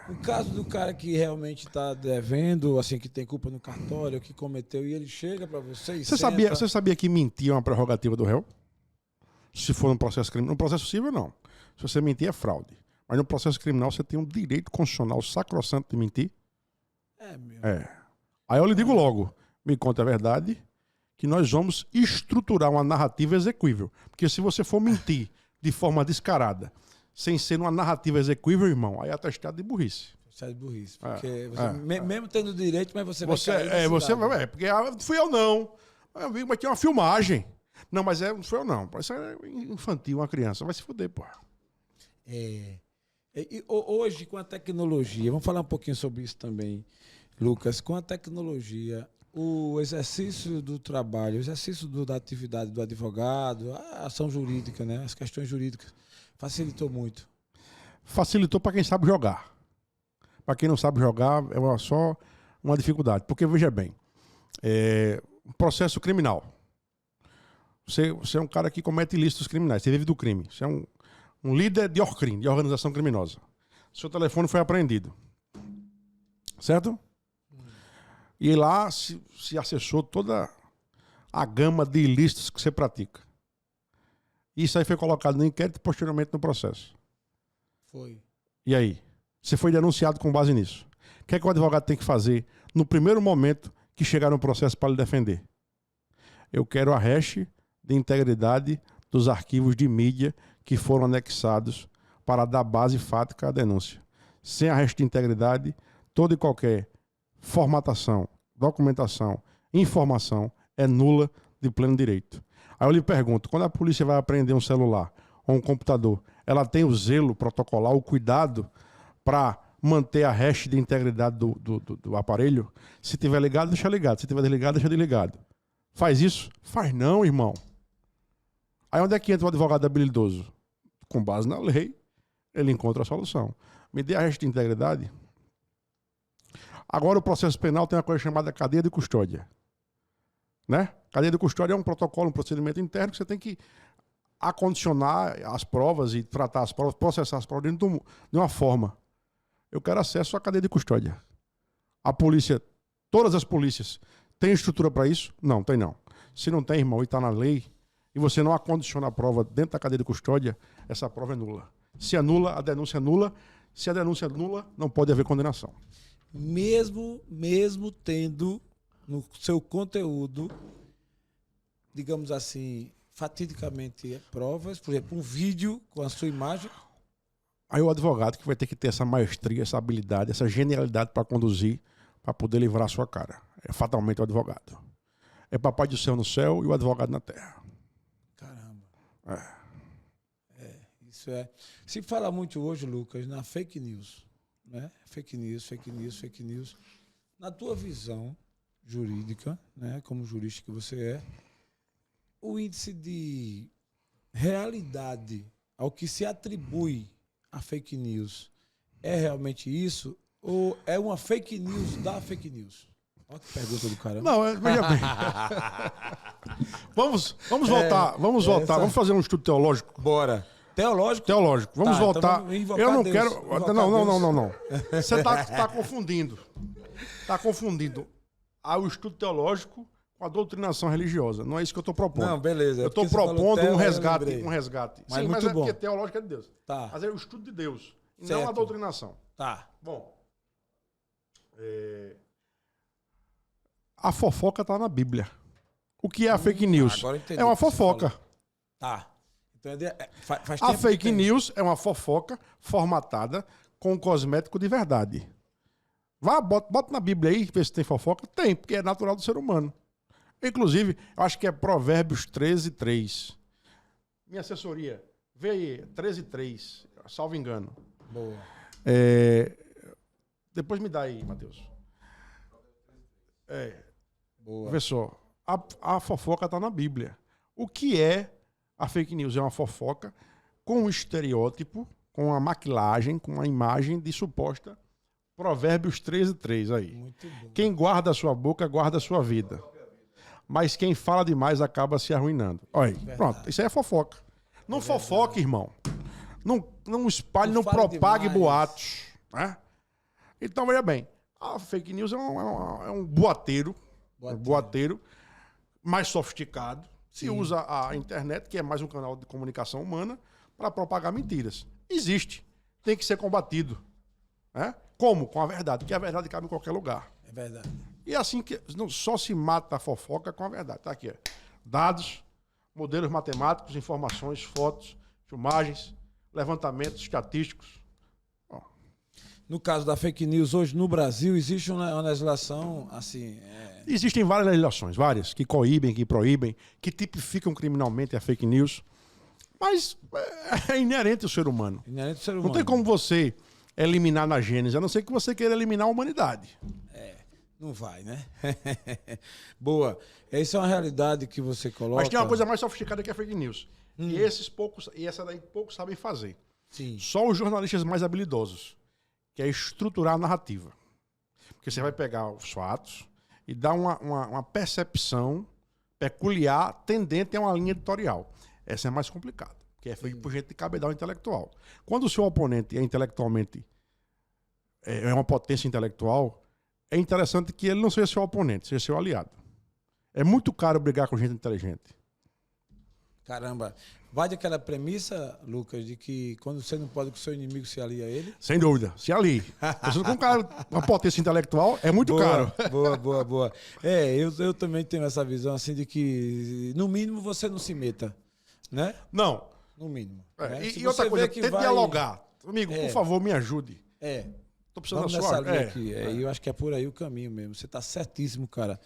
O caso do cara que realmente está devendo, assim, que tem culpa no cartório, que cometeu, e ele chega para você e Você sabia que mentir é uma prerrogativa do réu? Se for no processo criminal. No processo civil, não. Se você mentir, é fraude. Mas no processo criminal, você tem um direito constitucional sacrossanto de mentir. Aí eu lhe digo logo, me conta a verdade, que nós vamos estruturar uma narrativa exequível. Porque se você for mentir de forma descarada, sem ser uma narrativa exequível, irmão, aí é atestado de burrice. Atestado de burrice. Porque mesmo tendo direito, mas você vai cair porque fui eu não. Mas tinha uma filmagem. Não, mas não foi eu não. Isso é infantil, uma criança. Vai se fuder, pô. E hoje, com a tecnologia, vamos falar um pouquinho sobre isso também, Lucas. Com a tecnologia, o exercício do trabalho, o exercício da atividade do advogado, a ação jurídica, né? As questões jurídicas, facilitou muito. Facilitou para quem sabe jogar. Para quem não sabe jogar, só uma dificuldade. Porque, veja bem, um processo criminal. Você é um cara que comete ilícitos criminais, você vive do crime. Você é um líder de ORCRIM, de organização criminosa. Seu telefone foi apreendido. Certo? E lá se acessou toda a gama de ilícitos que você pratica. Isso aí foi colocado no inquérito e posteriormente no processo. Foi. E aí? Você foi denunciado com base nisso. O que é que o advogado tem que fazer no primeiro momento que chegar no processo para lhe defender? Eu quero a hash de integridade dos arquivos de mídia que foram anexados para dar base fática à denúncia. Sem a hash de integridade, toda e qualquer formatação, documentação, informação é nula de pleno direito. Aí eu lhe pergunto, quando a polícia vai apreender um celular ou um computador, ela tem o zelo protocolar, o cuidado para manter a hash de integridade do aparelho? Se tiver ligado, deixa ligado. Se tiver desligado, deixa desligado. Faz isso? Faz não, irmão. Aí onde é que entra o advogado habilidoso? Com base na lei, ele encontra a solução. Me dê a hash de integridade. Agora o processo penal tem uma coisa chamada cadeia de custódia. Né? Cadeia de custódia é um protocolo, um procedimento interno que você tem que acondicionar as provas e tratar as provas, processar as provas dentro de uma forma. Eu quero acesso à cadeia de custódia. A polícia, todas as polícias, têm estrutura para isso? Não, tem não. Se não tem, irmão, e está na lei, e você não acondiciona a prova dentro da cadeia de custódia, essa prova é nula. Se é nula, a denúncia é nula. Se a denúncia é nula, não pode haver condenação. Mesmo tendo no seu conteúdo, digamos assim, fatidicamente provas, por exemplo, um vídeo com a sua imagem. Aí o advogado que vai ter que ter essa maestria, essa habilidade, essa genialidade para conduzir, para poder livrar a sua cara. É fatalmente o advogado. É papai do céu no céu e o advogado na terra. Caramba. Isso é. Se fala muito hoje, Lucas, na fake news. Né? Fake news. Na tua visão jurídica, né, como jurista que você é, o índice de realidade ao que se atribui a fake news é realmente isso? Ou é uma fake news da fake news? Olha que pergunta do caramba. Não, veja bem. Vamos voltar, vamos fazer um estudo teológico. Bora. Teológico? Vamos voltar. Então eu não Deus. quero. Não. Você tá confundindo. Está confundindo o estudo teológico com a doutrinação religiosa. Não é isso que eu estou propondo. Não, beleza. Eu estou propondo um resgate. Mas sim, muito mas é bom. porque teológico é de Deus. Tá. Mas é o estudo de Deus, e Certo. não a doutrinação. Tá. Bom. A fofoca está na Bíblia. O que é a fake news? Agora eu entendi É uma o que você fofoca. falou. Tá. Então, faz A tempo que fake tem. news é uma fofoca formatada com cosmético de verdade. Vá, bota na Bíblia aí, vê se tem fofoca. Tem, porque é natural do ser humano. Inclusive, eu acho que é Provérbios 13:3. Minha assessoria, vê aí, 13:3, salvo engano. Boa. Depois me dá aí, Matheus. Boa. Vê só, a fofoca está na Bíblia. O que é a fake news? É uma fofoca com um estereótipo, com uma maquilagem, com uma imagem de suposta Provérbios 13:3 aí. Muito bom. Quem guarda a sua boca, guarda a sua vida. Mas quem fala demais acaba se arruinando. Olha aí, pronto, isso aí é fofoca. Não fofoque, irmão. Não espalhe, não propague demais. boatos. Né? Então, veja bem, a fake news é um boateiro. Um boateiro mais sofisticado. Se usa a internet, que é mais um canal de comunicação humana, para propagar mentiras. Existe. Tem que ser combatido. Né? Como? Com a verdade. Porque a verdade cabe em qualquer lugar. É verdade. E assim que só se mata a fofoca com a verdade. Tá aqui, ó. Dados, modelos matemáticos, informações, fotos, filmagens, levantamentos estatísticos. Ó. No caso da fake news, hoje no Brasil, existe uma legislação assim. Existem várias legislações, várias, que coíbem, que proíbem, que tipificam criminalmente a fake news. Mas é inerente ao ser humano. Inerente ao ser humano. Não tem como você eliminar na gênese, a não ser que você queira eliminar a humanidade. Não vai, né? Boa. Essa é uma realidade que você coloca. Mas tem uma coisa mais sofisticada que é fake news. E essa daí poucos sabem fazer. Sim. Só os jornalistas mais habilidosos, que é estruturar a narrativa. Porque você vai pegar os fatos e dar uma percepção peculiar, tendente a uma linha editorial. Essa é mais complicada, porque é feito por gente de cabedal intelectual. Quando o seu oponente é intelectualmente, é uma potência intelectual, é interessante que ele não seja seu oponente, seja seu aliado. É muito caro brigar com gente inteligente. Caramba. Vai daquela premissa, Lucas, de que quando você não pode que o seu inimigo se alie a ele? Sem dúvida, se alie. Pessoa com um cara, uma potência intelectual é muito caro. Boa. Eu também tenho essa visão assim de que, no mínimo, você não se meta, né? Não. No mínimo. Né? E outra coisa, tente dialogar. Amigo, por favor, me ajude. Tô precisando da sua linha aqui. Eu acho que é por aí o caminho mesmo. Você está certíssimo, cara.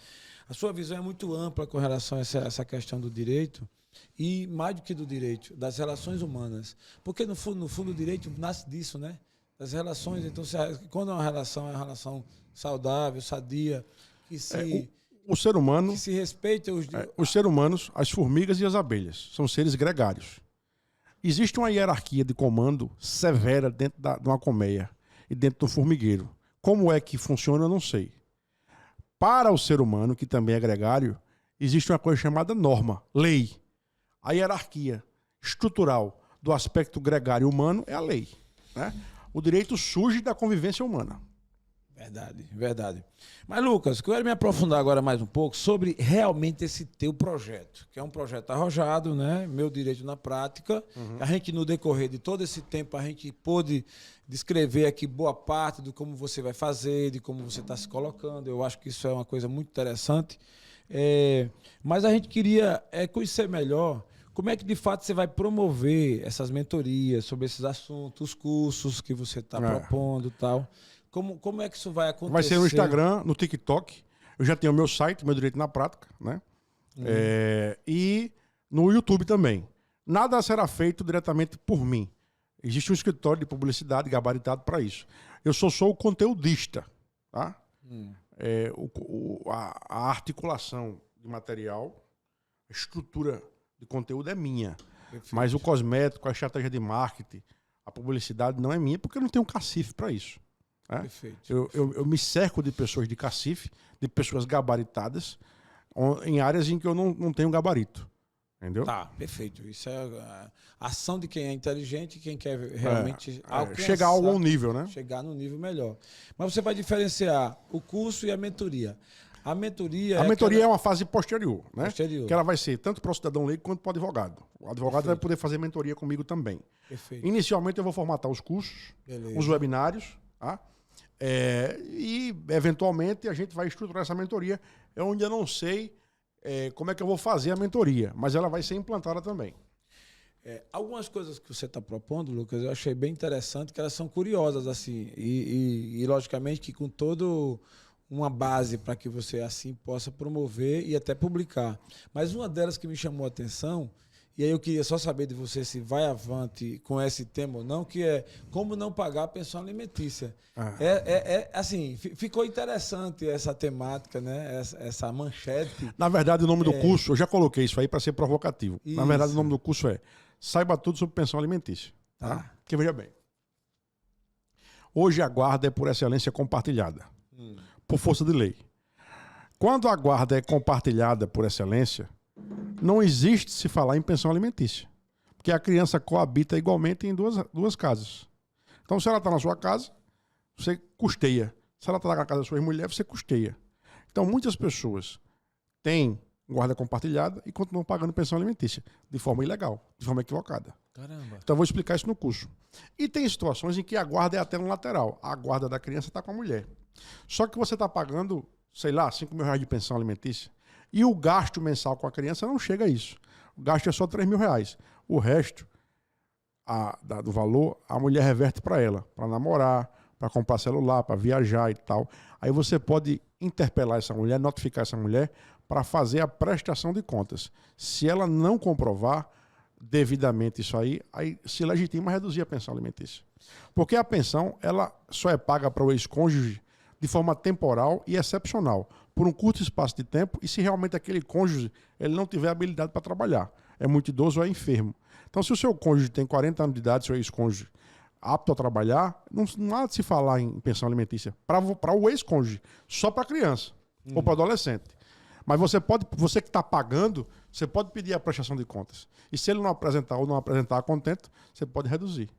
A sua visão é muito ampla com relação a essa questão do direito. E mais do que do direito, das relações humanas. Porque no fundo o direito nasce disso, né? Das relações. Então, quando é uma relação saudável, sadia, que se, o ser humano, que se respeita os seres humanos, as formigas e as abelhas, são seres gregários. Existe uma hierarquia de comando severa dentro de uma colmeia e dentro do formigueiro. Como é que funciona, eu não sei. Para o ser humano, que também é gregário, existe uma coisa chamada norma, lei. A hierarquia estrutural do aspecto gregário humano é a lei. Né? O direito surge da convivência humana. Verdade. Mas, Lucas, eu quero me aprofundar agora mais um pouco sobre realmente esse teu projeto, que é um projeto arrojado, né? Meu Direito na Prática. A gente, no decorrer de todo esse tempo, a gente pôde descrever aqui boa parte do como você vai fazer, de como você está se colocando. Eu acho que isso é uma coisa muito interessante. Mas a gente queria conhecer melhor como é que de fato você vai promover essas mentorias sobre esses assuntos, os cursos que você está propondo e tal. Como é que isso vai acontecer? Vai ser no Instagram, no TikTok. Eu já tenho o meu site, Meu Direito na Prática, né? E no YouTube também. Nada será feito diretamente por mim. Existe um escritório de publicidade gabaritado para isso. Eu sou o conteudista, tá? A articulação de material, a estrutura de conteúdo é minha. Perfeito. Mas o cosmético, a estratégia de marketing, a publicidade não é minha, porque eu não tenho cacife para isso. Né? Perfeito. Eu me cerco de pessoas de cacife, de pessoas gabaritadas, em áreas em que eu não tenho gabarito. Entendeu? Tá, perfeito. Isso é a ação de quem é inteligente e quem quer realmente chegar a algum nível, né? Chegar no nível melhor. Mas você vai diferenciar o curso e a mentoria. A mentoria é uma fase posterior, né? Que ela vai ser tanto para o cidadão leigo quanto para o advogado. O advogado vai poder fazer mentoria comigo também. Perfeito. Inicialmente eu vou formatar os cursos, os webinários, tá? E eventualmente a gente vai estruturar essa mentoria. É onde eu não sei como é que eu vou fazer a mentoria, mas ela vai ser implantada também. Algumas coisas que você está propondo, Lucas, eu achei bem interessante, que elas são curiosas, assim, e logicamente que com todo uma base para que você assim possa promover e até publicar. Mas uma delas que me chamou a atenção, e aí eu queria só saber de você se vai avante com esse tema ou não, que é como não pagar a pensão alimentícia. Assim, ficou interessante essa temática, né? Essa manchete. Na verdade, o nome do curso, eu já coloquei isso aí para ser provocativo. Isso. Na verdade, o nome do curso é Saiba Tudo sobre Pensão Alimentícia. Tá? Porque veja bem, hoje a guarda é por excelência compartilhada, por força de lei. Quando a guarda é compartilhada por excelência, não existe se falar em pensão alimentícia. Porque a criança coabita igualmente em duas casas. Então, se ela está na sua casa, você custeia. Se ela está na casa da sua mulher, você custeia. Então, muitas pessoas têm guarda compartilhada e continuam pagando pensão alimentícia de forma ilegal, de forma equivocada. Caramba. Então, eu vou explicar isso no curso. E tem situações em que a guarda é até no lateral. A guarda da criança está com a mulher. Só que você está pagando, sei lá, R$5.000 de pensão alimentícia. E o gasto mensal com a criança não chega a isso. O gasto é só R$3.000. O resto do valor, a mulher reverte para ela, para namorar, para comprar celular, para viajar e tal. Aí você pode interpelar essa mulher, notificar essa mulher para fazer a prestação de contas. Se ela não comprovar devidamente isso aí se legitima reduzir a pensão alimentícia. Porque a pensão ela só é paga para o ex-cônjuge de forma temporal e excepcional, por um curto espaço de tempo, e se realmente aquele cônjuge ele não tiver habilidade para trabalhar, é muito idoso ou é enfermo. Então, se o seu cônjuge tem 40 anos de idade, seu ex-cônjuge apto a trabalhar, não há de se falar em pensão alimentícia para o ex-cônjuge, só para criança ou para adolescente. Mas você que está pagando, você pode pedir a prestação de contas. E se ele não apresentar ou não apresentar a contento, você pode reduzir.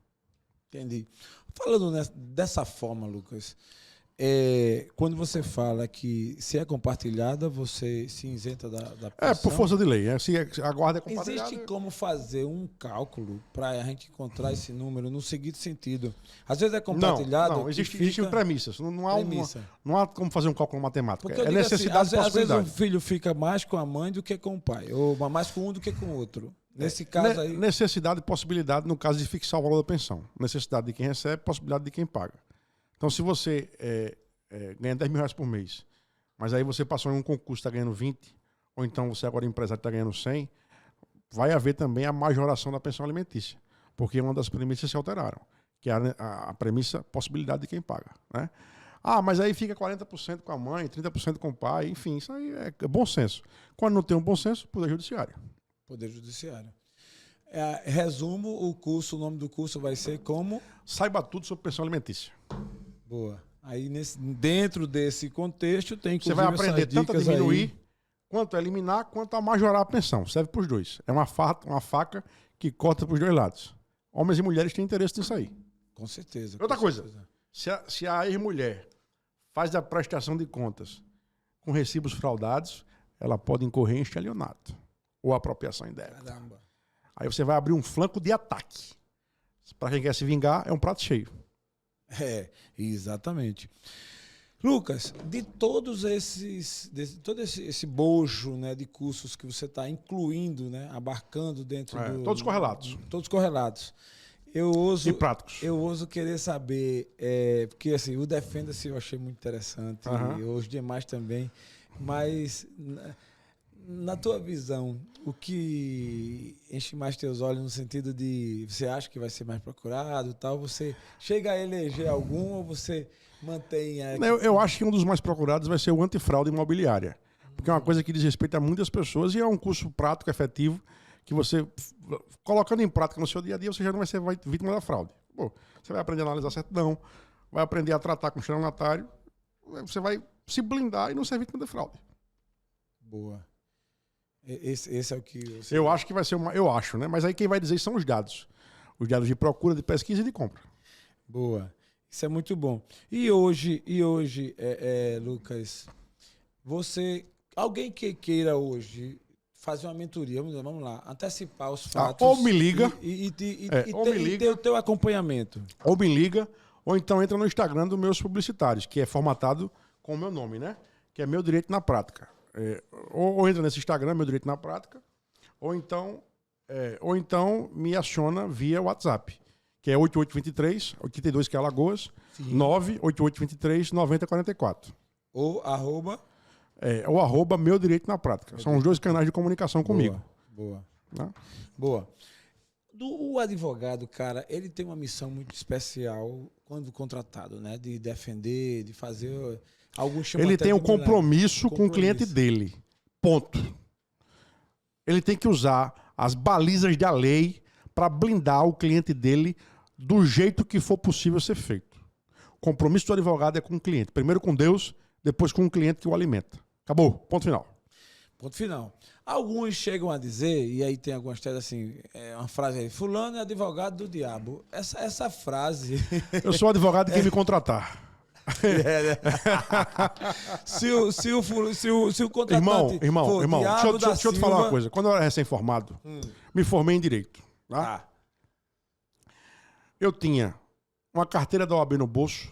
Entendi. Falando dessa forma, Lucas, quando você fala que se é compartilhada, você se isenta da pensão. Por força de lei. Se a guarda é compartilhada... Existe como fazer um cálculo para a gente encontrar esse número no seguinte sentido? Às vezes é compartilhado... Não, existem premissas. Não há como fazer um cálculo matemático. Porque necessidade e possibilidade. Às vezes o filho fica mais com a mãe do que com o pai, ou mais com um do que com o outro. Nesse caso aí... Necessidade e possibilidade no caso de fixar o valor da pensão. Necessidade de quem recebe, possibilidade de quem paga. Então, se você ganha 10 mil reais por mês, mas aí você passou em um concurso e está ganhando 20, ou então você agora é empresário e está ganhando 100, vai haver também a majoração da pensão alimentícia. Porque uma das premissas se alteraram, que é a premissa possibilidade de quem paga. Né? Mas aí fica 40% com a mãe, 30% com o pai, enfim, isso aí é bom senso. Quando não tem um bom senso, Poder Judiciário. Poder Judiciário. Resumo, o nome do curso vai ser como? Saiba tudo sobre pensão alimentícia. Boa. Aí, dentro desse contexto, tem que você vai aprender tanto a diminuir, quanto a eliminar, quanto a majorar a pensão. Serve para os dois. É uma faca que corta para os dois lados. Homens e mulheres têm interesse nisso aí. Com certeza. Outra coisa, se a ex-mulher faz a prestação de contas com recibos fraudados, ela pode incorrer em estelionato ou apropriação indébita. Caramba. Aí você vai abrir um flanco de ataque. Para quem quer se vingar, é um prato cheio. Exatamente. Lucas, de todo esse bojo, né, de cursos que você está incluindo, né, abarcando dentro todos correlatos. Todos correlatos. E práticos. Eu ouso querer saber, porque assim, o Defenda-se eu achei muito interessante, e os demais também, mas na tua visão, o que enche mais teus olhos no sentido de você acha que vai ser mais procurado e tal, você chega a eleger algum ou você mantém... Eu acho que um dos mais procurados vai ser o antifraude imobiliária, porque é uma coisa que diz respeito a muitas pessoas e é um curso prático, efetivo, que você, colocando em prática no seu dia a dia, você já não vai ser vítima da fraude. Você vai aprender a analisar certidão, vai aprender a tratar com estelionatário, você vai se blindar e não ser vítima da fraude. Boa. Esse é o que... Eu acho que vai ser eu acho, né? Mas aí quem vai dizer são os dados. Os dados de procura, de pesquisa e de compra. Boa. Isso é muito bom. E hoje, Lucas, alguém que queira hoje fazer uma mentoria, vamos lá, antecipar os fatos... ou me liga. E ter o teu acompanhamento. Ou me liga, ou então entra no Instagram dos meus publicitários, que é formatado com o meu nome, né? Que é Meu Direito na Prática. Ou entra nesse Instagram, Meu Direito na Prática, ou então me aciona via WhatsApp, que é 8823-82, que é Alagoas, 98823-9044. Ou arroba... ou arroba Meu Direito na Prática. São os dois canais de comunicação comigo. Boa. Né? Boa. O advogado, cara, ele tem uma missão muito especial quando contratado, né? De defender, de fazer... Ele tem um compromisso com o cliente dele. Ponto. Ele tem que usar as balizas da lei para blindar o cliente dele do jeito que for possível ser feito. O compromisso do advogado é com o cliente. Primeiro com Deus, depois com o cliente que o alimenta. Acabou. Ponto final. Ponto final. Alguns chegam a dizer, e aí tem algumas teses assim, uma frase aí, fulano é advogado do diabo. Essa frase... Eu sou advogado de quem me contratar. Se o contratante irmão, deixa eu te falar uma coisa. Quando eu era recém-formado, me formei em Direito. Tá? Eu tinha uma carteira da OAB no bolso,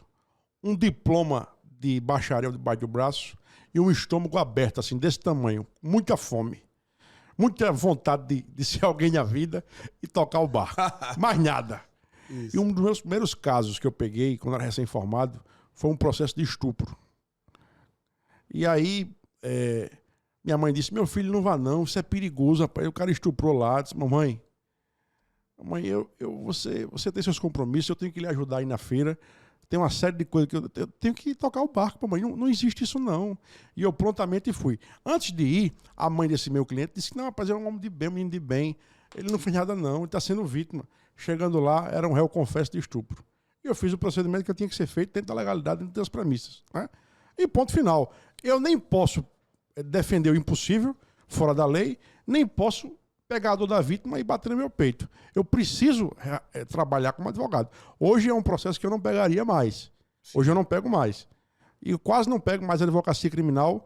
um diploma de bacharel debaixo do braço e um estômago aberto, assim, desse tamanho. Muita fome. Muita vontade de ser alguém na vida e tocar o barco. Mais nada. Isso. E um dos meus primeiros casos que eu peguei, quando eu era recém-formado, foi um processo de estupro. E aí, minha mãe disse, meu filho, não vá não, isso é perigoso, rapaz. O cara estuprou lá. Eu disse, mamãe, você tem seus compromissos, eu tenho que lhe ajudar aí na feira. tem uma série de coisas que eu tenho que tocar o barco, mamãe. Não existe isso, não. E eu prontamente fui. Antes de ir, a mãe desse meu cliente disse que não, rapaz, é um homem de bem, um menino de bem. Ele não fez nada, não. Ele está sendo vítima. Chegando lá, era um réu confesso de estupro. E eu fiz o procedimento que eu tinha que ser feito dentro da legalidade, dentro das premissas. Né? E ponto final. Eu nem posso defender o impossível, fora da lei, nem posso pegar a dor da vítima e bater no meu peito. Eu preciso trabalhar como advogado. Hoje é um processo que eu não pegaria mais. Hoje eu não pego mais. E eu quase não pego mais advocacia criminal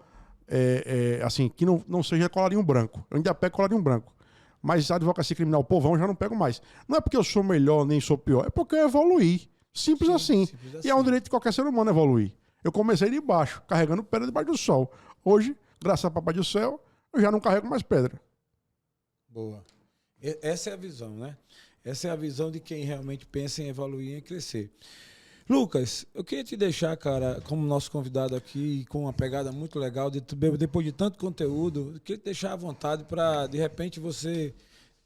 assim, que não seja colarinho branco. Eu ainda pego colarinho branco. Mas a advocacia criminal povão eu já não pego mais. Não é porque eu sou melhor nem sou pior, é porque eu evoluí. Simples assim. E é um direito de qualquer ser humano evoluir. Eu comecei de baixo, carregando pedra debaixo do sol. Hoje, graças a Papai do Céu, eu já não carrego mais pedra. Boa. Essa é a visão, né? Essa é a visão de quem realmente pensa em evoluir e em crescer. Lucas, eu queria te deixar, cara, como nosso convidado aqui, com uma pegada muito legal, depois de tanto conteúdo, eu queria te deixar à vontade para, de repente, você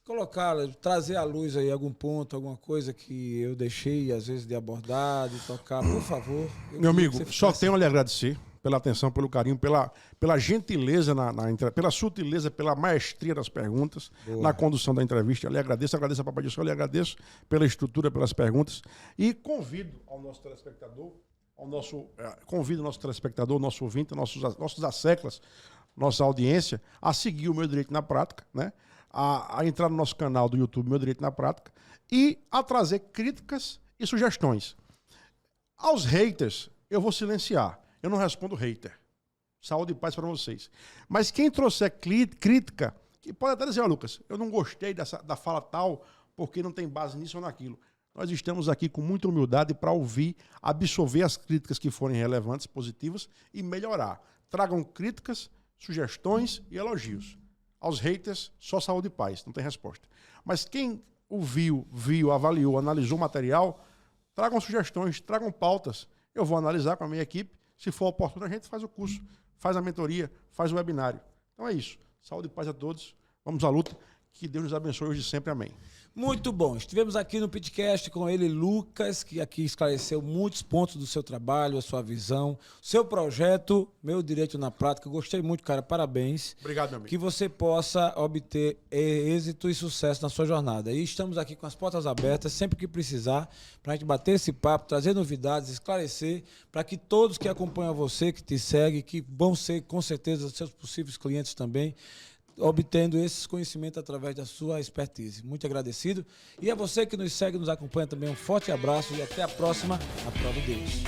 colocar, trazer à luz aí algum ponto, alguma coisa que eu deixei, às vezes, de abordar, de tocar, por favor. Meu amigo, só tenho a lhe agradecer pela atenção, pelo carinho, pela gentileza, pela sutileza, pela maestria das perguntas, na condução da entrevista. Eu lhe agradeço a Papai do Céu, eu lhe agradeço pela estrutura, pelas perguntas. E convido ao nosso telespectador, nosso ouvinte, nossos asseclas, nossa audiência, a seguir o Meu Direito na Prática, né? A entrar no nosso canal do YouTube, Meu Direito na Prática, e a trazer críticas e sugestões. Aos haters, eu vou silenciar. Eu não respondo hater. Saúde e paz para vocês. Mas quem trouxer crítica, que pode até dizer, ó, Lucas, eu não gostei da fala tal, porque não tem base nisso ou naquilo. Nós estamos aqui com muita humildade para ouvir, absorver as críticas que forem relevantes, positivas e melhorar. Tragam críticas, sugestões e elogios. Aos haters, só saúde e paz, não tem resposta. Mas quem viu, avaliou, analisou o material, tragam sugestões, tragam pautas. Eu vou analisar com a minha equipe. Se for oportuno, a gente faz o curso, faz a mentoria, faz o webinário. Então é isso. Saúde e paz a todos. Vamos à luta. Que Deus nos abençoe hoje e sempre. Amém. Muito bom. Estivemos aqui no Pitcast com ele, Lucas, que aqui esclareceu muitos pontos do seu trabalho, a sua visão, seu projeto, Meu Direito na Prática. Gostei muito, cara. Parabéns. Obrigado, meu amigo. Que você possa obter êxito e sucesso na sua jornada. E estamos aqui com as portas abertas, sempre que precisar, para a gente bater esse papo, trazer novidades, esclarecer, para que todos que acompanham você, que te seguem, que vão ser, com certeza, seus possíveis clientes também, obtendo esses conhecimentos através da sua expertise. Muito agradecido. E a você que nos segue, nos acompanha também, um forte abraço e até a próxima, a prova deles.